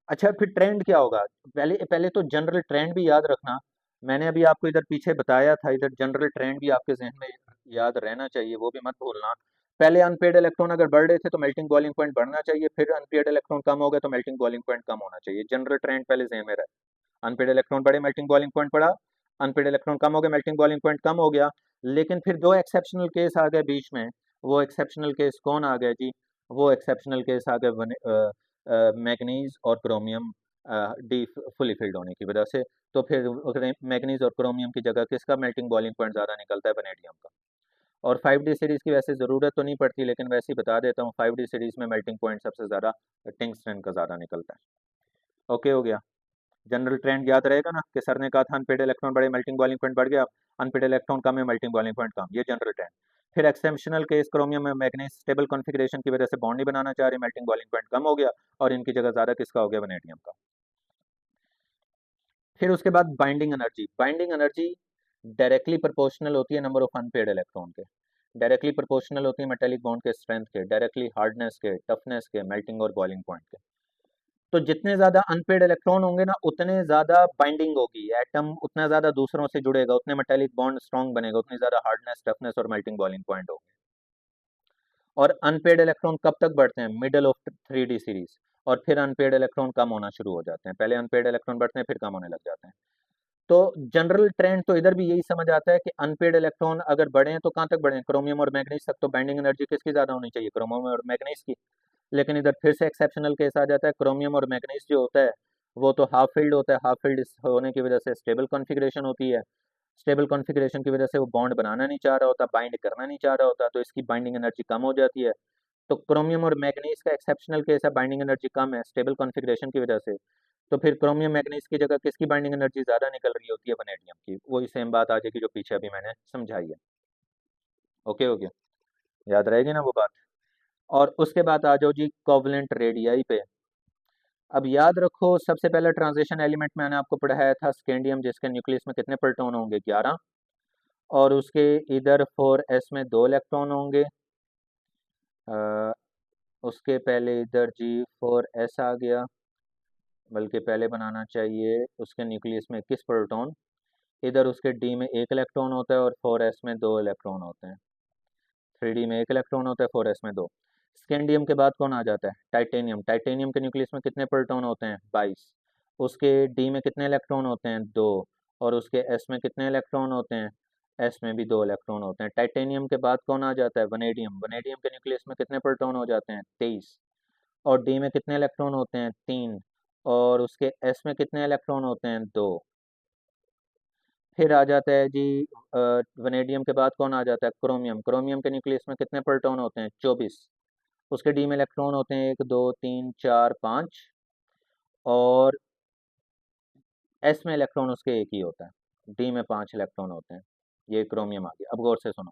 अच्छा, फिर ट्रेंड क्या होगा? पहले पहले तो जनरल ट्रेंड भी याद रखना। मैंने अभी आपको इधर पीछे बताया था, इधर जनरल ट्रेंड भी आपके जहन में याद रहना चाहिए, वो भी मत भूलना। पहले अनपेड इलेक्ट्रॉन अगर बढ़ रहे थे तो मेल्टिंग बॉइलिंग पॉइंट बढ़ना चाहिए, फिर अनपेड इलेक्ट्रॉन कम हो गए तो मेल्टिंग बॉइलिंग पॉइंट कम होना चाहिए। जनरल ट्रेंड पहले जहन में रहे। अनपेड इलेक्ट्रॉन बढ़े, मेल्टिंग बॉइलिंग पॉइंट बढ़ा। अनपेड इलेक्ट्रॉन कम हो गए, मेल्टिंग बॉइलिंग पॉइंट कम हो गया। लेकिन फिर दो एक्सेप्शनल केस आ गए बीच में। वो एक्सेप्शनल केस कौन आ गए जी? वो एक्सेप्शनल केस आ गए मैग्नीज और क्रोमियम डी फुली फिल्ड होने की वजह से। तो फिर मैग्नीज और क्रोमियम की जगह किसका मेल्टिंग बॉइलिंग पॉइंट ज़्यादा निकलता है? वनेडियम का। और 5D सीरीज़ की वैसे ज़रूरत तो नहीं पड़ती, लेकिन वैसे ही बता देता हूँ, 5D सीरीज़ में मेल्टिंग पॉइंट सबसे ज़्यादा टंगस्टन का ज़्यादा निकलता है। ओके हो गया। जनरल ट्रेंड याद रहेगा ना कि सर ने कहा था अनपेड इलेक्ट्रॉन बढ़े मेल्टिंग बॉइलिंग पॉइंट बढ़ गया, अनपेड इलेक्ट्रॉन कम है मेल्टिंग बॉइलिंग पॉइंट कम, ये जनरल ट्रेंड। फिर एक्सेप्शनल केस क्रोमियम में मैग्नीज स्टेबल कॉन्फ़िगरेशन की वजह से बॉन्ड नहीं बनाना चाह रहे, मेल्टिंग बॉइलिंग पॉइंट कम हो गया, और इनकी जगह ज़्यादा किसका हो गया? वनेडियम का। फिर उसके बाद binding energy. Binding energy directly proportional होती है नंबर ऑफ अनपेड इलेक्ट्रॉन के, डायरेक्टली प्रोपोर्शनल होती है मेटेलिक बॉन्ड के स्ट्रेंथ के, डायरेक्टली हार्डनेस के, टफनेस के, मेल्टिंग और बॉइलिंग पॉइंट के। तो जितने ज्यादा अनपेड इलेक्ट्रॉन होंगे ना, उतने ज्यादा बाइंडिंग होगी, एटम उतना ज्यादा दूसरों से जुड़ेगा, उतने मेटेलिक बॉन्ड स्ट्रॉन्ग बनेगा, उतनी ज्यादा हार्डनेस, टफनेस और मेल्टिंग बॉइलिंग पॉइंट होगी। और अनपेड इलेक्ट्रॉन कब तक बढ़ते हैं? Middle of 3D series. और फिर अनपेड इलेक्ट्रॉन कम होना शुरू हो जाते हैं, पहले अनपेड इलेक्ट्रॉन बढ़ते हैं फिर कम होने लग जाते हैं। तो जनरल ट्रेंड तो इधर भी यही समझ आता है कि अनपेड इलेक्ट्रॉन अगर बढ़े हैं तो कहाँ तक बढ़े हैं? क्रोमियम और मैग्नीज तक। तो बाइंडिंग एनर्जी किसकी ज्यादा होनी चाहिए? क्रोमियम और मैग्नीज की। लेकिन इधर फिर से एक्सेप्शनल केस आ जाता है, क्रोमियम और मैग्नीज जो होता है वो तो हाफ फील्ड होता है, हाफ फील्ड होने की वजह से स्टेबल कॉन्फ़िगरेशन होती है। स्टेबल कॉन्फ़िगरेशन की वजह से वो बॉन्ड बनाना नहीं चाह रहा होता, बाइंड करना नहीं चाह रहा होता, तो इसकी बाइंडिंग एनर्जी कम हो जाती है। तो क्रोमियम और मैग्नीज का एक्सेप्शनल केस है, बाइंडिंग एनर्जी कम है स्टेबल कॉन्फ़िगरेशन की वजह से। तो फिर क्रोमियम मैग्नीज की जगह किसकी बाइंडिंग एनर्जी ज़्यादा निकल रही होती है? वनेडियम की। वही सेम बात आ जाएगी जो पीछे अभी मैंने समझाई है। ओके हो गया, याद रहेगी ना वो बात? और उसके बाद आ जाओ जी कोवलेंट रेडियाई पे। अब याद रखो, सबसे पहला ट्रांजिशन एलिमेंट मैंने आपको पढ़ाया था स्कैंडियम, जिसके न्यूक्लियस में कितने प्रोटॉन होंगे? 11। और उसके इधर 4s में 2 इलेक्ट्रॉन होंगे। अ, उसके पहले इधर G4s आ गया, बल्कि पहले बनाना चाहिए उसके न्यूक्लियस में 21 प्रोटॉन, इधर उसके डी में 1 इलेक्ट्रॉन होता है और 4s में 2 इलेक्ट्रॉन होते हैं। 3d में 1 इलेक्ट्रॉन होता है, 4s में 2। स्कैंडियम के बाद कौन आ जाता है? टाइटेनियम। टाइटेनियम के न्यूक्लियस में कितने प्रोटॉन होते हैं? 22। उसके डी में कितने इलेक्ट्रॉन होते हैं? 2। और उसके एस में कितने इलेक्ट्रॉन होते हैं? एस में भी 2 इलेक्ट्रॉन होते हैं। टाइटेनियम के बाद कौन आ जाता है? वनेडियम। वनेडियम के न्यूक्लियस में कितने प्रोटॉन हो जाते हैं? 23। और डी में कितने इलेक्ट्रॉन होते हैं? 3। और उसके एस में कितने इलेक्ट्रॉन होते हैं? 2। फिर आ जाता है जी वनेडियम के बाद कौन आ जाता है? क्रोमियम। क्रोमियम के न्यूक्लियस में कितने प्रोटॉन होते हैं? 24। उसके डी में इलेक्ट्रॉन होते हैं 1 2 3 4 5। और एस में इलेक्ट्रॉन उसके एक ही होता है, डी में 5 इलेक्ट्रॉन होते हैं। ये क्रोमियम आ गया। अब गौर से सुनो,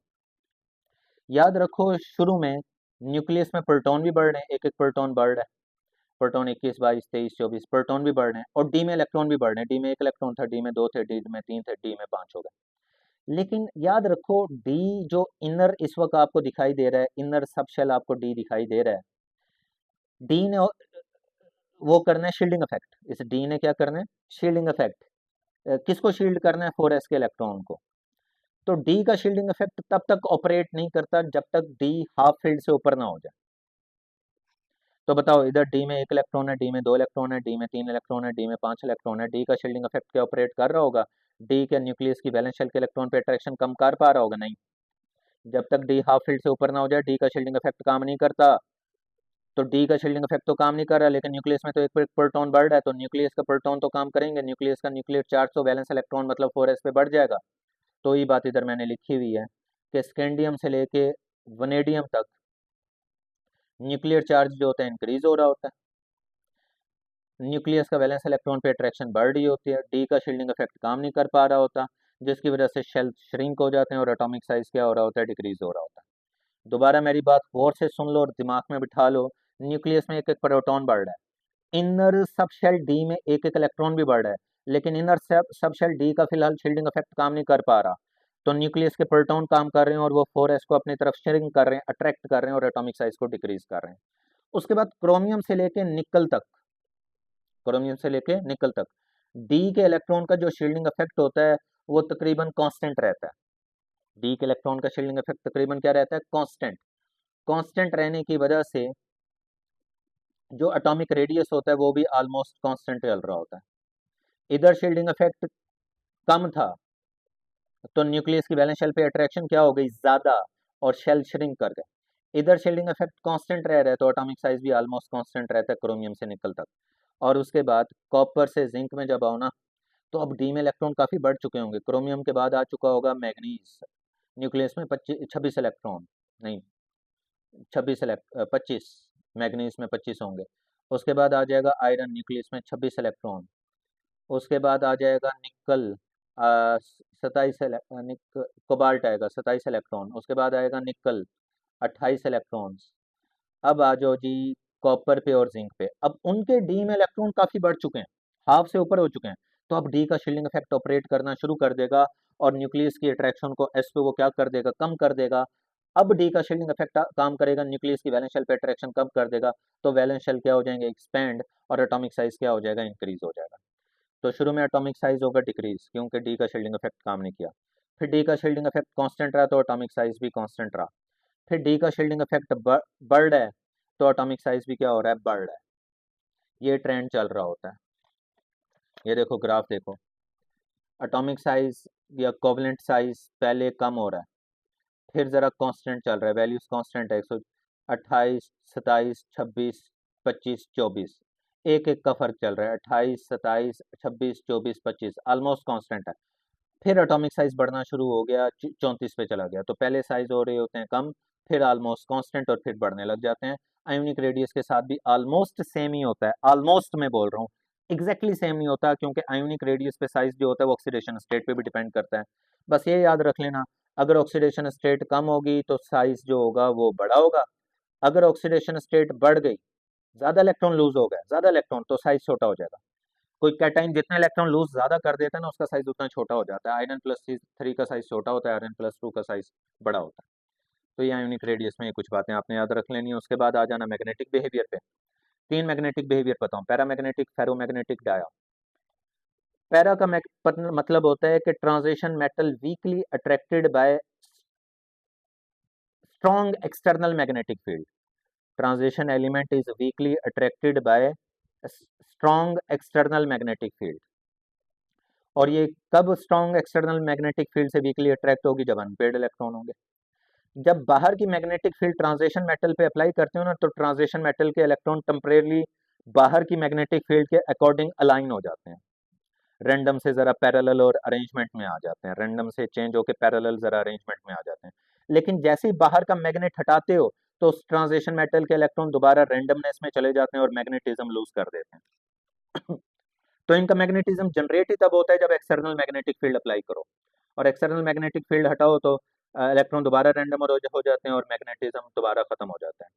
याद रखो शुरू में न्यूक्लियस में प्रोटॉन भी बढ़ रहे हैं, एक एक प्रोटॉन बढ़ रहा है। प्रोटॉन 21 22 23 24 प्रोटॉन भी बढ़ रहे हैं, और डी में इलेक्ट्रॉन भी बढ़ रहे हैं। डी में 1 इलेक्ट्रॉन था, डी में 2 थे, डी में 3 थे, डी में 5 हो गए। लेकिन याद रखो डी जो इनर इस वक्त आपको दिखाई दे रहा है, इनर सब शेल आपको डी दिखाई दे रहा है, डी ने वो करना है शील्डिंग इफेक्ट। इस डी ने क्या करना है? Shielding effect. किसको शील्ड करना है? 4s के इलेक्ट्रॉन को। तो डी का शील्डिंग इफेक्ट तब तक ऑपरेट नहीं करता जब तक डी हाफ फील्ड से ऊपर ना हो जाए। तो बताओ, इधर डी में 1 इलेक्ट्रॉन है, डी में 2 इलेक्ट्रॉन है, डी में 3 इलेक्ट्रॉन है, डी में 5 इलेक्ट्रॉन है, डी का शील्डिंग इफेक्ट क्या ऑपरेट कर रहा होगा? डी के न्यूक्लियस की वैलेंस शेल के इलेक्ट्रॉन पे अट्रैक्शन कम कर पा रहा होगा? नहीं। जब तक डी हाफ फील्ड से ऊपर ना हो जाए डी का शील्डिंग इफेक्ट काम नहीं करता। तो डी का शील्डिंग इफेक्ट तो काम नहीं कर रहा, लेकिन न्यूक्लियस में तो एक प्रोटॉन बढ़ रहा है, तो न्यूक्लियस का प्रोटॉन तो काम करेंगे। न्यूक्लियस का न्यूक्लियर चार्ज तो वैलेंस इलेक्ट्रॉन मतलब 4s पे बढ़ जाएगा। तो ये बात इधर मैंने लिखी हुई है कि स्कैंडियम से लेके वनेडियम तक न्यूक्लियर चार्ज जो होता है इंक्रीज हो रहा होता है, न्यूक्लियस का वैलेंस इलेक्ट्रॉन पे अट्रैक्शन बढ़ रही होती है, डी का शील्डिंग इफेक्ट काम नहीं कर पा रहा होता, जिसकी वजह से शेल श्रिंक हो जाते हैं और एटॉमिक साइज क्या हो रहा होता है? डिक्रीज हो रहा होता है। दोबारा मेरी बात गौर से सुन लो और दिमाग में बिठा लो, न्यूक्लियस में एक एक प्रोटॉन बढ़ रहा है, इनर सब शेल डी में एक एक इलेक्ट्रॉन भी बढ़ रहा है, लेकिन इनर सब शेल डी का फिलहाल शील्डिंग इफेक्ट काम नहीं कर पा रहा। तो न्यूक्लियस के प्रोटॉन काम कर रहे हैं और वो 4s को अपनी तरफ श्रिंक कर रहे हैं, अट्रैक्ट कर रहे हैं और एटॉमिक साइज को डिक्रीज कर रहे हैं। उसके बाद क्रोमियम से लेके निकल तक, क्रोमियम से लेके निकल तक डी के इलेक्ट्रॉन का जो शील्डिंग इफेक्ट होता है वो तकरीबन कांस्टेंट रहता है। डी के इलेक्ट्रॉन का शील्डिंग इफेक्ट तकरीबन क्या रहता है? कांस्टेंट। कांस्टेंट रहने की वजह से जो एटॉमिक रेडियस होता है वो भी ऑलमोस्ट कांस्टेंट चल रहा होता है। इधर शील्डिंग इफेक्ट कम था, तो न्यूक्लियस की वैलेंस शेल पे अट्रैक्शन क्या हो गई? ज्यादा, और शेल श्रिंक कर गए। इधर शील्डिंग इफेक्ट कांस्टेंट रह रहा है, तो एटॉमिक साइज भी ऑलमोस्ट कांस्टेंट रहता है क्रोमियम से निकल तक। और उसके बाद कॉपर से जिंक में जब आओ ना, तो अब डी में इलेक्ट्रॉन काफी बढ़ चुके होंगे। क्रोमियम के बाद आ चुका होगा मैग्नीज, न्यूक्लियस में 26 इलेक्ट्रॉन, नहीं 25, मैग्नीज में 25 होंगे। उसके बाद आ जाएगा आयरन, न्यूक्लियस में 26 इलेक्ट्रॉन। उसके बाद आ जाएगा निकल, 27 कोबाल्ट आएगा 27 इलेक्ट्रॉन। उसके बाद आएगा निकल, 28 इलेक्ट्रॉन्स। अब आ जाओ जी कॉपर पे और जिंक पे, अब उनके डी में इलेक्ट्रॉन काफी बढ़ चुके हैं, हाफ से ऊपर हो चुके हैं। तो अब डी का शील्डिंग इफेक्ट ऑपरेट करना शुरू कर देगा और न्यूक्लियस की अट्रैक्शन को एस पे वो क्या कर देगा? कम कर देगा। अब डी का शील्डिंग इफेक्ट काम करेगा, न्यूक्लियस की वैलेंस शेल पे अट्रैक्शन कम कर देगा, तो वैलेंस शेल क्या हो जाएंगे? एक्सपेंड, और एटॉमिक साइज क्या हो जाएगा? इंक्रीज हो जाएगा। तो शुरू में एटॉमिक साइज होगा डिक्रीज, क्योंकि डी का शील्डिंग इफेक्ट काम नहीं किया। फिर डी का शील्डिंग इफेक्ट कांस्टेंट रहा, तो एटॉमिक साइज भी कांस्टेंट रहा। फिर डी का शील्डिंग इफेक्ट बढ़ रहा है, तो एटॉमिक साइज भी क्या हो रहा है? बढ़ रहा है। ये ट्रेंड चल रहा होता है। ये देखो ग्राफ देखो, एटॉमिक साइज या कोवलेंट साइज पहले कम हो रहा है, फिर ज़रा कांस्टेंट चल रहा है, वैल्यूज कांस्टेंट है, 128 27 26 25 24, एक एक का फर्क चल रहा है, 28 27 26 24 25 ऑलमोस्ट कांस्टेंट है। फिर एटॉमिक साइज बढ़ना शुरू हो गया, 34 पे चला गया। तो पहले साइज हो रहे होते हैं कम, फिर ऑलमोस्ट कांस्टेंट, और फिर बढ़ने लग जाते हैं। आयोनिक रेडियस के साथ भी ऑलमोस्ट सेम ही होता है, ऑलमोस्ट मैं बोल रहा हूँ, एग्जैक्टली सेम नहीं होता, क्योंकि आयोनिक रेडियस पे साइज जो होता है वो ऑक्सीडेशन स्टेट पे भी डिपेंड करता है। बस ये याद रख लेना, अगर ऑक्सीडेशन स्टेट कम होगी तो साइज जो होगा वो बड़ा होगा, अगर ऑक्सीडेशन स्टेट बढ़ गई, ज्यादा इलेक्ट्रॉन लूज हो गया, ज्यादा इलेक्ट्रॉन, तो साइज छोटा हो जाएगा। कोई कैटाइन जितना इलेक्ट्रॉन लूज ज्यादा कर देता है ना, उसका साइज उतना छोटा हो जाता है। आयरन प्लस 3 का साइज छोटा होता है, आयरन प्लस 2 का साइज बड़ा होता है। तो ये आयोनिक रेडियस में ये कुछ बातें आपने याद रख लेनी है। उसके बाद आ जाना मैग्नेटिक बिहेवियर पे। तीन मैग्नेटिक बिहेवियर पता हूँ, पैरामैग्नेटिक, फेरोमैग्नेटिक, डाया। पैरा का मतलब होता है कि transition metal weekly attracted by strong external magnetic field. Transition element is weekly attracted by strong external magnetic field. और ये कब स्ट्रॉन्ग एक्सटर्नल मैग्नेटिक फील्ड से वीकली अट्रैक्ट होगी? जब अनपेयर्ड इलेक्ट्रॉन होंगे। जब बाहर की मैग्नेटिक फील्ड ट्रांजिशन मेटल पे अप्लाई करते हो ना, तो ट्रांजिशन मेटल के इलेक्ट्रॉन टेम्परेरली बाहर की मैग्नेटिक फील्ड के अकॉर्डिंग अलाइन हो जाते हैं, रैंडम से जरा पैरेलल और अरेंजमेंट में आ जाते हैं, रैंडम से चेंज होकर पैरेलल जरा अरेंजमेंट में आ जाते हैं। लेकिन जैसे ही बाहर का मैग्नेट हटाते हो तो उस ट्रांजिशन मेटल के इलेक्ट्रॉन दोबारा रैंडमनेस में चले जाते हैं और मैग्नेटिज्म लूज कर देते हैं। तो इनका मैग्नेटिज्म जनरेट ही तब होता है जब एक्सटर्नल मैग्नेटिक फील्ड अप्लाई करो, और एक्सटर्नल मैग्नेटिक फील्ड हटाओ तो इलेक्ट्रॉन दोबारा रैंडम हो जाते हैं और मैग्नेटिज्म दोबारा खत्म हो जाता है।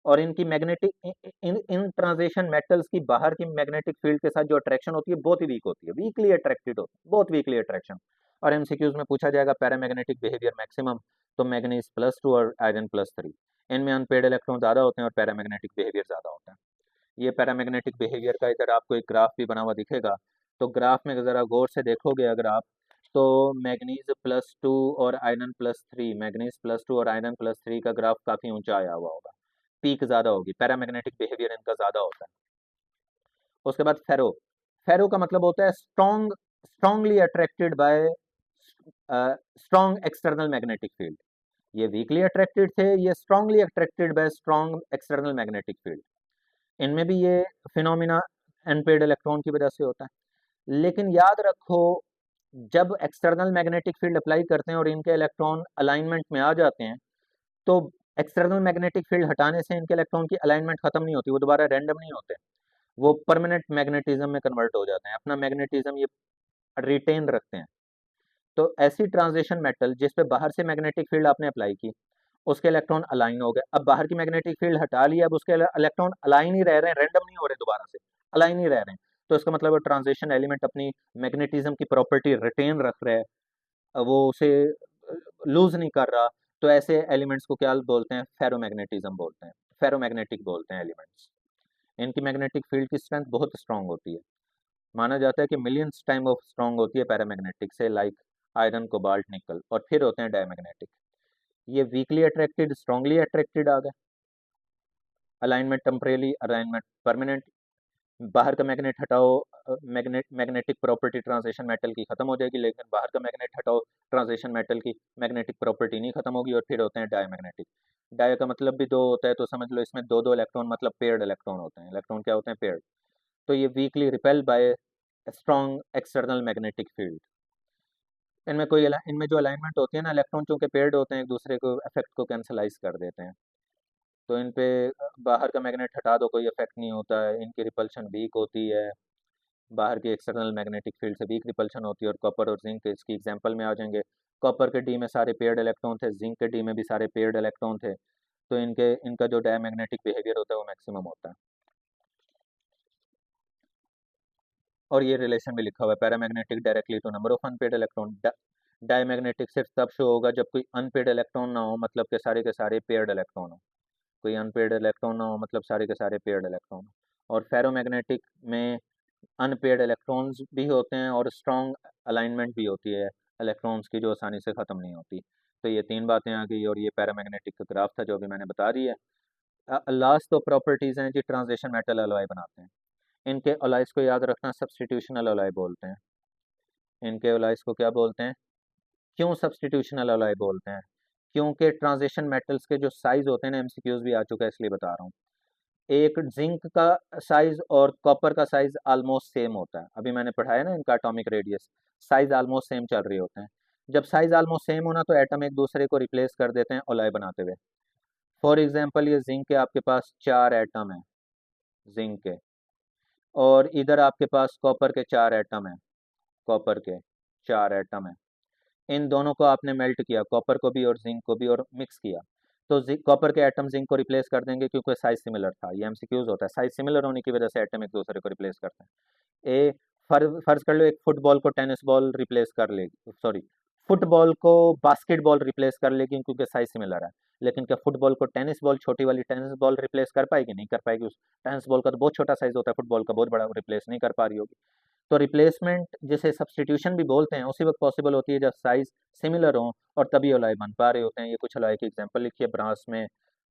और इनकी मैग्नेटिक इन ट्रांजिशन मेटल्स की बाहर की मैग्नेटिक फील्ड के साथ जो अट्रैक्शन होती है बहुत ही वीक होती है, वीकली अट्रैक्टेड होती है, बहुत वीकली अट्रैक्शन। और एमसीक्यूज में पूछा जाएगा पैरामैग्नेटिक बिहेवियर मैक्सिमम, तो मैग्नीज +2 और आयरन +3, इनमें अनपेयर्ड इलेक्ट्रॉन ज्यादा होते हैं और पैरामैग्नेटिक बिहेवियर ज्यादा होता है। ये पैरामैग्नेटिक बिहेवियर का इधर आपको एक ग्राफ भी बना हुआ दिखेगा, तो ग्राफ में ज़रा गौर से देखोगे अगर आप, तो मैग्नीज +2 और आयरन +3, मैग्नीज +2 और आयरन +3 का ग्राफ काफ़ी ऊंचा आया हुआ होगा, पीक ज़्यादा होगी, पैरामैग्नेटिक बिहेवियर इनका ज़्यादा होता है। उसके बाद फेरो, फेरो का मतलब होता है strongly attracted by strong external magnetic field. ये वीकली अट्रैक्टेड थे, ये strongly attracted by strong external magnetic field. इनमें भी ये फिनोमिना अनपेयर्ड इलेक्ट्रॉन की वजह से होता है। लेकिन याद रखो, जब एक्सटर्नल मैग्नेटिक फील्ड अप्लाई करते हैं और इनके इलेक्ट्रॉन अलाइनमेंट में आ जाते हैं, तो एक्सटर्नल मैग्नेटिक फील्ड हटाने से इनके इलेक्ट्रॉन की अलाइनमेंट खत्म नहीं होती, वो दोबारा रैंडम नहीं होते, वो परमानेंट मैग्नेटिज्म में कन्वर्ट हो जाते हैं, अपना मैग्नेटिज्म ये रिटेन रखते हैं। तो ऐसी ट्रांजिशन मेटल जिस पे बाहर से मैग्नेटिक फील्ड आपने अप्लाई की, उसके इलेक्ट्रॉन अलाइन हो गए, अब बाहर की मैग्नेटिक फील्ड हटा लिया, अब उसके इलेक्ट्रॉन अलाइन ही रह रहे हैं, रैंडम नहीं हो रहे, दोबारा से अलाइन ही रह रहे हैं। तो इसका मतलब ट्रांजिशन एलिमेंट अपनी मैग्नेटिज्म की प्रॉपर्टी रिटेन रख रहा है, वो उसे लूज नहीं कर रहा। तो ऐसे एलिमेंट्स को क्या बोलते हैं? फेरोमैग्नेटिज्म बोलते हैं, फेरोमैग्नेटिक बोलते हैं एलिमेंट्स। इनकी मैग्नेटिक फील्ड की स्ट्रेंथ बहुत स्ट्रांग होती है, माना जाता है कि मिलियंस टाइम ऑफ स्ट्रांग होती है पैरामैग्नेटिक से, लाइक आयरन, कोबाल्ट, निकल। और फिर होते हैं डायमैग्नेटिक, ये वीकली अट्रैक्टेड, स्ट्रांगली अट्रैक्टेड आ गए, अलाइनमेंट टेम्परेरी, अलाइनमेंट परमानेंट। बाहर का मैग्नेट हटाओ, मैग्नेटिक प्रॉपर्टी ट्रांजिशन मेटल की खत्म हो जाएगी, लेकिन बाहर का मैग्नेट हटाओ, ट्रांजिशन मेटल की मैग्नेटिक प्रॉपर्टी नहीं खत्म होगी। और फिर होते हैं डायमैग्नेटिक। डाय का मतलब भी दो होता है, तो समझ लो इसमें दो दो इलेक्ट्रॉन, मतलब पेयर्ड इलेक्ट्रॉन होते हैं। इलेक्ट्रॉन क्या होते हैं? पेयर्ड। तो ये weekly repel by strong external magnetic field. इनमें जो अलाइनमेंट होती है ना, इलेक्ट्रॉन चूंकि पेयर्ड होते हैं, एक दूसरे को इफेक्ट को कैंसलाइज कर देते हैं, तो इन पे बाहर का मैग्नेट हटा दो कोई इफेक्ट नहीं होता है, इनकी रिपल्शन वीक होती है, बाहर की एक्सटर्नल मैग्नेटिक फील्ड से वीक रिपल्शन होती है। और कॉपर और जिंक इसकी एग्जांपल में आ जाएंगे। कॉपर के डी में सारे पेयर्ड इलेक्ट्रॉन थे, जिंक के डी में भी सारे पेयर्ड इलेक्ट्रॉन थे, तो इनका जो डायमैग्नेटिक बिहेवियर होता है वो मैक्सिमम होता है। और ये रिलेशन भी लिखा हुआ है, paramagnetic directly to number of unpaired electron, diamagnetic सिर्फ तब शो होगा जब कोई अनपेड इलेक्ट्रॉन ना हो, मतलब के सारे पेयर्ड इलेक्ट्रॉन हो। कोई अनपेड इलेक्ट्रॉन ना हो, मतलब सारे के सारे पेयर्ड इलेक्ट्रॉन हो। और फेरोमैग्नेटिक में अनपेड इलेक्ट्रॉन्स भी होते हैं और स्ट्रॉन्ग अलाइनमेंट भी होती है इलेक्ट्रॉन्स की, जो आसानी से ख़त्म नहीं होती। तो ये तीन बातें आ गई, और ये पैरामैग्नेटिक का ग्राफ था जो अभी मैंने बता दी है। लास्ट तो प्रॉपर्टीज़ हैं जी, ट्रांजिशन मेटल अलॉय बनाते हैं। इनके अलॉयज़ को याद रखना, सब्सटीट्यूशनल अलॉय बोलते हैं। इनके अलॉयज़ को क्या बोलते हैं? क्यों सब्सटीट्यूशनल अलॉय बोलते हैं? क्योंकि ट्रांजिशन मेटल्स के जो साइज होते हैं ना, एमसीक्यूज भी आ चुका है इसलिए बता रहा हूँ। एक जिंक का साइज और कॉपर का साइज ऑलमोस्ट सेम होता है, अभी मैंने पढ़ाया ना इनका atomic radius, size almost same चल रहे होते हैं। जब साइज ऑलमोस्ट सेम होना, तो एटम एक दूसरे को रिप्लेस कर देते हैं अलॉय बनाते हुए। फॉर एग्जांपल, ये जिंक के आपके पास 4 एटम है, जिंक के, और इधर आपके पास कॉपर के 4 एटम है, कॉपर के 4 एटम है। इन दोनों को आपने मेल्ट किया, कॉपर को भी और जिंक को भी, और मिक्स किया, तो कॉपर के एटम जिंक को रिप्लेस कर देंगे क्योंकि साइज सिमिलर था। ये एमसीक्यूज होता है, साइज सिमिलर होने की वजह से एटम एक दूसरे को रिप्लेस करते हैं। फर्ज कर लो एक फुटबॉल को टेनिस बॉल रिप्लेस कर लेगी, सॉरी, फुटबॉल को बास्केटबॉल रिप्लेस कर लेगी क्योंकि साइज सिमिलर है। लेकिन क्या फुटबॉल को टेनिस बॉल, छोटी वाली टेनिस बॉल रिप्लेस कर पाएगी? नहीं कर पाएगी। उस टेनिस बॉल का तो बहुत छोटा साइज होता है, फुटबॉल का बहुत बड़ा, रिप्लेस नहीं कर पा रही होगी। तो रिप्लेसमेंट जिसे सब्सटीट्यूशन भी बोलते हैं उसी वक्त पॉसिबल होती है जब साइज सिमिलर हो और तभी अलॉय बन पा रहे होते हैं। ये कुछ अलॉय की एग्जांपल लिखिए। ब्रास में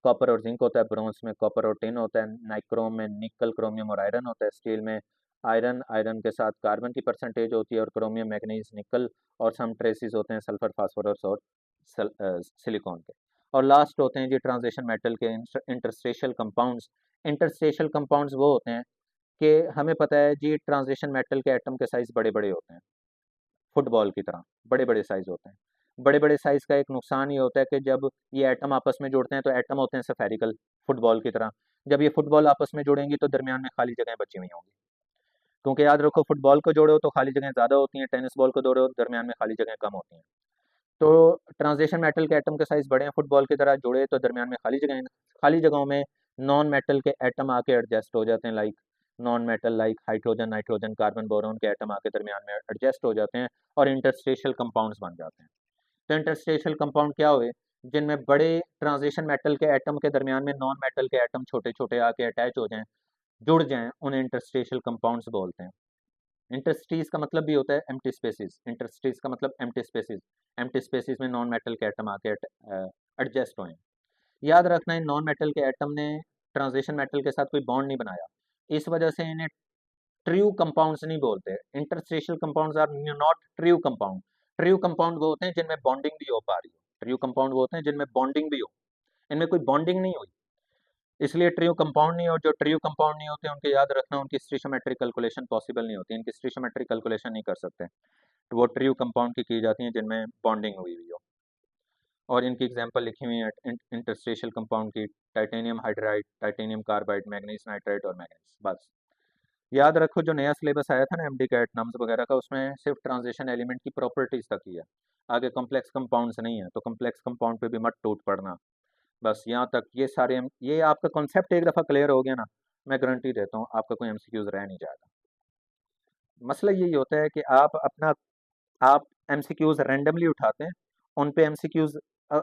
कॉपर और जिंक होता है, ब्रोंज में कॉपर और टिन होता है, नाइक्रोम में निकल, क्रोमियम और आयरन होता है, स्टील में आयरन, आयरन के साथ कार्बन की परसेंटेज होती है, और क्रोमियम, मैग्नीज, निकल और सम ट्रेसिस होते हैं सल्फर, फास्फोरस और सिलिकॉन के। और लास्ट होते हैं जी ट्रांजिशन मेटल के इंटरस्टेशियल कंपाउंड्स। इंटरस्टेशियल कंपाउंड्स वो होते हैं कि हमें पता है जी ट्रांजिशन मेटल के एटम के साइज बड़े बड़े होते हैं, फुटबॉल की तरह बड़े बड़े साइज होते हैं। बड़े बड़े साइज का एक नुकसान ये होता है कि जब ये एटम आपस में जुड़ते हैं तो एटम होते हैं स्फेरिकल, फुटबॉल की तरह। जब ये फुटबॉल आपस में जुड़ेंगी तो दरमियान में खाली जगह बची हुई होंगी, क्योंकि याद रखो फुटबॉल को जोड़ो तो खाली जगह ज़्यादा होती हैं, टेनिस बॉल को जोड़ो तो दरमियान में खाली जगह कम होती हैं। तो ट्रांजिशन मेटल के एटम के साइज बड़े हैं, फुटबॉल की तरह जुड़े तो दरमियान में खाली जगह, खाली जगहों में नॉन मेटल के एटम आके एडजस्ट हो जाते हैं, like non metal like hydrogen, nitrogen, carbon, boron के एटम आके दरमियान में एडजस्ट हो जाते हैं और इंटरस्टेशियल कंपाउंड्स बन जाते हैं। तो इंटरस्टेशियल कंपाउंड क्या हुए? जिनमें बड़े ट्रांजिशन मेटल के एटम के दरमियान में नॉन मेटल के एटम छोटे छोटे आके अटैच हो जाएं, जुड़ जाएं, उन्हें इंटरस्टेशियल कंपाउंड्स बोलते हैं। इंटरस्टीज का मतलब भी होता है एम्प्टी स्पेसिस। इंटरस्टीज का मतलब एम्प्टी स्पेसिस, एम्प्टी स्पेसिस में नॉन मेटल के एटम आके एडजस्ट हुए। याद रखना है नॉन मेटल के एटम ने ट्रांजिशन मेटल के साथ कोई बॉन्ड नहीं बनाया, इस वजह से इन्हें ट्रू कंपाउंड्स नहीं बोलते। Interstitial compounds are not true compound. True compound वो होते हैं जिनमें बॉन्डिंग भी हो पा रही हो, ट्रू कंपाउंड वो होते हैं जिनमें बॉन्डिंग भी हो, इनमें कोई बॉन्डिंग नहीं हुई, इसलिए ट्रू कंपाउंड नहीं। और जो ट्रू कंपाउंड नहीं होते उनके याद रखना उनकी स्टीरियोमेट्रिक कैलकुलेशन पॉसिबल नहीं होती, इनकी स्टीरियोमेट्रिक कैलकुलेशन नहीं कर सकते। तो वो ट्रू कंपाउंड की जाती हैं जिनमें बॉन्डिंग हुई हुई हो। और इनकी एग्जांपल लिखी हुई है इंटरस्टेशियल कंपाउंड की, titanium hydride, titanium carbide, manganese nitride और मैग्नीज। बस याद रखो जो नया सिलेबस आया था ना एमडी कैट नम्स वगैरह का, उसमें सिर्फ ट्रांजिशन एलिमेंट की प्रॉपर्टीज तक ही है, आगे कॉम्प्लेक्स कंपाउंड्स नहीं है। तो कॉम्प्लेक्स कंपाउंड पे भी मत टूट पड़ना। बस यहाँ तक ये सारे, ये आपका कॉन्सेप्ट एक दफ़ा क्लियर हो गया ना, मैं गारंटी देता हूँ आपका कोई एमसीक्यूज रह नहीं जाएगा। मसला यही होता है कि आप एमसीक्यूज रैंडमली उठाते हैं, उन पे एमसीक्यूज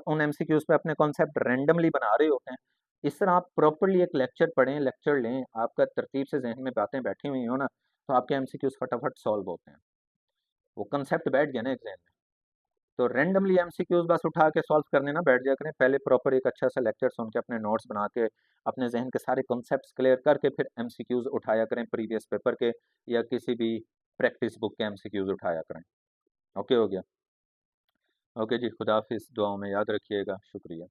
उन एमसीक्यूज पे अपने कॉन्सेप्ट रैंडमली बना रहे होते हैं। इस तरह आप प्रॉपरली एक लेक्चर पढ़ें, लेक्चर लें, आपका तरतीब से जहन में बातें बैठी हुई हो ना, तो आपके एमसीक्यूज फटाफट सॉल्व होते हैं, वो कंसेप्ट बैठ गया ना एक जहन में। तो रैंडमली एमसीक्यूज बस उठा के सॉल्व करने ना बैठ जाया करें, पहले प्रॉपर एक अच्छा सा लेक्चर सुन के अपने नोट्स बना के अपने जहन के सारे कॉन्सेप्ट्स क्लियर करके फिर एमसीक्यूज उठाया करें, प्रीवियस पेपर के या किसी भी प्रैक्टिस बुक के एमसीक्यूज उठाया करें। ओके हो गया? ओके जी, खुदा हाफिज़, दुआओं में याद रखिएगा, शुक्रिया।